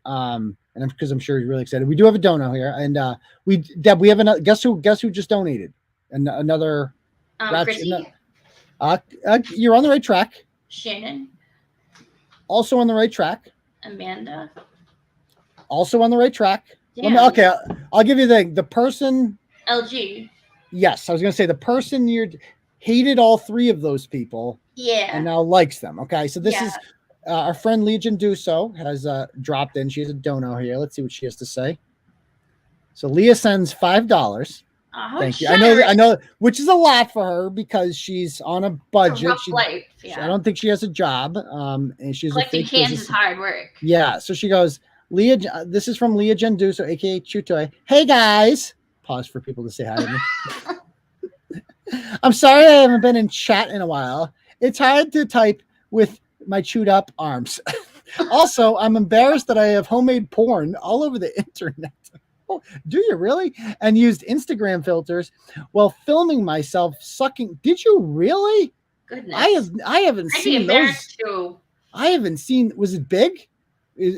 and because I'm sure he's really excited, we do have a dono here, and Deb, we have another. Guess who just donated? And another. Chrissy. You're on the right track. Shannon. Also on the right track. Amanda. Also on the right track. Yeah. Okay, I'll give you the person. LG. Yes, I was going to say the person you hated all three of those people. Yeah. And now likes them. Okay, so this is. Our friend Legion Duso has dropped in. She has a dono here. Let's see what she has to say. So Leah sends $5. Thank you. I know, which is a lot for her because she's on a budget. Rough life. Yeah. I don't think she has a job. And she's collecting cans is hard work. Yeah. So she goes, Leah. This is from Leah Genduso, aka Chutoy. Hey guys. Pause for people to say hi to me. I'm sorry I haven't been in chat in a while. It's hard to type with my chewed up arms. Also, I'm embarrassed that I have homemade porn all over the internet. Oh, do you really? And used Instagram filters while filming myself sucking. Did you really? Goodness. I haven't seen those. Too. I haven't seen. Was it big?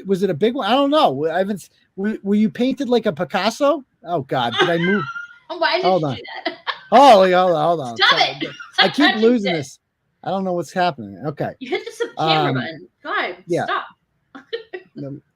Was it a big one? I don't know. I haven't. Were you painted like a Picasso? Oh God, did I move? Why did you do that? Hold on. Stop it. I keep losing this. I don't know what's happening. Okay. You hit the camera button. God, yeah. stop.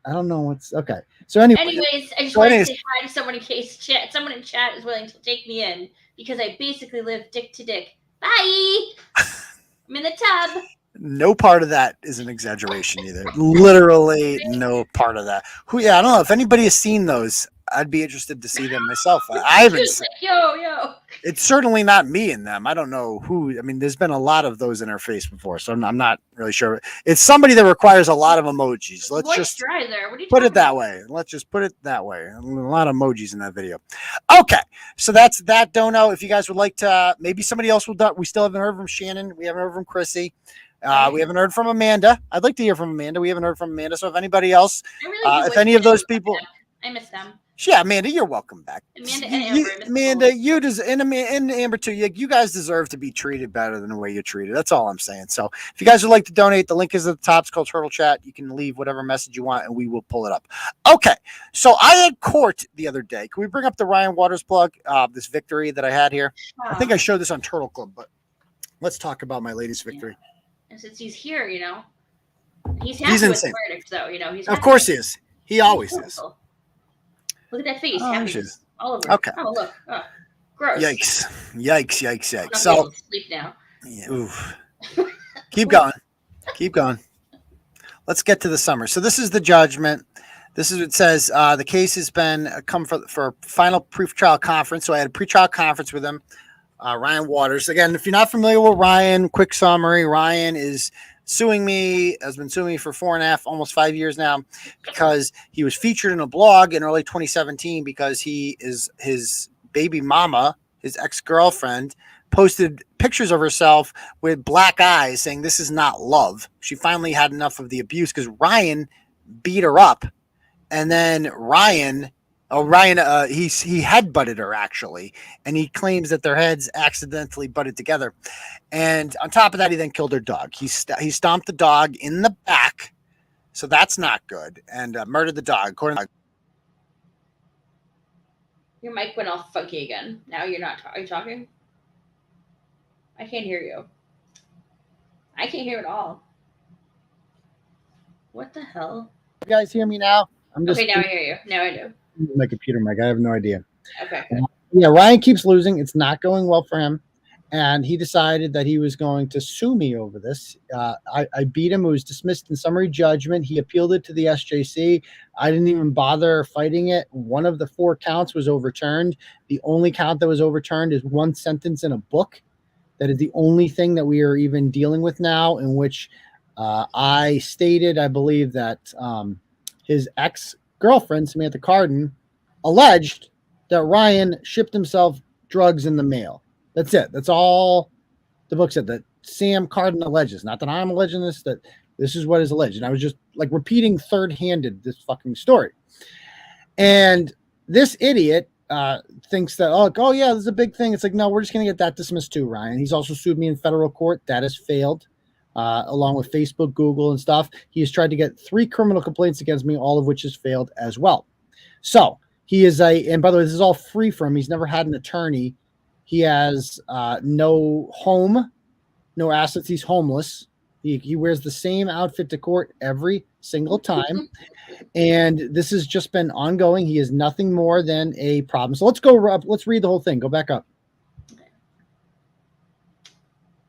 I don't know what's okay. So anyway, anyways, I just wanted to say hi to someone in case someone in chat is willing to take me in because I basically live dick to dick. Bye. I'm in the tub. No part of that is an exaggeration either. Literally no part of that. I don't know if anybody has seen those. I'd be interested to see them myself. I haven't. Yo. It's certainly not me in them. I don't know who. I mean, there's been a lot of those in her face before, so I'm not really sure. It's somebody that requires a lot of emojis. Let's just dry there. What are you put it that way. Let's just put it that way. A lot of emojis in that video. Okay, so that's that. Dono. If you guys would like to, maybe somebody else will. We still haven't heard from Shannon. We haven't heard from Chrissy. We haven't heard from Amanda. I'd like to hear from Amanda. We haven't heard from Amanda. So if anybody else, if any of those people, I miss them. Yeah, Amanda, you're welcome back. Amanda and Amber. Amanda, and Amber too. You guys deserve to be treated better than the way you're treated. That's all I'm saying. So if you guys would like to donate, the link is at the top. It's called Turtle Chat. You can leave whatever message you want, and we will pull it up. Okay, so I had court the other day. Can we bring up the Rian Waters plug? This victory that I had here. I think I showed this on Turtle Club, but let's talk about my latest victory. And since he's here, he's happy with the verdict, though. He's of course he is. He always is. Look at that face. Oh, happy all over. Okay. Oh, look. Oh, gross. Yikes. So sleep now. Yeah, oof. Keep going. Let's get to the summer. So this is the judgment. This is what it says. The case has been come for final pre-trial conference. So I had a pre-trial conference with him. Rian Waters. Again, if you're not familiar with Ryan, quick summary. Ryan has been suing me for 4.5, almost 5 years now, because he was featured in a blog in early 2017 because his baby mama, his ex-girlfriend, posted pictures of herself with black eyes saying this is not love. She finally had enough of the abuse because Ryan beat her up. And then Ryan he head-butted her, actually, and he claims that their heads accidentally butted together. And on top of that, he then killed her dog. He stomped the dog in the back, so that's not good, and murdered the dog. Your mic went all funky again. Now you're not. Are you talking? I can't hear you. I can't hear at all. What the hell? You guys hear me now? Okay, now I hear you. Now I do. My computer mic. I have no idea. Okay. Yeah, Ryan keeps losing. It's not going well for him. And he decided that he was going to sue me over this. I beat him. It was dismissed in summary judgment. He appealed it to the SJC. I didn't even bother fighting it. One of the 4 counts was overturned. The only count that was overturned is one sentence in a book. That is the only thing that we are even dealing with now, in which I stated, I believe, that his ex-girlfriend, Samantha Carden, alleged that Ryan shipped himself drugs in the mail. That's it. That's all the book said, that Sam Carden alleges. Not that I'm alleging this, that this is what is alleged. And I was just like repeating third-handed this fucking story. And this idiot thinks that, oh yeah, this is a big thing. It's like, no, we're just going to get that dismissed too, Ryan. He's also sued me in federal court. That has failed, along with Facebook, Google, and stuff. He has tried to get 3 criminal complaints against me, all of which has failed as well. So he is and by the way, this is all free for him. He's never had an attorney. He has no home, no assets. He's homeless. He wears the same outfit to court every single time. And this has just been ongoing. He is nothing more than a problem. So let's go up. Let's read the whole thing. Go back up.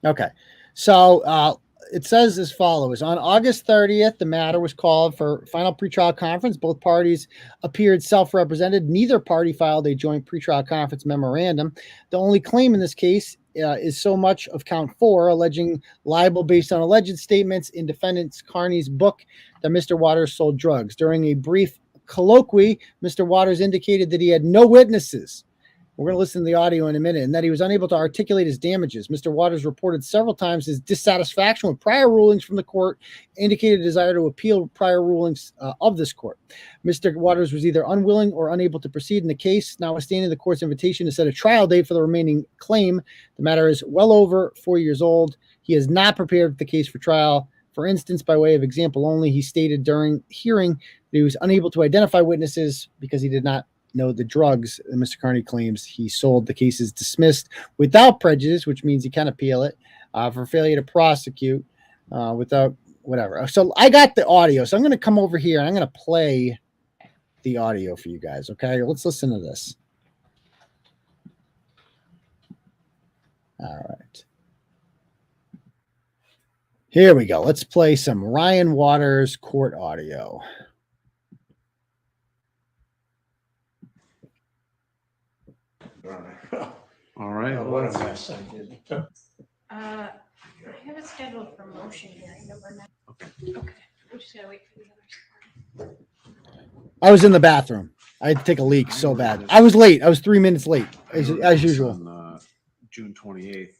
Okay. So it says as follows. On August 30th, the matter was called for final pretrial conference. Both parties appeared self-represented. Neither party filed a joint pretrial conference memorandum. The only claim in this case is so much of count 4, alleging libel based on alleged statements in defendant Kearney's book that Mr. Waters sold drugs. During a brief colloquy, Mr. Waters indicated that he had no witnesses. We're going to listen to the audio in a minute, and that he was unable to articulate his damages. Mr. Waters reported several times his dissatisfaction with prior rulings from the court, indicated a desire to appeal prior rulings of this court. Mr. Waters was either unwilling or unable to proceed in the case, notwithstanding the court's invitation to set a trial date for the remaining claim. The matter is well over 4 years old. He is not prepared for the case for trial. For instance, by way of example only, he stated during hearing that he was unable to identify witnesses because he did not know the drugs that Mr. Kearney claims he sold. The case is dismissed without prejudice, which means he can appeal it for failure to prosecute without whatever. So I got the audio. So I'm going to come over here and I'm going to play the audio for you guys. Okay, let's listen to this. All right. Here we go. Let's play some Rian Waters court audio. All right. Oh, what a mess I did. I have it scheduled for motion hearing number 9. Okay. We're just gonna wait for the others. I was in the bathroom. I had to take a leak so bad. I was late. I was 3 minutes late, as usual. On June 28th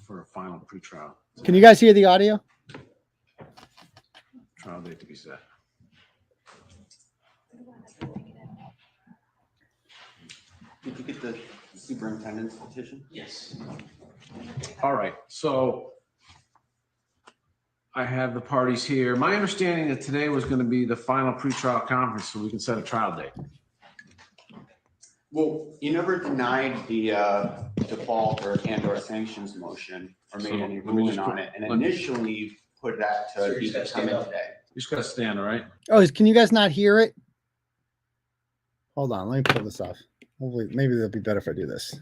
for a final pretrial. Can you guys hear the audio? Trial date to be set. Did you get the superintendent's petition? Yes. All right. So I have the parties here. My understanding that today was going to be the final pretrial conference so we can set a trial date. Well, you never denied the default or sanctions motion or made any ruling on it. And initially you put that to be determined today. You just got to stand, all right? Oh, can you guys not hear it? Hold on. Let me pull this off. Hopefully, maybe it'll be better if I do this.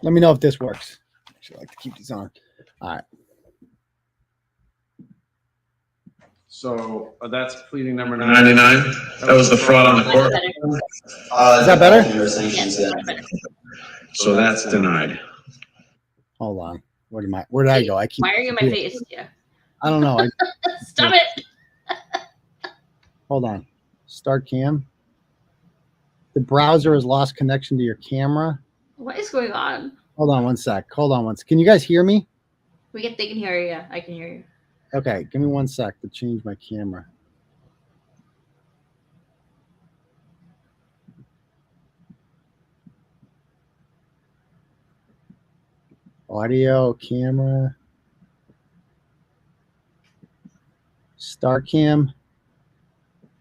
Let me know if this works. Actually, I like to keep these on. All right. So that's pleading number 99. That was the fraud on the court. Is that better? So that's denied. Hold on. Where did I go? I keep. Why are you in my face? Yeah. I don't know. Stop it. Hold on. Start cam. The browser has lost connection to your camera. What is going on? Hold on one sec. Can you guys hear me? They can hear you. Yeah, I can hear you. Okay, give me 1 sec to change my camera. Audio, camera, start cam.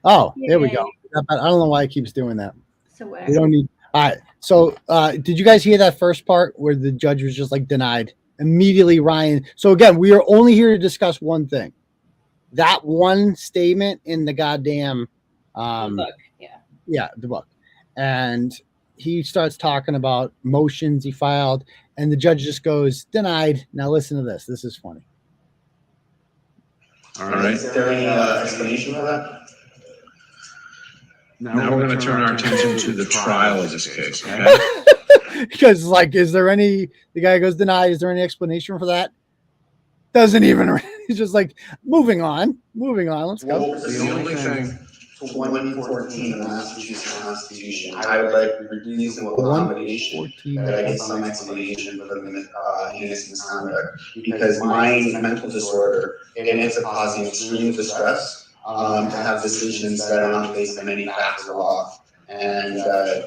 Oh, there we go. I don't know why it keeps doing that. So where? We don't need. All right. So, did you guys hear that first part where the judge was just like denied immediately? Rian. So again, we are only here to discuss one thing. That one statement in the goddamn The book. yeah, the book. And he starts talking about motions he filed, and the judge just goes, denied. Now listen to this. This is funny. All right. Is there any explanation for that? Now we're going to turn our attention to the trial of this case, okay? Because, like, the guy goes, denied. Is there any explanation for that? Doesn't even, he's just like, moving on. Let's go. Well, the only thing. 2014 in the Massachusetts Constitution, I would like reasonable accommodation that I get some explanation for the heinous misconduct, because my mental disorder, it ends up causing extreme distress to have decisions that are not based on any facts or law. And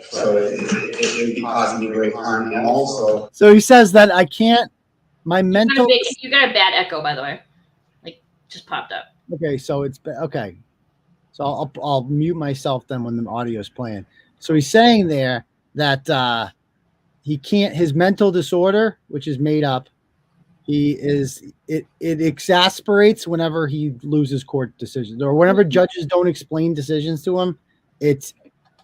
so it would be causing me great harm. And also, so he says that I can't, my mental. You got a bad echo, by the way. Like, just popped up. Okay, so it's okay. So I'll mute myself then when the audio is playing. So he's saying there that he can't, his mental disorder, which is made up, it exasperates whenever he loses court decisions or whenever judges don't explain decisions to him. It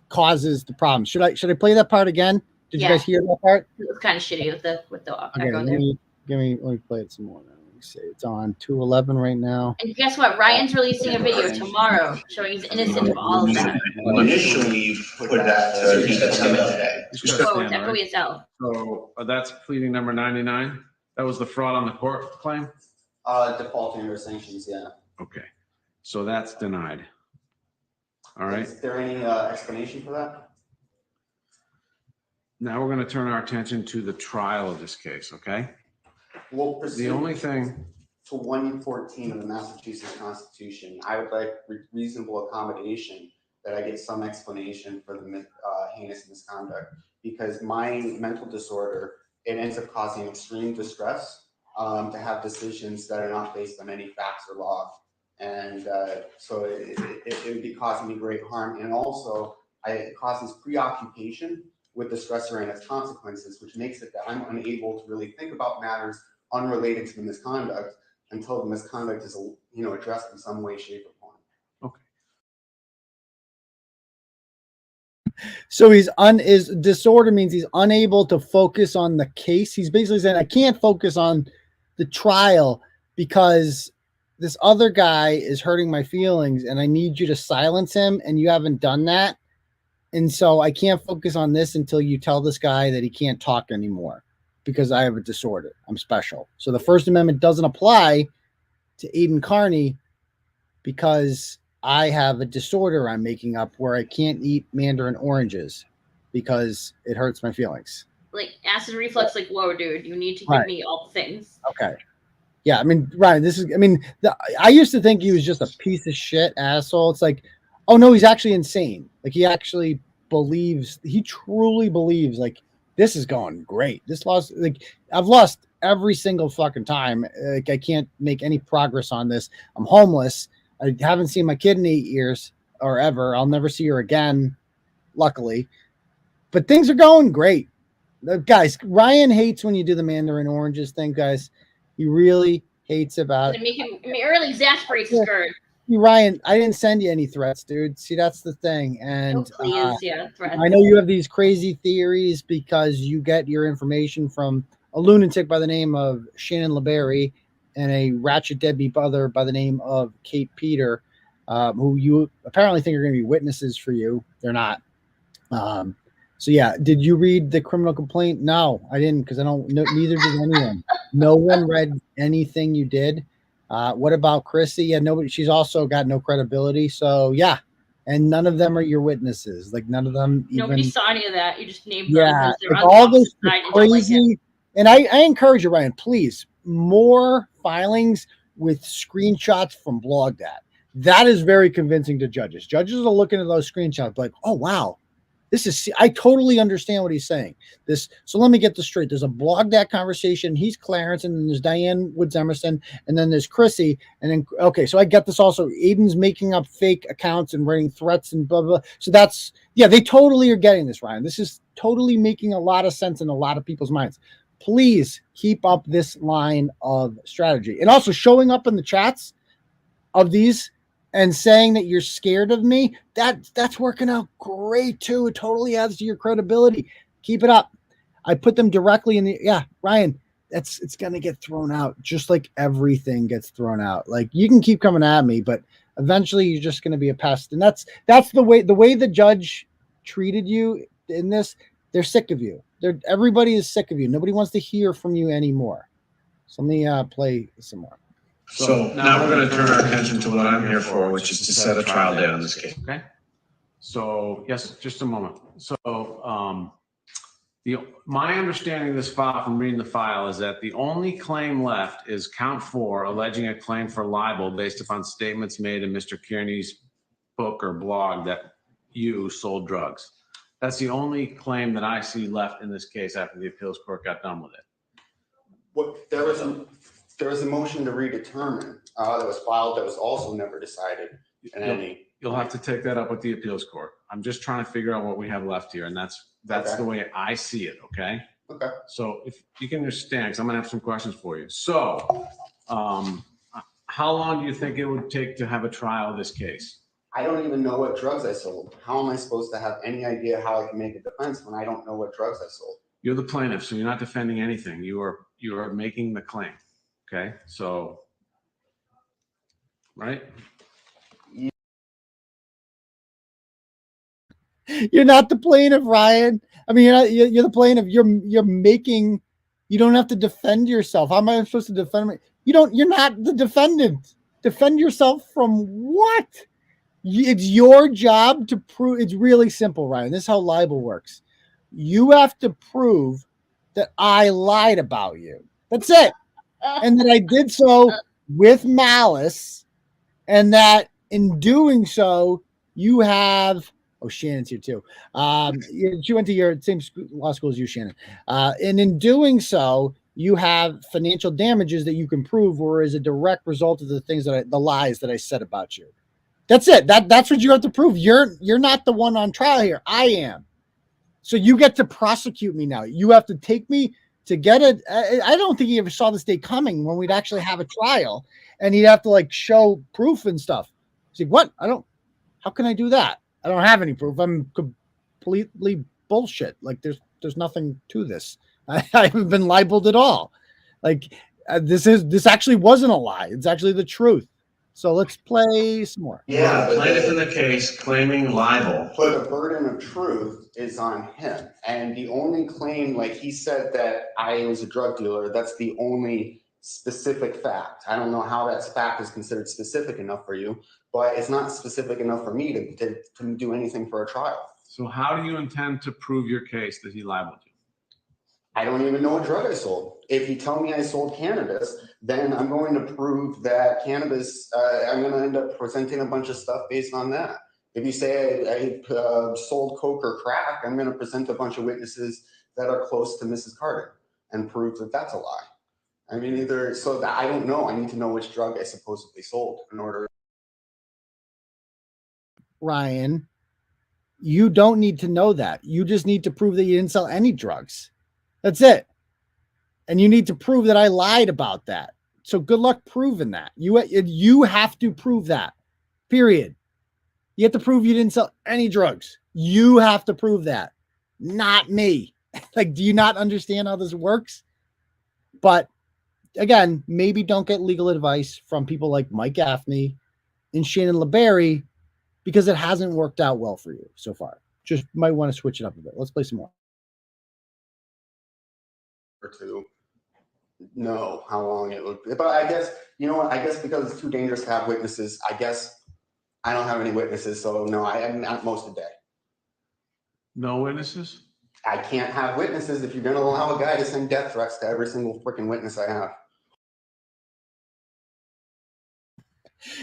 causes the problem. Should I play that part again? Did you guys hear that part? It was kind of shitty with the Okay, echo let there. me play it some more. Let me see. It's on 211 right now. And guess what? Ryan's releasing a video tomorrow showing he's innocent of all of that. initially put that to be determined today. Oh, it's echoey as hell. So that's pleading number 99. That was the fraud on the court claim? Defaulting or sanctions, yeah. Okay. So that's denied. All right. Is there any explanation for that? Now we're going to turn our attention to the trial of this case, okay? Well, the only thing to 114 of the Massachusetts Constitution, I would like reasonable accommodation that I get some explanation for the heinous misconduct, because my mental disorder, it ends up causing extreme distress to have decisions that are not based on any facts or law. And so it would be causing me great harm. And also, it causes preoccupation with the stressor and its consequences, which makes it that I'm unable to really think about matters unrelated to the misconduct until the misconduct is, addressed in some way, shape, or form. So his disorder means he's unable to focus on the case. He's basically saying, I can't focus on the trial because this other guy is hurting my feelings and I need you to silence him, and you haven't done that. And so I can't focus on this until you tell this guy that he can't talk anymore because I have a disorder. I'm special. So the First Amendment doesn't apply to Aidan Kearney because I have a disorder I'm making up where I can't eat mandarin oranges because it hurts my feelings. Like acid reflux, like, whoa, dude, you need to give me all the things. Okay. Yeah, I mean, Ryan, I used to think he was just a piece of shit asshole. It's like, oh no, he's actually insane. Like he actually he truly believes like this is going great. This loss, like I've lost every single fucking time. Like I can't make any progress on this. I'm homeless. I haven't seen my kid in 8 years or ever. I'll never see her again, luckily. But things are going great. Guys, Ryan hates when you do the mandarin oranges thing, guys. He really hates about it. It really exasperates his gird. Ryan, I didn't send you any threats, dude. See, that's the thing. And threats. I know you have these crazy theories because you get your information from a lunatic by the name of Shannon LeBerry and a ratchet deadbeat brother by the name of Kate Peter, who you apparently think are going to be witnesses for you. They're not. So yeah, did you read the criminal complaint? No, I didn't, because I don't know, neither did anyone. No one read anything you did. What about Chrissy? Yeah, nobody. She's also got no credibility. So yeah, and none of them are your witnesses. Like none of them. Nobody saw any of that. You just named yeah, them. like all those crazy. And I encourage you, Ryan, please, more filings with screenshots from BlogDat. That is very convincing to judges. Judges are looking at those screenshots like, oh wow. I totally understand what he's saying. So let me get this straight. There's a BlogDat conversation. He's Clarence, and then there's Diane Woods Emerson, and then there's Chrissy. And then, okay, so I get this also. Aidan's making up fake accounts and writing threats and blah, blah. So they totally are getting this, Ryan. This is totally making a lot of sense in a lot of people's minds. Please keep up this line of strategy. And also showing up in the chats of these and saying that you're scared of me, that's working out great too. It totally adds to your credibility. Keep it up. I put them directly in Ryan, it's gonna get thrown out just like everything gets thrown out. Like you can keep coming at me, but eventually you're just gonna be a pest. And that's the way the judge treated you in this. They're sick of you. Everybody is sick of you. Nobody wants to hear from you anymore. So let me play some more. So now we're going to turn our attention to what I'm here for, which is to set a trial date on this case. Okay. So yes, just a moment. So my understanding of this file from reading the file is that the only claim left is count 4, alleging a claim for libel based upon statements made in Mr. Kearney's book or blog that you sold drugs. That's the only claim that I see left in this case after the appeals court got done with it. There was a motion to redetermine that was filed that was also never decided. You'll have to take that up with the appeals court. I'm just trying to figure out what we have left here, and that's okay. The way I see it. Okay. Okay. So if you can understand, because I'm gonna have some questions for you. So, how long do you think it would take to have a trial of this case? I don't even know what drugs I sold. How am I supposed to have any idea how I can make a defense when I don't know what drugs I sold? You're the plaintiff, so you're not defending anything. You are making the claim. Okay, so, right? You're not the plaintiff, Ryan. I mean, you're the plaintiff. You're making. You don't have to defend yourself. How am I supposed to defend me? You're not the defendant. Defend yourself from what? It's your job to prove. It's really simple, Ryan. This is how libel works. You have to prove that I lied about you. That's it. And that I did so with malice, and that in doing so, you have. Oh, Shannon's here too. She went to your same law school as you, Shannon. And in doing so, you have financial damages that you can prove were as a direct result of the things that the lies that I said about you. That's it. That's what you have to prove. You're not the one on trial here. I am. So you get to prosecute me now. You have to take me to get it. I don't think he ever saw this day coming when we'd actually have a trial and he'd have to like show proof and stuff. He's like, what? How can I do that? I don't have any proof. I'm completely bullshit. Like there's nothing to this. I haven't been libeled at all. Like this actually wasn't a lie. It's actually the truth. So let's play some more. Yeah, The plaintiff in the case claiming libel. But the burden of truth is on him. And the only claim, like he said that I was a drug dealer, that's the only specific fact. I don't know how that fact is considered specific enough for you, but it's not specific enough for me to do anything for a trial. So how do you intend to prove your case that he libeled you? I don't even know what drug I sold. If you tell me I sold cannabis, then I'm going to prove that cannabis, I'm going to end up presenting a bunch of stuff based on that. If you say I sold coke or crack, I'm going to present a bunch of witnesses that are close to Mrs. Carter and prove that that's a lie. I mean, so that I don't know. I need to know which drug I supposedly sold in order. Ryan, you don't need to know that. You just need to prove that you didn't sell any drugs. That's it. And you need to prove that I lied about that. So good luck proving that. You have to prove that. Period. You have to prove you didn't sell any drugs. You have to prove that. Not me. Like, do you not understand how this works? But again, maybe don't get legal advice from people like Mike Gaffney and Shannon LeBerry because it hasn't worked out well for you so far. Just might want to switch it up a bit. Let's play some more. Or to know how long it would be. But I guess, you know what? I guess because it's too dangerous to have witnesses, I guess I don't have any witnesses. So no, I am at most a day. No witnesses? I can't have witnesses if you're going to allow a guy to send death threats to every single freaking witness I have.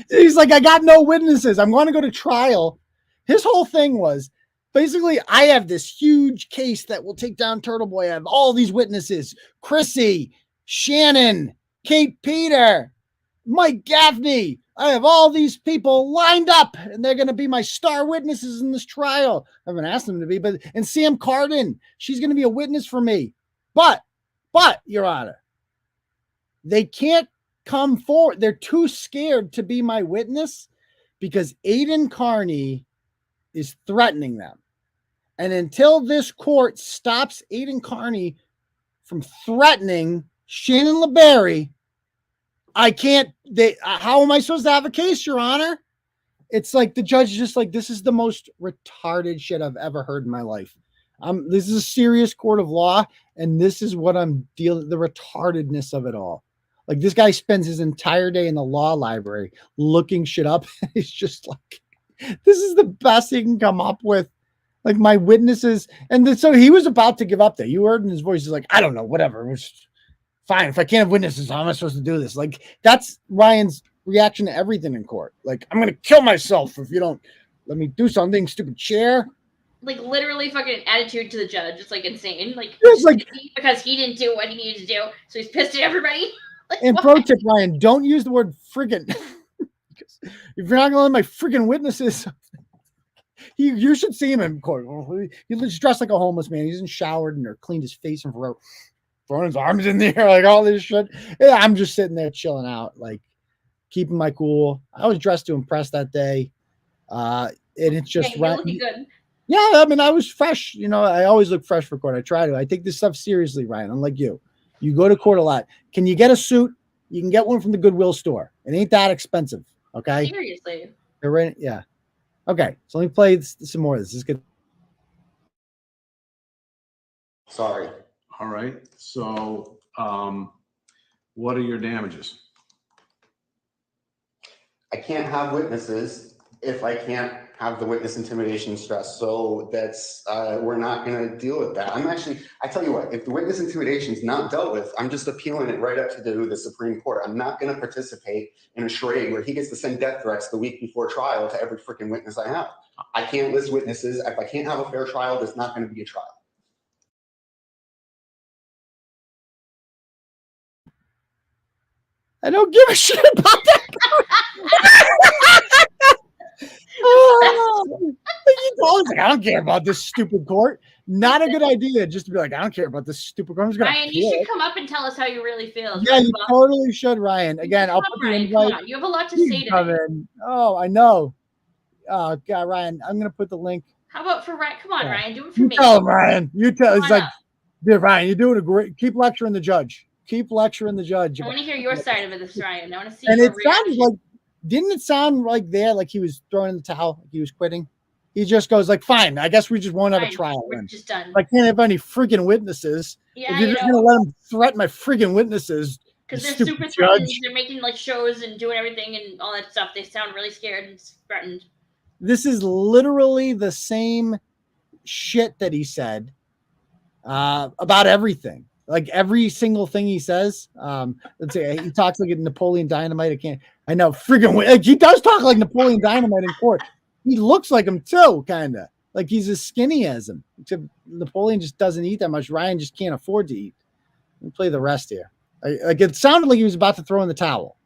He's like, I got no witnesses. I'm going to go to trial. His whole thing was, basically, I have this huge case that will take down Turtleboy. I have all these witnesses. Chrissy, Shannon, Kate Peter, Mike Gaffney. I have all these people lined up, and they're going to be my star witnesses in this trial. I haven't asked them to be, and Sam Cardin, she's going to be a witness for me. But, Your Honor, they can't come forward. They're too scared to be my witness because Aidan Kearney is threatening them. And until this court stops Aidan Kearney from threatening Shannon LeBerry, I can't. How am I supposed to have a case, Your Honor? It's like the judge is just like, this is the most retarded shit I've ever heard in my life. This is a serious court of law, and this is what I'm dealing. The retardedness of it all. Like this guy spends his entire day in the law library looking shit up. It's just like, this is the best he can come up with. Like my witnesses, and so he was about to give up there. You heard in his voice, he's like, I don't know, whatever. It's fine. If I can't have witnesses, how am I supposed to do this? Like that's Ryan's reaction to everything in court. Like, I'm gonna kill myself if you don't let me do something, stupid chair. Like literally fucking attitude to the judge. It's like insane. Like, it's like because he didn't do what he needed to do, so he's pissed at everybody. Like, and pro tip, Ryan, don't use the word friggin'. If you're not gonna let my friggin' witnesses, you should see him in court. He's dressed like a homeless man. He hasn't showered and or cleaned his face and throwing his arms in the air, like all this shit. Yeah, I'm just sitting there chilling out, like keeping my cool. I was dressed to impress that day. And it's just you're looking good. Yeah, I mean, I was fresh. You know, I always look fresh for court. I try to. I take this stuff seriously, Ryan. Unlike you. You go to court a lot. Can you get a suit? You can get one from the Goodwill store. It ain't that expensive. Okay. Seriously. They're right. Yeah. Okay. So let me play some more of this. This is good. Sorry. All right. So, what are your damages? I can't have witnesses if I can't have the witness intimidation stress. So that's, we're not going to deal with that. I tell you what, if the witness intimidation is not dealt with, I'm just appealing it right up to the Supreme Court. I'm not going to participate in a charade where he gets to send death threats the week before trial to every freaking witness I have. I can't list witnesses. If I can't have a fair trial, there's not going to be a trial. I don't give a shit about that. I don't care about this stupid court. Not a good idea just to be like, I don't care about this stupid court. I'm just gonna Ryan, you should come up and tell us how you really feel. Yeah, you totally should, Ryan. Again, I'll put the Ryan, invite. come on. You have a lot to say today. Oh, I know. Oh God, Ryan, I'm gonna put the link. How about for Ryan? Come on, Yeah. Ryan, do it for You me. tell him, Ryan. You tell. Come It's on like, up. dude, Ryan, you're doing a great. Keep lecturing the judge. Keep lecturing the judge. I want to hear your side of this, Ryan. I want to see And your it sounded reaction. like, didn't it sound like he was throwing in the towel, like he was quitting? He just goes like, "Fine, I guess we just won't have a Fine, trial we're then. just done." I can't have any freaking witnesses. Yeah, if you're you just know. gonna let him threaten my freaking witnesses, Because you they're stupid super judge." threatened. They're making like shows and doing everything and all that stuff. They sound really scared and threatened. This is literally the same shit that he said about everything. Like every single thing he says. Let's say he talks like a Napoleon Dynamite. I know freaking like, he does talk like Napoleon Dynamite in court. He looks like him too, kind of like he's as skinny as him. Except Napoleon just doesn't eat that much. Ryan just can't afford to eat. Let me play the rest here. Like it sounded like he was about to throw in the towel.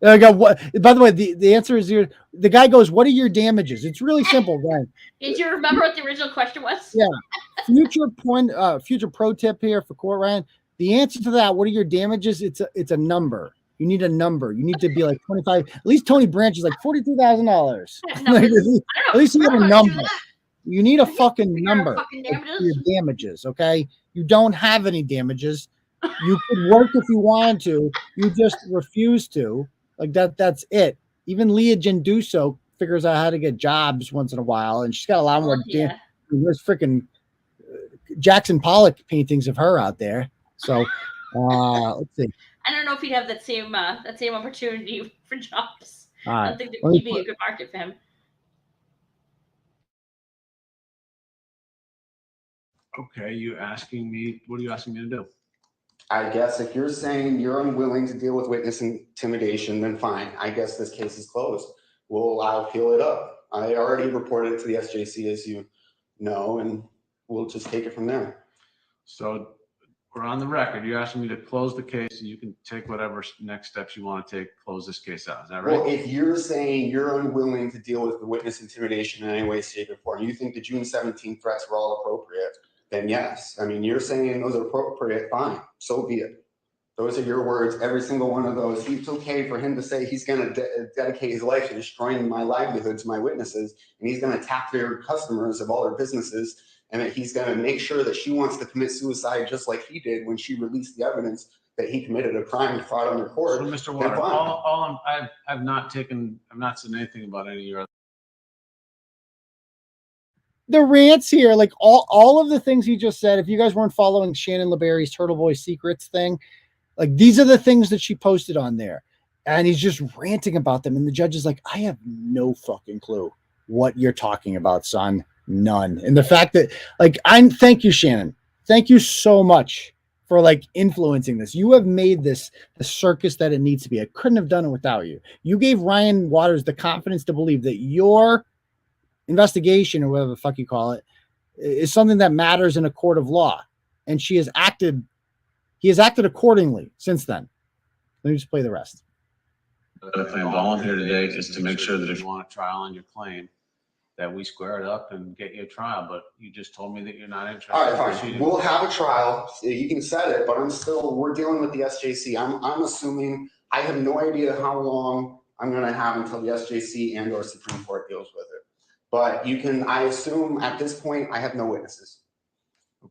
I go, what? By the way, the answer is here. The guy goes, "What are your damages?" It's really simple, Ryan. Did you remember what the original question was? Yeah. Future pro tip here for court, Ryan. The answer to that, what are your damages? It's a number. You need a number. You need to be like 25. At least Tony Branch is like $42,000. At least you have a number. You need a fucking number for your damages. Okay. You don't have any damages. You could work if you wanted to. You just refuse to. Like that. That's it. Even Leah Genduso figures out how to get jobs once in a while, and she's got a lot more. Yeah. There's freaking Jackson Pollock paintings of her out there. So let's see. I don't know if he'd have that same opportunity for jobs. All I right. don't think Let me he'd be a good market for him. Okay, you asking me? What are you asking me to do? I guess if you're saying you're unwilling to deal with witness intimidation, then fine. I guess this case is closed. I'll appeal it up. I already reported it to the SJC, as you know, and we'll just take it from there. So we're on the record. You're asking me to close the case, and you can take whatever next steps you want to take, close this case out. Is that right? Well, if you're saying you're unwilling to deal with the witness intimidation in any way, shape, or form, you think the June 17th threats were all appropriate, then yes. I mean, you're saying those are appropriate, fine, so be it. Those are your words, every single one of those. It's okay for him to say he's going to dedicate his life to destroying my livelihoods, my witnesses, and he's going to attack their customers of all their businesses, and that he's going to make sure that she wants to commit suicide just like he did when she released the evidence that he committed a crime and fraud on the court. So, Mr. Waters, I've not said anything about any of your. The rants here, like all of the things he just said. If you guys weren't following Shannon LeBerry's Turtleboy Secrets thing, like these are the things that she posted on there, and he's just ranting about them. And the judge is like, "I have no fucking clue what you're talking about, son. None." And the fact that, like, thank you, Shannon. Thank you so much for like influencing this. You have made this the circus that it needs to be. I couldn't have done it without you. You gave Rian Waters the confidence to believe that your investigation, or whatever the fuck you call it, is something that matters in a court of law. And he has acted accordingly since then. Let me just play the rest. If I'm volunteer today is to make sure that if you want a trial on your claim, that we square it up and get you a trial, but you just told me that you're not interested. All right, fine. We'll have a trial. You can set it, but we're dealing with the SJC. I'm assuming, I have no idea how long I'm going to have until the SJC and or Supreme Court deals with it. But I assume at this point, I have no witnesses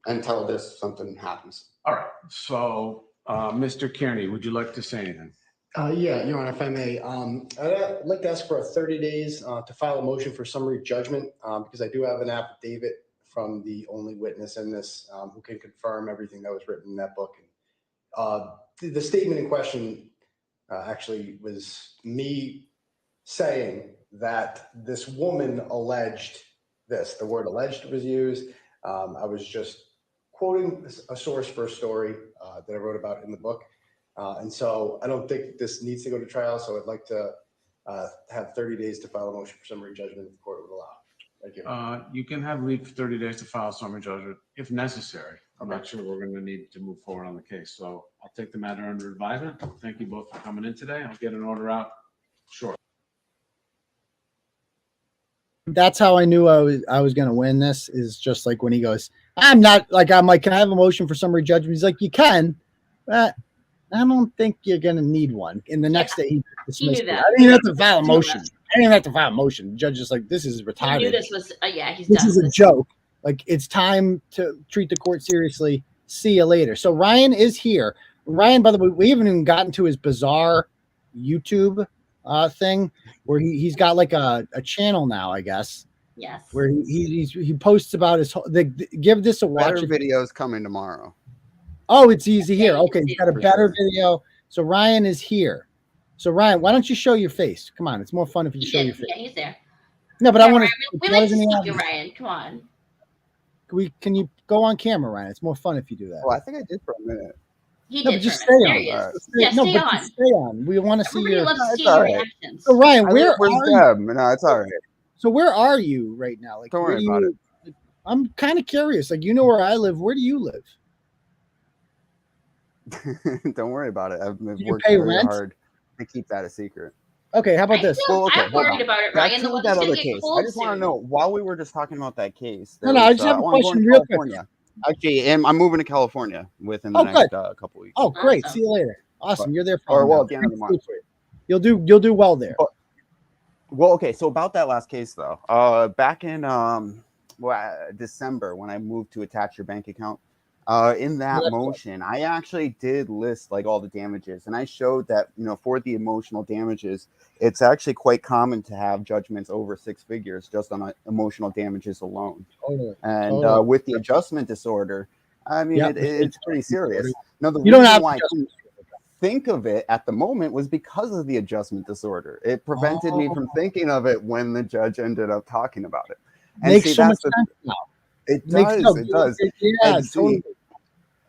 until something happens. All right. So, Mr. Kearney, would you like to say anything? Yeah, Your Honor, if I may. I'd like to ask for 30 days to file a motion for summary judgment because I do have an affidavit from the only witness in this who can confirm everything that was written in that book. The statement in question actually was me saying that this woman alleged this. The word alleged was used. I was just quoting a source for a story that I wrote about in the book. And so I don't think this needs to go to trial. So I'd like to have 30 days to file a motion for summary judgment if the court would allow. Thank you. You can have leave for 30 days to file summary judgment if necessary. I'm not sure we're going to need to move forward on the case. So I'll take the matter under advisement. Thank you both for coming in today. I'll get an order out shortly. That's how I knew I was going to win this, is just like when he goes, I'm like, can I have a motion for summary judgment? He's like, you can, but I don't think you're going to need one. And the next day he dismissed it. I didn't even have to file a motion. The judge is like, this is retarded. He knew this was, he's This done. is a joke. Like, it's time to treat the court seriously. See you later. So Ryan is here. Ryan, by the way, we haven't even gotten to his bizarre YouTube thing where he's got like a channel now, I guess. Yes. Where he posts about his whole. Give this a watch. Better videos coming tomorrow. Oh, it's easy here. Okay, he's got a better video. So Ryan is here. So Ryan, why don't you show your face? Come on, it's more fun if you show your face. Yeah, he's there. No, but I want to. We like to see you, Ryan. Come on. Can you go on camera, Ryan? It's more fun if you do that. Oh, I think I did for a minute. He No, did. but just for stay a minute. on. There he is. Right. Yeah, No, stay but on. just stay on. We want to see Everybody your. loves to see all your right. reactions. So Ryan, where's Deb? No, it's all right. So where are you right now? Like, Don't where worry do about you, I'm kind of curious. Like, you know where I live. Where do you live? Don't worry about it. I've You worked pay very rent? hard to keep that a secret. Okay, how about this? Well, okay, I'm hold worried on. about it, Back Ryan. The to weather's that gonna other get case. cold I just want to soon. know, while we were just talking about that case. No, I just have a I'm question going to real quick. California. Actually, I'm moving to California within the next couple weeks. Oh, great. See you later. Awesome. You're there for Or me well, now. at the end of the month. You'll do well there. Well, okay. So about that last case though, back in December when I moved to attach your bank account, in that motion, I actually did list like all the damages, and I showed that for the emotional damages, it's actually quite common to have judgments over 6 figures just on emotional damages alone. Totally. And with the adjustment disorder, I mean, it's pretty serious. Now, the You don't reason have why I couldn't think of it at the moment was because of the adjustment disorder. It prevented me from thinking of it when the judge ended up talking about it. And Makes so much sense now. It Makes does. no- It does. Yeah, And see, totally.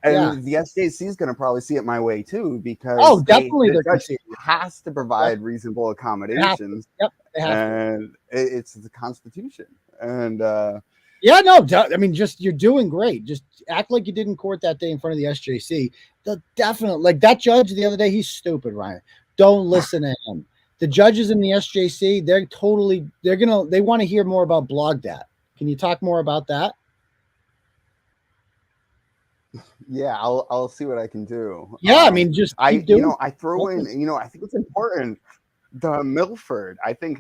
and the SJC is going to probably see it my way too, because definitely the they're gonna judge see it. has to provide reasonable accommodations. Yep, they have to. And it's the Constitution. And Yeah, no, I mean, just you're doing great. Just act like you did in court that day in front of the SJC. Definitely, like that judge the other day, he's stupid, Ryan. Don't listen to him. The judges in the SJC, they want to hear more about BlogDat. Can you talk more about that? yeah, I'll see what I can do. Yeah, I mean, just keep doing. I throw in, I think it's important. The Milford, I think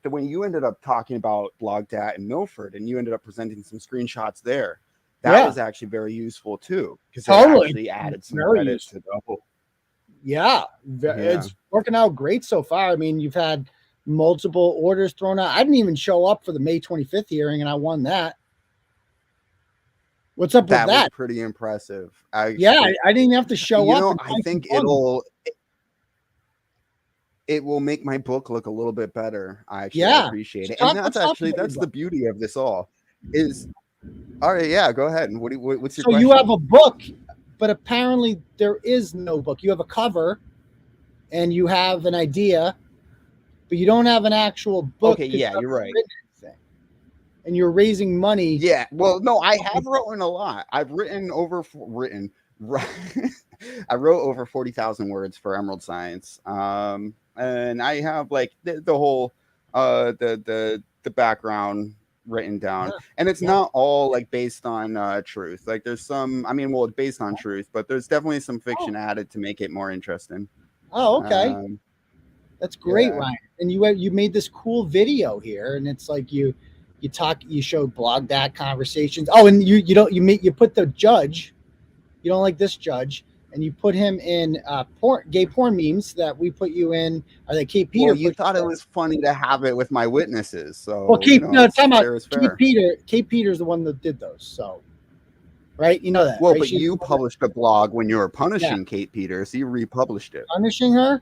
when you ended up talking about BlogDat and Milford, and you ended up presenting some screenshots there, that was actually very useful too, because it actually added some credit to the whole. Yeah, it's working out great so far. I mean, you've had multiple orders thrown out. I didn't even show up for the May 25th hearing, and I won that. What's up with that? That was pretty impressive. I didn't even have to show up. I think it will make my book look a little bit better. I actually appreciate it. And that's the beauty of this all is, all right, yeah, go ahead. And what's your question? So you have a book, but apparently there is no book. You have a cover and you have an idea, but you don't have an actual book. Okay, yeah, you're right. And you're raising money. Yeah, well, no, I have written a lot. I've written I wrote over 40,000 words for Emerald Science. And I have like the whole the background written down, and it's not all like based on truth. Like there's some, it's based on truth, but there's definitely some fiction added to make it more interesting. Oh, okay. That's great, Ryan. And you made this cool video here, and it's like you showed BlogDat conversations. Oh, and you put the judge, you don't like this judge, and you put him in gay porn memes that we put you in. Are they Kate Peter? Well, you thought it was funny to have it with my witnesses, so well, time out. Fair. Kate Peter's the one that did those, so right, you know that. Well, right? but you published a blog when you were punishing Kate Peter, so you republished it. Punishing her?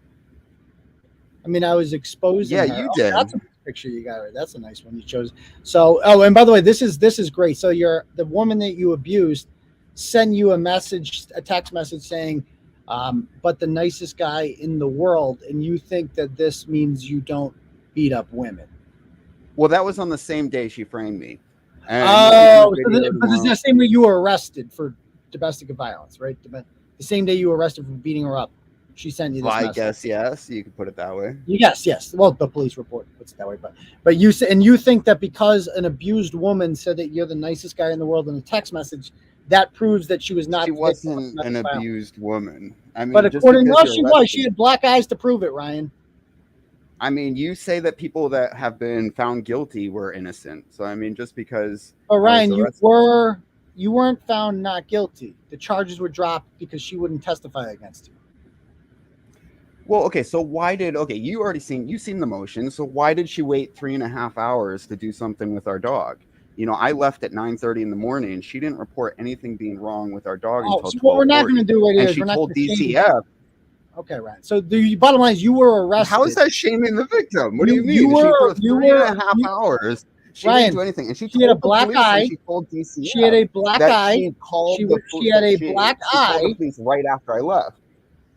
I mean, I was exposing her. Yeah, you did. That's a picture you got. That's a nice one you chose. So, and by the way, this is great. So the woman that you abused send you a text message saying, but the nicest guy in the world, and you think that this means you don't beat up women. Well, that was on the same day she framed me. And but it's the same way you were arrested for domestic violence, right? The same day you were arrested for beating her up, she sent you this I message. guess yes, you could put it that way. Yes. Well, the police report puts it that way, but you say, and you think that because an abused woman said that you're the nicest guy in the world in a text message, that proves that she was not. She wasn't an abused woman. I mean, But just according to because us, you're she was. arrested- She had black eyes to prove it, Ryan. I mean, you say that people that have been found guilty were innocent. So I mean, just because. But Ryan, I was you weren't found not guilty. The charges were dropped because she wouldn't testify against you. Well, okay, so you've seen the motion. So why did she wait 3.5 hours to do something with our dog? You know, I left at 9:30 in the morning. She didn't report anything being wrong with our dog until 12:40. What we're not going to do right here and is she we're not told gonna shame DCF. Okay, Ryan. So the bottom line is you were arrested. How is that shaming the victim? What do you mean? You were for 3.5 hours. She Ryan, didn't do anything, and she had a told the black police and eye. she told DCF. She had a black that eye. She called She the had a she black called eye. the police right after I left.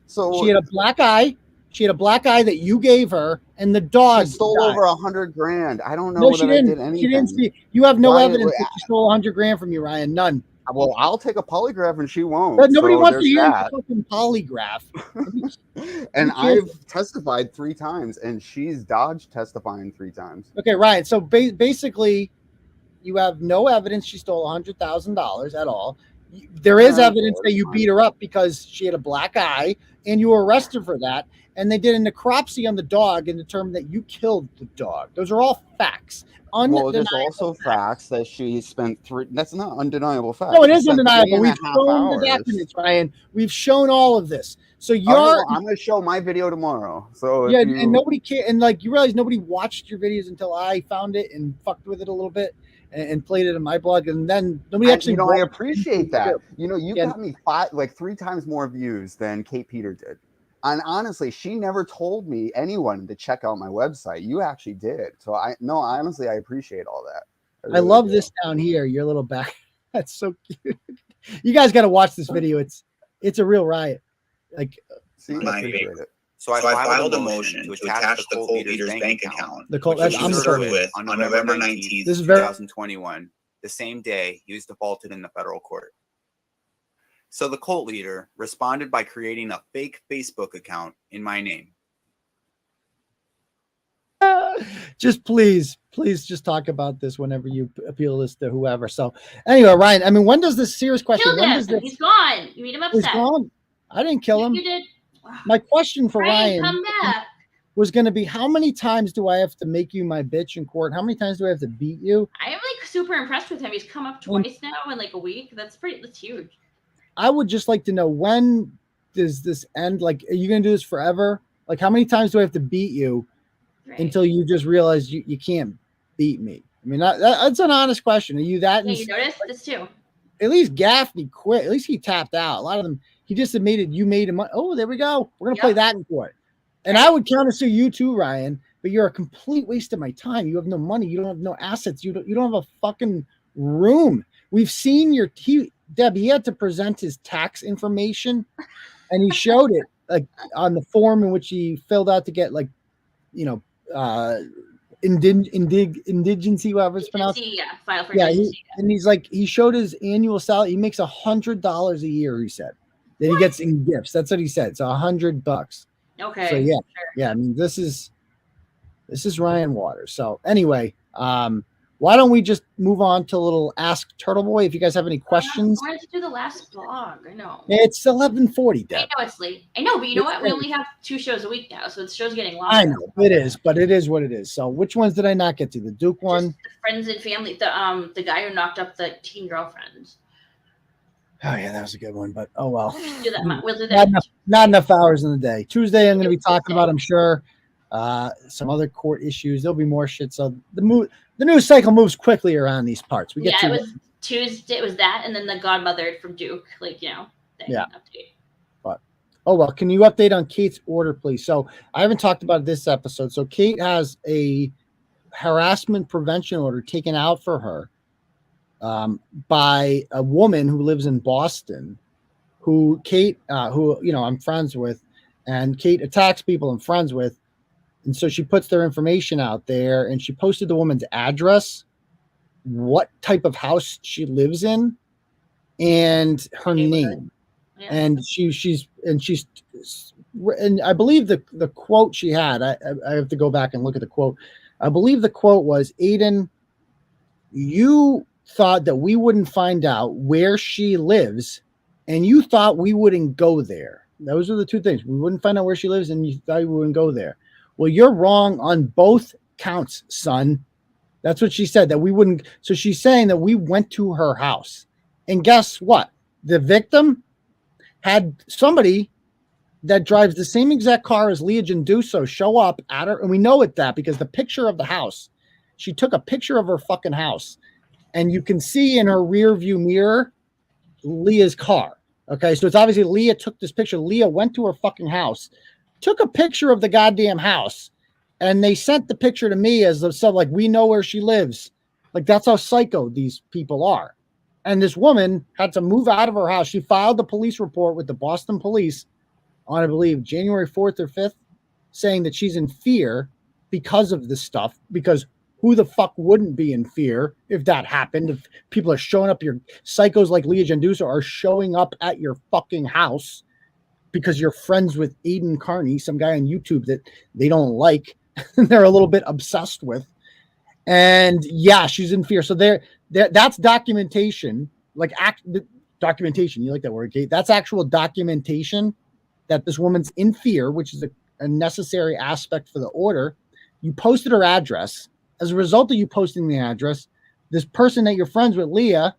So She had a black eye. She had a black eye that you gave her, and the dog she stole died. over $100,000. I don't know No, that she I didn't. did anything. She didn't see. You have no Why- evidence that she stole $100,000 from you, Ryan. None. Well, I'll take a polygraph and she won't. But nobody so wants to there's hear that. a fucking polygraph. And I've testified 3 times, and she's dodged testifying 3 times. Okay, Ryan. So basically, you have no evidence she stole $100,000 at all. There is evidence that you beat her up because she had a black eye, and you were arrested for that. And they did a necropsy on the dog and determined that you killed the dog. Those are all facts. Well, there's also facts that she spent 3. That's not undeniable fact. No, it She is spent undeniable. 3.5 We've shown hours. the documents, Ryan. We've shown all of this. So Okay, you're. well, I'm going to show my video tomorrow. So if Yeah, you, and nobody can, and like you realize nobody watched your videos until I found it and fucked with it a little bit and played it in my blog, and then nobody actually. I watched appreciate it. that. You know, you got me 3 times more views than Kate Peter did. And honestly, she never told me anyone to check out my website. You actually did. So honestly, I appreciate all that. I love this down here. Your little back. That's so cute. You guys got to watch this video. It's a real riot. Like, So I filed a motion to attach the cult leader's bank account, The cult- which he I'm was sorry. served with on November 19th, This is very- 2021, the same day he was defaulted in the federal court. So the cult leader responded by creating a fake Facebook account in my name. just please just talk about this whenever you appeal this to whoever. So anyway, Ryan, I mean, when does this serious question? Killed When him. does this? He's gone. You made him He's upset. gone. I didn't kill him. You did. My question for Ryan, Ryan come back. was going to be, how many times do I have to make you my bitch in court? How many times do I have to beat you? I am like super impressed with him. He's come up twice now in like a week. That's huge. I would just like to know, when does this end? Like, are you going to do this forever? Like, how many times do I have to beat you until you just realize you can't beat me? I mean, that's an honest question. Are you that? Yeah, you noticed this too. At least Gaffney quit. At least he tapped out. A lot of them, he just admitted you made him. Oh, there we go. We're going to play that in court. And I would countersue you too, Ryan, but you're a complete waste of my time. You have no money. You don't have no assets. You don't have a fucking room. We've seen Deb, he had to present his tax information, and he showed it like on the form in which he filled out to get, like, you know, indigency, whatever it's pronounced. Yeah, file for Yeah, indigency. and he's like, he showed his annual salary. He makes $100 a year. He said that he gets in gifts. That's what he said. So $100. Okay. So yeah, sure. yeah. I mean, this is Rian Waters. So anyway, why don't we just move on to a little Ask Turtleboy? If you guys have any questions, I wanted to do the last vlog. I know. it's 11:40. I Deb. know it's late. I know, but you know what? We It's only have 2 shows a week now, so the show's getting longer. I know it is, but it is what it is. So which ones did I not get to? The Duke one. The friends and family. The guy who knocked up the teen girlfriend. Oh yeah, that was a good one. But oh well. We'll do that. We'll do that. Not enough hours in the day. Tuesday, I'm going to be talking about, I'm sure, some other court issues. There'll be more shit. So the news cycle moves quickly around these parts. We get Yeah, to it was Tuesday. It was that, and then the godmother from Duke. Like, you know. Yeah. Update. But oh well, can you update on Kate's order, please? So I haven't talked about this episode. So Kate has a harassment prevention order taken out for her by a woman who lives in Boston, who I'm friends with, and Kate attacks people I'm friends with, and so she puts their information out there, and she posted the woman's address, what type of house she lives in, and her name. Yeah. And and I believe the quote she had, I have to go back and look at the quote. I believe the quote was, Aidan, you thought that we wouldn't find out where she lives, and you thought we wouldn't go there. Those are the two things. We wouldn't find out where she lives, and you thought we wouldn't go there. Well, you're wrong on both counts, son. That's what she said, that we wouldn't. So she's saying that we went to her house. And guess what? The victim had somebody that drives the same exact car as Leah Genduso show up at her. And we know it that because the picture of the house, she took a picture of her fucking house. And you can see in her rear view mirror, Leah's car. Okay, so it's obviously Leah took this picture. Leah went to her fucking house, took a picture of the goddamn house, and they sent the picture to me as of stuff like, we know where she lives. Like, that's how psycho these people are. And this woman had to move out of her house. She filed the police report with the Boston police on, I believe, January 4th or 5th, saying that she's in fear because of this stuff, because who the fuck wouldn't be in fear if that happened? If people are showing up, your psychos like Leah Genduso are showing up at your fucking house because you're friends with Aidan Kearney, some guy on YouTube that they don't like, they're a little bit obsessed with. And yeah, she's in fear. So that's documentation, like documentation. You like that word, Kate? That's actual documentation that this woman's in fear, which is a necessary aspect for the order. You posted her address. As a result of you posting the address, this person that you're friends with, Leah,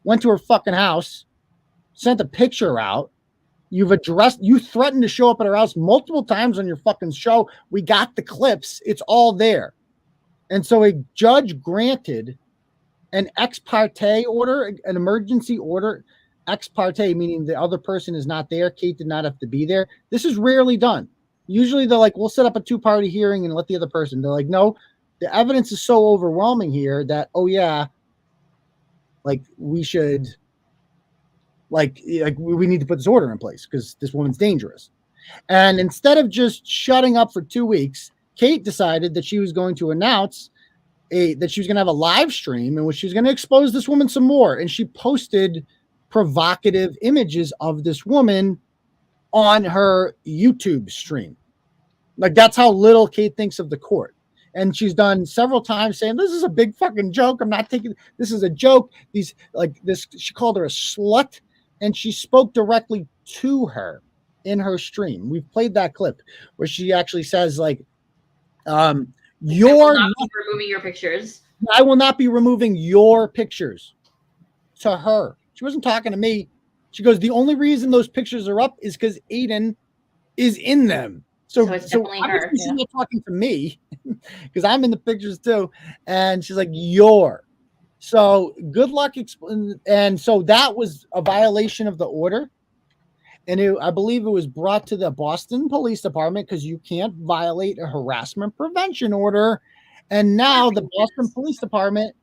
went to her fucking house, sent a picture out. You threatened to show up at her house multiple times on your fucking show. We got the clips. It's all there. And so a judge granted an ex parte order, an emergency order, ex parte, meaning the other person is not there. Kate did not have to be there. This is rarely done. Usually they're like, we'll set up a 2-party hearing and let the other person. They're like, no, the evidence is so overwhelming here that, oh yeah, like we should, like we need to put this order in place because this woman's dangerous. And instead of just shutting up for 2 weeks, Kate decided that she was going to announce that she was going to have a live stream in which she was going to expose this woman some more. And she posted provocative images of this woman on her YouTube stream. Like, that's how little Kate thinks of the court. And she's done several times saying, this is a big fucking joke. I'm not taking this is a joke. She called her a slut, and she spoke directly to her in her stream. We've played that clip where she actually says, like, you're not removing your pictures. I will not be removing your pictures to her. She wasn't talking to me. She goes, the only reason those pictures are up is because Aidan is in them. So it's definitely her. She's not talking to me because I'm in the pictures too. And she's like, you're. So good luck. And so that was a violation of the order. And I believe it was brought to the Boston Police Department because you can't violate a harassment prevention order. And now the Boston Police Department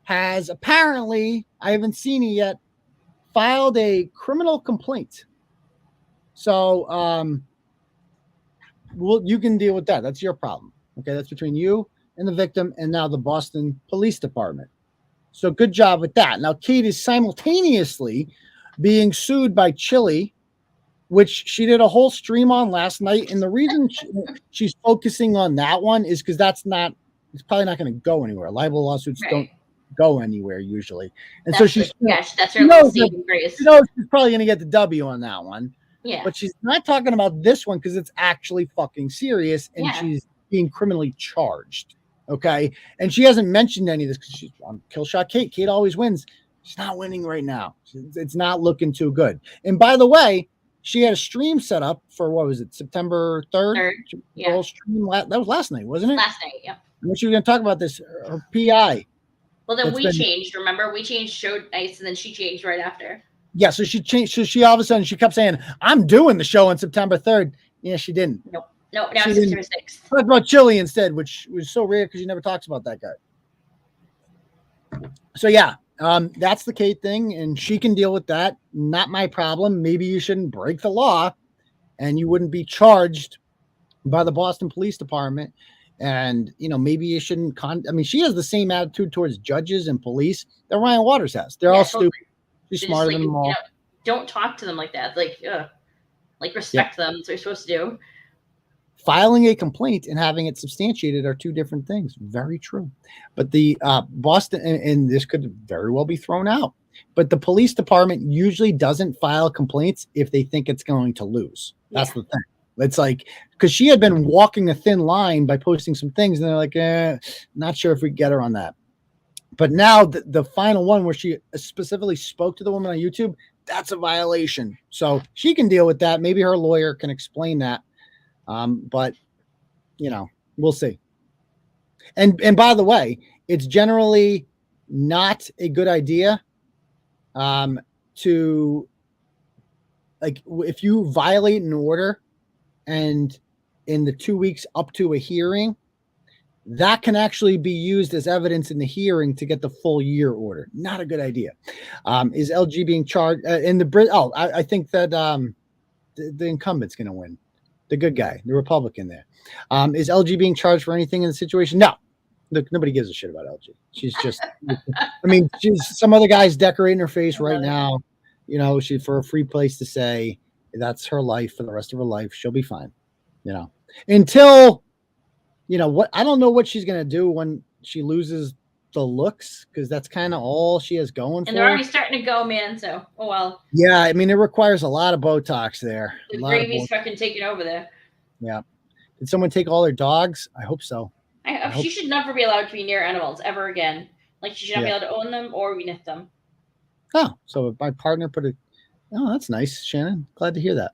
has apparently, I haven't seen it yet, filed a criminal complaint. So you can deal with that. That's your problem. Okay, that's between you and the victim and now the Boston Police Department. So good job with that. Now, Kate is simultaneously being sued by Chili, which she did a whole stream on last night. And the reason she's focusing on that one is because it's probably not going to go anywhere. Libel lawsuits don't go anywhere usually. And that's so that's her little saving grace. She's probably going to get the W on that one. Yeah. But she's not talking about this one because it's actually fucking serious and she's being criminally charged. Okay. And she hasn't mentioned any of this because she's on Kill Shot Kate. Kate always wins. She's not winning right now. It's not looking too good. And by the way, she had a stream set up for, what was it, September 3rd? Yeah. Stream that was last night, wasn't it? Last night, yeah. What she was going to talk about this, her PI. Well, then changed, remember? We changed show nights, and then she changed right after. Yeah, so she changed. So she all of a sudden, she kept saying, I'm doing the show on September 3rd. Yeah, she didn't. Nope. No, now it's September 6th. Talk about Chili instead, which was so rare because she never talks about that guy. So, yeah. That's the Kate thing, and she can deal with that. Not my problem. Maybe you shouldn't break the law, and you wouldn't be charged by the Boston Police Department. And maybe you shouldn't. She has the same attitude towards judges and police that Rian Waters has. They're all stupid. She's So smarter just, than them all. Don't talk to them like that. Like respect them. That's what you're supposed to do. Filing a complaint and having it substantiated are two different things. Very true. But the Boston, and this could very well be thrown out, but the police department usually doesn't file complaints if they think it's going to lose. That's the thing. It's like, because she had been walking a thin line by posting some things, and they're like, not sure if we get her on that. But now the final one where she specifically spoke to the woman on YouTube, that's a violation. So she can deal with that. Maybe her lawyer can explain that. But we'll see. And by the way, it's generally not a good idea to, like, if you violate an order and in the 2 weeks up to a hearing, that can actually be used as evidence in the hearing to get the full year order. Not a good idea. Is LG being charged in the Brit? Oh, I think that the incumbent's going to win. The good guy, the Republican there. Is LG being charged for anything in the situation? No. Look, nobody gives a shit about LG. She's just, she's some other guy's decorating her face right now. She for a free place to say that's her life for the rest of her life. She'll be fine. Until, what, I don't know what she's going to do when she loses the looks, because that's kind of all she has going for her. And they're already starting to go, man. So, oh well. Yeah, it requires a lot of Botox there. The gravy's fucking taking over there. Yeah. Did someone take all their dogs? I hope so. She should never be allowed to be near animals ever again. Like, she should not be allowed to own them or eunuch them. Oh, so my partner put oh, that's nice, Shannon. Glad to hear that.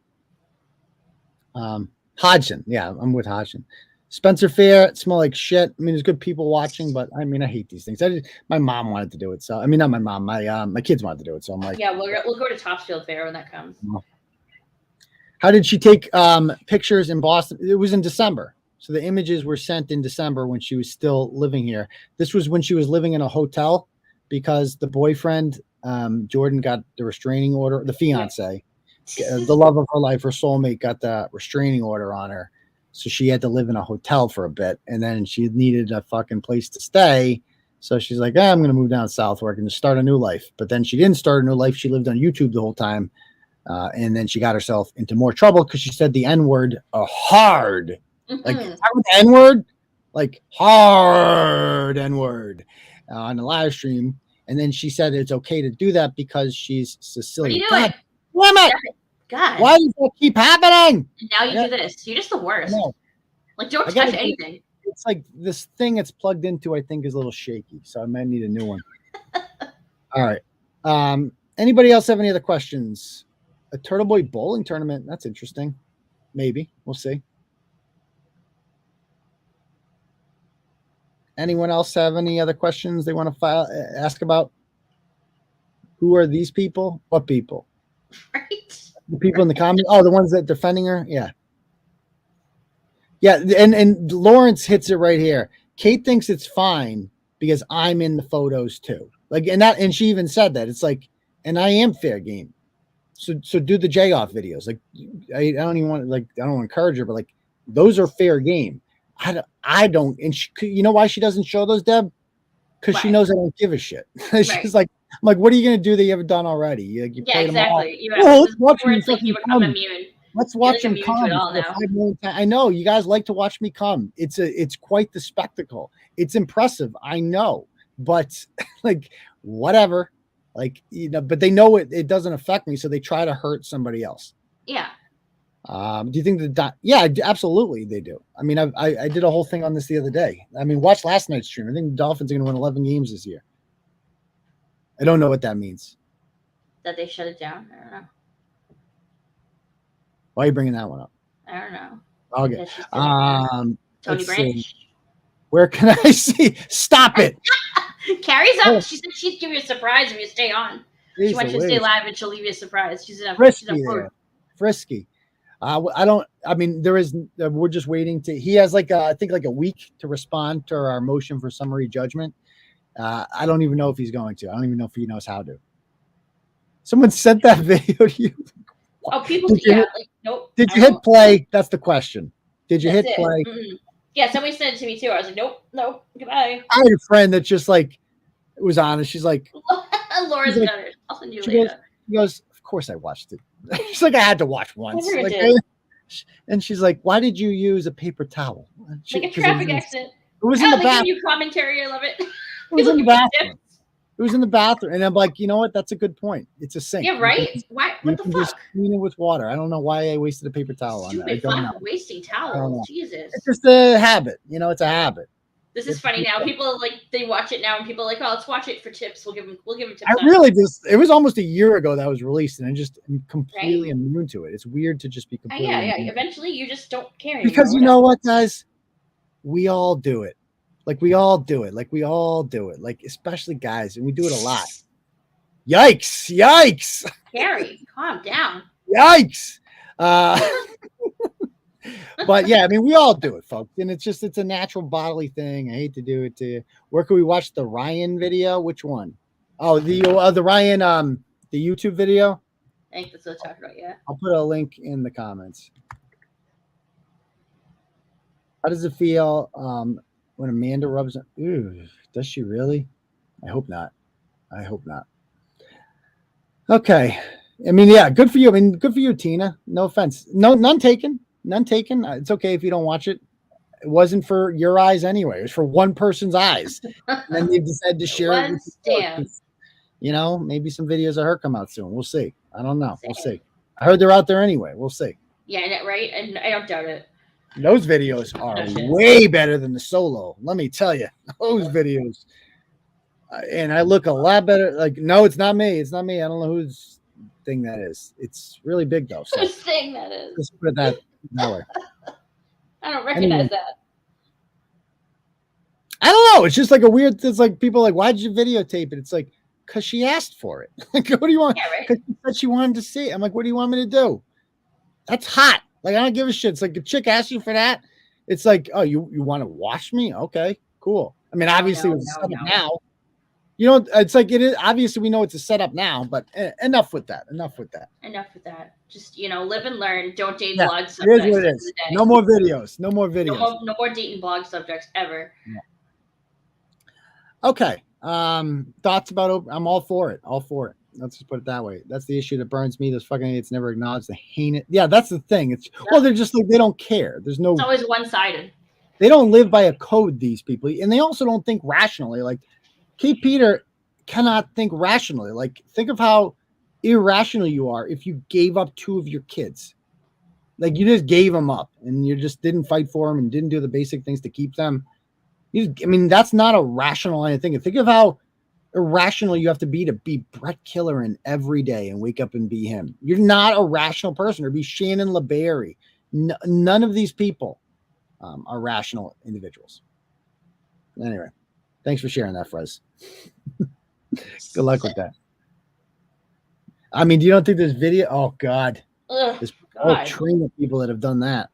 Hodgson. Yeah, I'm with Hodgson. Spencer Fair, it smelled like shit. There's good people watching, but I hate these things. My mom wanted to do it, so not my mom. My kids wanted to do it, so I'm like, yeah, we'll go to Topsfield Fair when that comes. How did she take pictures in Boston? It was in December, so the images were sent in December when she was still living here. This was when she was living in a hotel because the boyfriend, Jordan, got the restraining order. The fiance, the love of her life, her soulmate, got the restraining order on her. So she had to live in a hotel for a bit, and then she needed a fucking place to stay. So she's like, I'm going to move down south where I can just start a new life. But then she didn't start a new life. She lived on YouTube the whole time. And then she got herself into more trouble because she said the N-word hard. Like, N-word? Like, hard N-word on the live stream. And then she said it's okay to do that because she's Sicilian. What are you doing? God. Why does that keep happening? And now you do this. You're just the worst. Like, don't touch anything. It's like this thing it's plugged into, I think, is a little shaky. So I might need a new one. All right. Anybody else have any other questions? A Turtleboy bowling tournament. That's interesting. Maybe. We'll see. Anyone else have any other questions they want to ask about? Who are these people? What people? Right. The people in the comments. Oh, the ones that defending her. Yeah. Yeah. And Lawrence hits it right here. Kate thinks it's fine because I'm in the photos too. Like, and she even said that. It's like, and I am fair game. So do the J-off videos. Like, I don't even want, like, I don't want to encourage her, but like, those are fair game. I don't, and she, you know why she doesn't show those, Deb? Because she knows I don't give a shit. She's like, I'm like, what are you going to do that you haven't done already? You exactly. Let's watch them come. I know you guys like to watch me come. It's quite the spectacle. It's impressive. I know, but like, whatever. Like, but they know it doesn't affect me, so they try to hurt somebody else. Yeah. Do you think yeah, absolutely they do. I did a whole thing on this the other day. Watch last night's stream. I think the Dolphins are going to win 11 games this year. I don't know what that means. That they shut it down? I don't know. Why are you bringing that one up? I don't know. Okay. Tony Branch. Where can I see? Stop it. Carrie's up. She said she'd give you a surprise if you stay on. She wants you to stay live and she'll leave you a surprise. She's in Frisky. We're just waiting he has I think a week to respond to our motion for summary judgment. I don't even know if he's going to. I don't even know if he knows how to. Someone sent that video to you. Oh, people, nope. Did you hit play? That's the question. Did you hit play? Mm-hmm. Yeah, somebody sent it to me too. I was like, nope, goodbye. I had a friend that just was honest. She's like, Laura's better. I'll send you She later. goes, of course I watched it. She's like, I had to watch once. Everyone Like, did. and she's like, why did you use a paper towel? Like a traffic accident. It was I in the like giving bathroom. you commentary. I love it. It was in the bathroom. It was in the bathroom. And I'm like, you know what? That's a good point. It's a sink. Yeah, right? Why? What the Just fuck? clean it with water. I don't know why I wasted a paper towel on that. I Stupid don't know. fuck wasting I don't know. towels. Jesus. It's just a habit. You know, it's a habit. This is funny now. People like they watch it now, and people are like, "Oh, let's watch it for tips. We'll give them tips." I on really just, it was almost a year ago that was released, and I just am completely Right? immune to it. It's weird to just be completely Yeah. immune. Eventually, you just don't care anymore. Because you know what, guys? We all do it. Like, we all do it. Like, especially guys, and we do it a lot. Yikes. Carrie, calm down. Yikes. But yeah, I mean, we all do it, folks. And it's a natural bodily thing. I hate to do it to you. Where can we watch the Ryan video? Which one? Oh, the Ryan, the YouTube video. I think that's what I'm talking about. Yeah. I'll put a link in the comments. How does it feel when Amanda rubs it? Ooh, does she really? I hope not. Okay. I mean, yeah, good for you. I mean, good for you, Tina. No offense. None taken. It's okay if you don't watch it. It wasn't for your eyes anyway. It was for one person's eyes. And then they decided to share it. You know, maybe some videos of her come out soon. We'll see. I don't know. We'll see. I heard they're out there anyway. We'll see. Yeah, right. And I don't doubt it. Those videos are way better than the solo. Let me tell you, those videos. And I look a lot better. Like, no, it's not me. I don't know whose thing that is. It's really big though. So Whose thing that is? let's put it that way. I don't recognize that. I don't know. It's just like a weird. It's like people are like, why'd you videotape it? It's like, because she asked for it. Like, what do you want? Yeah, right. Because she said she wanted to see it. I'm like, what do you want me to do? That's hot. Like, I don't give a shit. It's like a chick asked you for that. It's like, oh, you want to watch me? Okay, cool. I mean, obviously, it's a setup now. You know, it's like it is. Obviously, we know it's a setup now, but enough with that. Just, live and learn. Don't date Yeah, blog it subjects. is what it is. No more videos. No more videos. No more dating blog subjects ever. Yeah. Okay. Thoughts about I'm all for it. Let's just put it that way. That's the issue that burns me. Those fucking idiots never acknowledge the heinous. Yeah, that's the thing. Well, they're just like, they don't care. There's no. It's always one-sided. They don't live by a code, these people, and they also don't think rationally. Like, Kate Peter cannot think rationally. Like, think of how irrational you are if you gave up 2 of your kids. Like, you just gave them up and you just didn't fight for them and didn't do the basic things to keep them. I mean, that's not a rational thing. Think of how irrational you have to be Brett Killeran every day and wake up and be him. You're not a rational person, or be Shannon LeBerry. None of these people are rational individuals. Anyway, thanks for sharing that, Frez. Good luck with that. I mean, do you don't think there's video? Oh, God. There's a whole train of people that have done that.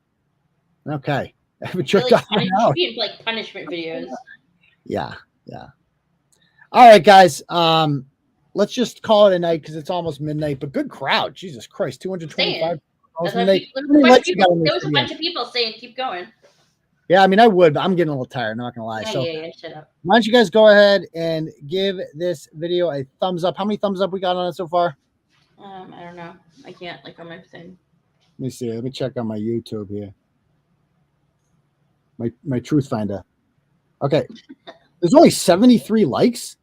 Okay. I haven't checked out. Like punishment videos. Yeah. All right, guys. Let's just call it a night because it's almost midnight. But good crowd. Jesus Christ. 225. There was a bunch of people saying keep going. Yeah, I mean, I would, but I'm getting a little tired. I'm not going to lie. Yeah, shut up. Why don't you guys go ahead and give this video a thumbs up? How many thumbs up we got on it so far? I don't know. I can't on my thing. Let me see. Let me check on my YouTube here. My Truth Finder. Okay. There's only 73 likes.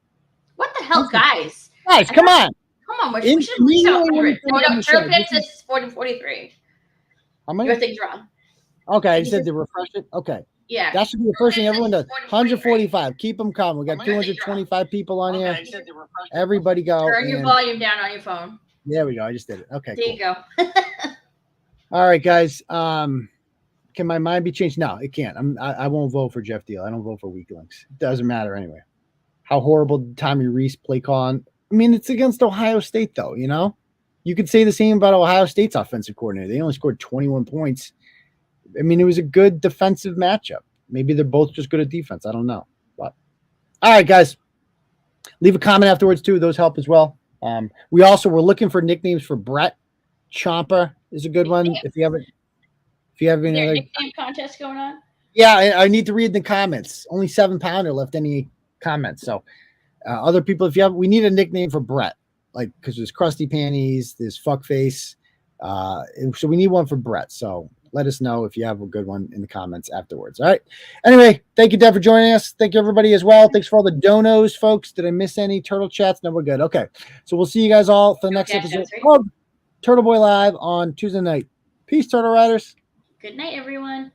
What the hell, guys? Guys, come on. Come on. We should reach out 100. Turtleboy says 43. How many? Your thing's wrong. Okay, I said to refresh it. Okay. Yeah. That should be the first thing everyone does. 145. Keep them coming. We got 225 people on here. Everybody go. Turn your volume down on your phone. There we go. I just did it. Okay. There you go. All right, guys. Can my mind be changed? No, it can't. I won't vote for Jeff Deal. I don't vote for weaklings. It doesn't matter anyway. How horrible did Tommy Reese play calling? I mean, it's against Ohio State, though. You know, you could say the same about Ohio State's offensive coordinator. They only scored 21 points. I mean, it was a good defensive matchup. Maybe they're both just good at defense. I don't know. But all right, guys, leave a comment afterwards too. Those help as well. We also were looking for nicknames for Brett. Chomper is a good one. If you have any other nickname contest going on? Yeah, I need to read the comments. Only 7 Pounder left any comments. So other people, we need a nickname for Brett. like, because there's crusty panties, there's fuckface. So we need one for Brett. So let us know if you have a good one in the comments afterwards. All right. Anyway, thank you, Deb, for joining us. Thank you, everybody, as well. Thanks for all the donos, folks. Did I miss any turtle chats? No, we're good. Okay. So we'll see you guys all for the next episode of Turtleboy Live on Tuesday night. Peace, Turtle Riders. Good night, everyone.